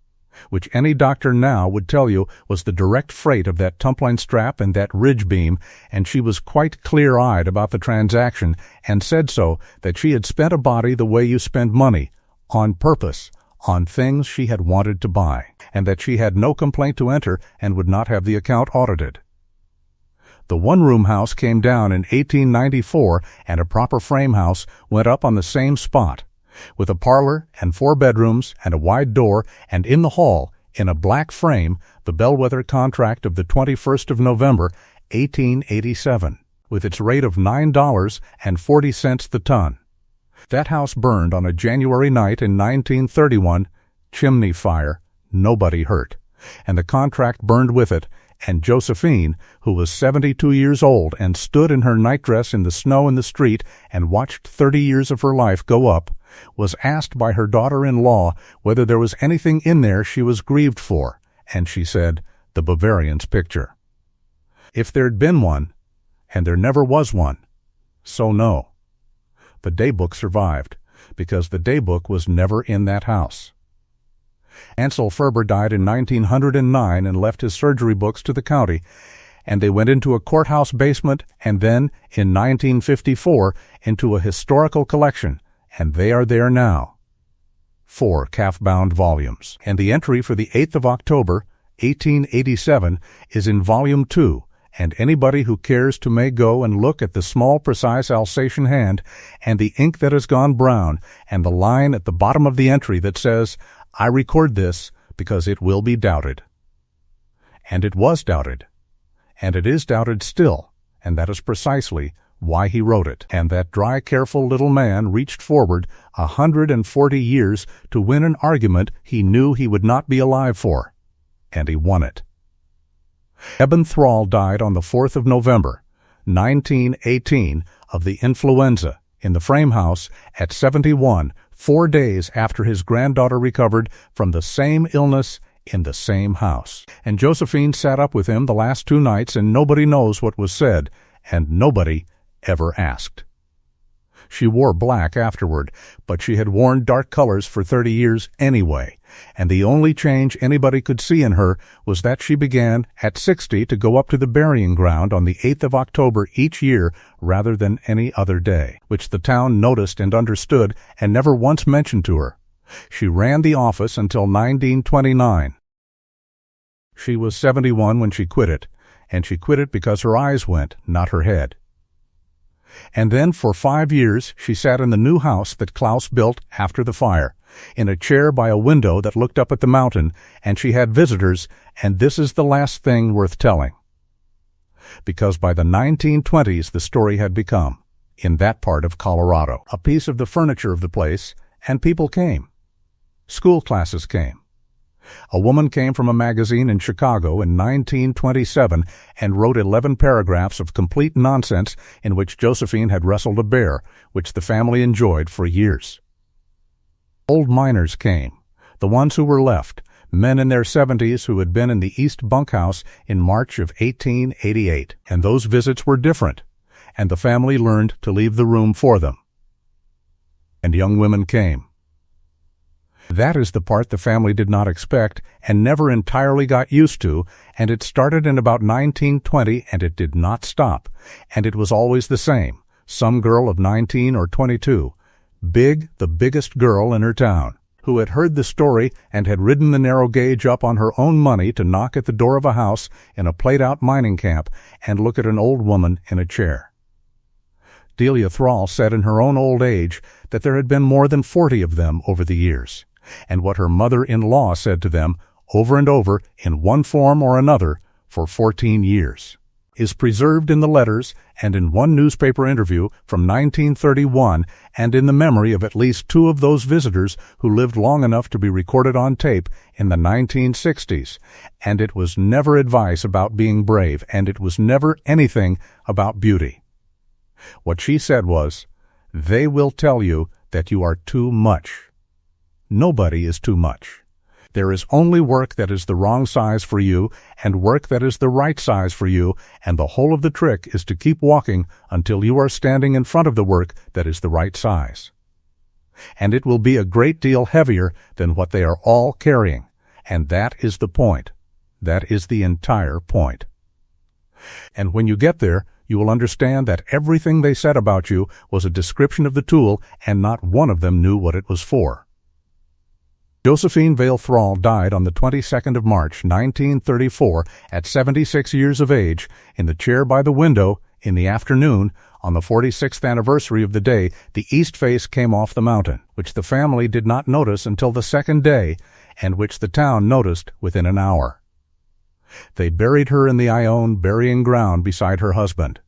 which any doctor now would tell you was the direct freight of that tumpline strap and that ridge beam, and she was quite clear-eyed about the transaction, and said so that she had spent a body the way you spend money, on purpose, on things she had wanted to buy, and that she had no complaint to enter and would not have the account audited. The one-room house came down in 1894, and a proper frame house went up on the same spot, with a parlor and 4 bedrooms and a wide door, and in the hall, in a black frame, the bellwether contract of the 21st of November, 1887, with its rate of $9.40 the ton. That house burned on a January night in 1931, chimney fire, nobody hurt, and the contract burned with it, and Josephine, who was 72 years old and stood in her nightdress in the snow in the street and watched 30 years of her life go up, was asked by her daughter-in-law whether there was anything in there she was grieved for, and she said, "The Bavarian's picture." If there'd been one, and there never was one, so no. The daybook survived, because the daybook was never in that house. Ansel Ferber died in 1909 and left his surgery books to the county, and they went into a courthouse basement and then, in 1954, into a historical collection, and they are there now. 4 calf-bound volumes. And the entry for the 8th of October, 1887, is in Volume 2, and anybody who cares to may go and look at the small, precise Alsatian hand, and the ink that has gone brown, and the line at the bottom of the entry that says, "I record this because it will be doubted." And it was doubted. And it is doubted still, and that is precisely why he wrote it. And that dry, careful little man reached forward 140 years to win an argument he knew he would not be alive for. And he won it. Eben Thrall died on the 4th of November, 1918, of the influenza in the frame house at 71, 4 days after his granddaughter recovered from the same illness in the same house. And Josephine sat up with him the last 2 nights, and nobody knows what was said, and nobody ever asked. She wore black afterward, but she had worn dark colors for 30 years anyway, and the only change anybody could see in her was that she began, at 60, to go up to the burying ground on the 8th of October each year rather than any other day, which the town noticed and understood and never once mentioned to her. She ran the office until 1929. She was 71 when she quit it, and she quit it because her eyes went, not her head. And then for 5 years she sat in the new house that Klaus built after the fire, in a chair by a window that looked up at the mountain, and she had visitors, and this is the last thing worth telling. Because by the 1920s the story had become, in that part of Colorado, a piece of the furniture of the place, and people came. School classes came. A woman came from a magazine in Chicago in 1927 and wrote 11 paragraphs of complete nonsense in which Josephine had wrestled a bear, which the family enjoyed for years. Old miners came, the ones who were left, men in their 70s who had been in the East Bunkhouse in March of 1888, and those visits were different, and the family learned to leave the room for them. And young women came. That is the part the family did not expect and never entirely got used to, and it started in about 1920 and it did not stop, and it was always the same, some girl of 19 or 22, Big, the biggest girl in her town, who had heard the story and had ridden the narrow gauge up on her own money to knock at the door of a house in a played-out mining camp and look at an old woman in a chair. Delia Thrall said in her own old age that there had been more than 40 of them over the years, and what her mother-in-law said to them over and over in one form or another for 14 years is preserved in the letters and in one newspaper interview from 1931 and in the memory of at least 2 of those visitors who lived long enough to be recorded on tape in the 1960s, and it was never advice about being brave, and it was never anything about beauty. What she said was, "They will tell you that you are too much." Nobody is too much. There is only work that is the wrong size for you and work that is the right size for you, and the whole of the trick is to keep walking until you are standing in front of the work that is the right size. And it will be a great deal heavier than what they are all carrying, and that is the point. That is the entire point. And when you get there, you will understand that everything they said about you was a description of the tool, and not one of them knew what it was for. Josephine Vale Thrall died on the 22nd of March, 1934, at 76 years of age, in the chair by the window, in the afternoon, on the 46th anniversary of the day the east face came off the mountain, which the family did not notice until the second day, and which the town noticed within an hour. They buried her in the Ione burying ground beside her husband.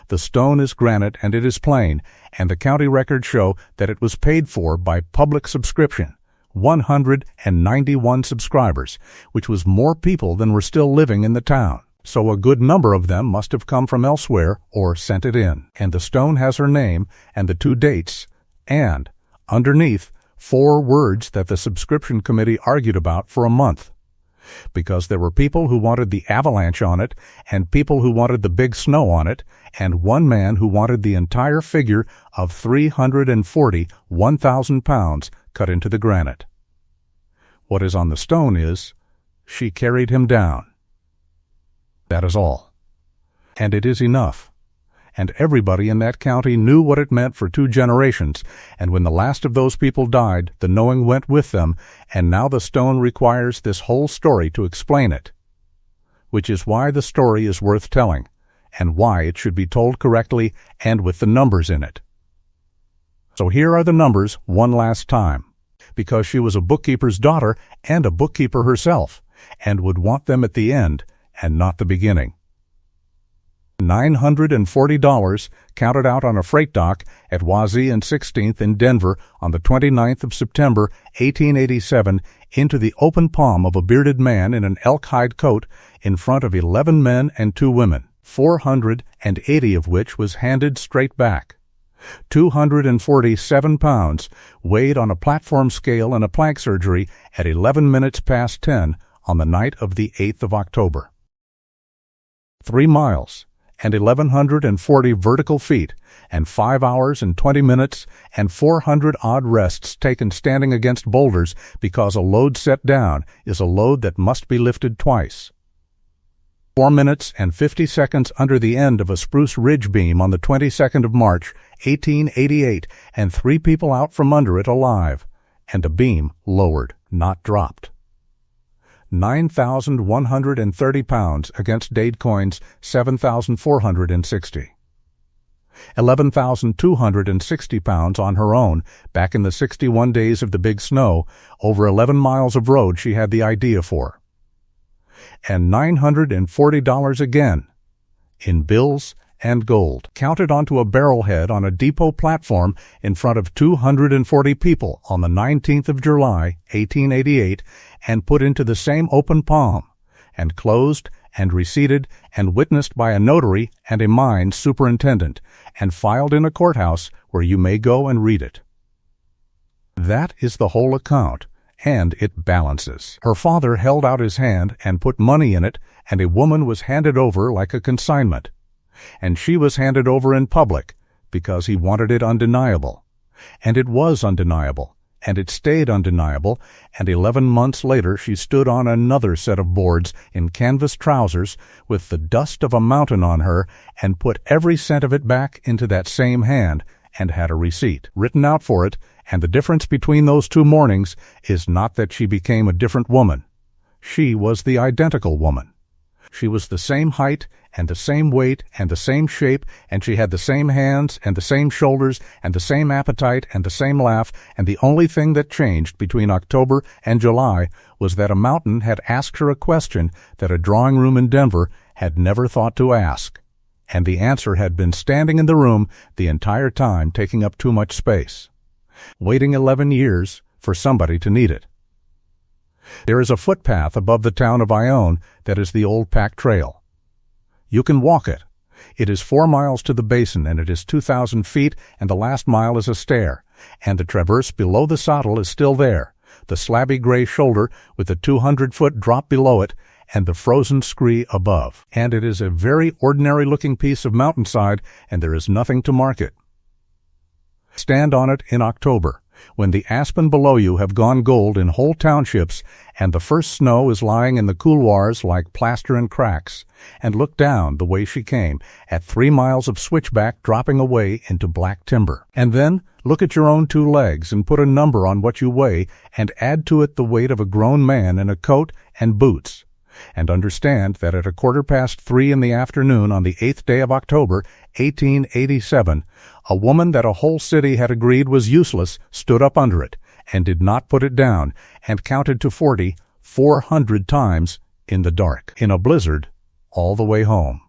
The stone is granite and it is plain, and the county records show that it was paid for by public subscription. 191 subscribers, which was more people than were still living in the town. So a good number of them must have come from elsewhere or sent it in. And the stone has her name and the 2 dates, and, underneath, 4 words that the subscription committee argued about for a month. Because there were people who wanted the avalanche on it, and people who wanted the big snow on it, and one man who wanted the entire figure of 340 1,000 pounds cut into the granite. What is on the stone is, she carried him down. That is all. And it is enough. And everybody in that county knew what it meant for 2 generations, and when the last of those people died, the knowing went with them, and now the stone requires this whole story to explain it. Which is why the story is worth telling, and why it should be told correctly and with the numbers in it. So here are the numbers one last time, because she was a bookkeeper's daughter and a bookkeeper herself, and would want them at the end and not the beginning. $940 counted out on a freight dock at Wazee and 16th in Denver on the 29th of September, 1887, into the open palm of a bearded man in an elk hide coat in front of 11 men and 2 women, 480 of which was handed straight back. 247 pounds, weighed on a platform scale in a plank surgery at 11 minutes past 10 on the night of the 8th of October. 3 miles and 1,140 vertical feet, and 5 hours and 20 minutes, and 400-odd rests taken standing against boulders because a load set down is a load that must be lifted twice. 4 minutes and 50 seconds under the end of a spruce ridge beam on the 22nd of March, 1888, and 3 people out from under it alive, and a beam lowered, not dropped. 9,130 pounds against Dade coins 7,460. 11,260 pounds on her own back in the 61 days of the big snow, over 11 miles of road she had the idea for. And $940 again, in bills and gold, counted onto a barrelhead on a depot platform in front of 240 people on the 19th of July, 1888, and put into the same open palm, and closed and receipted and witnessed by a notary and a mine superintendent, and filed in a courthouse where you may go and read it. That is the whole account, and it balances. Her father held out his hand and put money in it, and a woman was handed over like a consignment. And she was handed over in public because he wanted it undeniable. And it was undeniable, and it stayed undeniable, and 11 months later she stood on another set of boards in canvas trousers with the dust of a mountain on her, and put every cent of it back into that same hand, and had a receipt written out for it, and the difference between those 2 mornings is not that she became a different woman. She was the identical woman. She was the same height, and the same weight, and the same shape, and she had the same hands, and the same shoulders, and the same appetite, and the same laugh, and the only thing that changed between October and July was that a mountain had asked her a question that a drawing room in Denver had never thought to ask, and the answer had been standing in the room the entire time, taking up too much space, waiting 11 years for somebody to need it. There is a footpath above the town of Ione that is the old pack trail. You can walk it. It is 4 miles to the basin, and it is 2,000 feet, and the last mile is a stair, and the traverse below the saddle is still there, the slabby gray shoulder with the 200-foot drop below it, and the frozen scree above. And it is a very ordinary-looking piece of mountainside, and there is nothing to mark it. Stand on it in October, when the aspen below you have gone gold in whole townships, and the first snow is lying in the couloirs like plaster and cracks, and look down the way she came, at 3 miles of switchback dropping away into black timber. And then look at your own 2 legs and put a number on what you weigh, and add to it the weight of a grown man in a coat and boots. And understand that at 3:15 in the afternoon on the 8th day of October, 1887, a woman that a whole city had agreed was useless stood up under it, and did not put it down, and counted to 40, 400 times in the dark, in a blizzard, all the way home.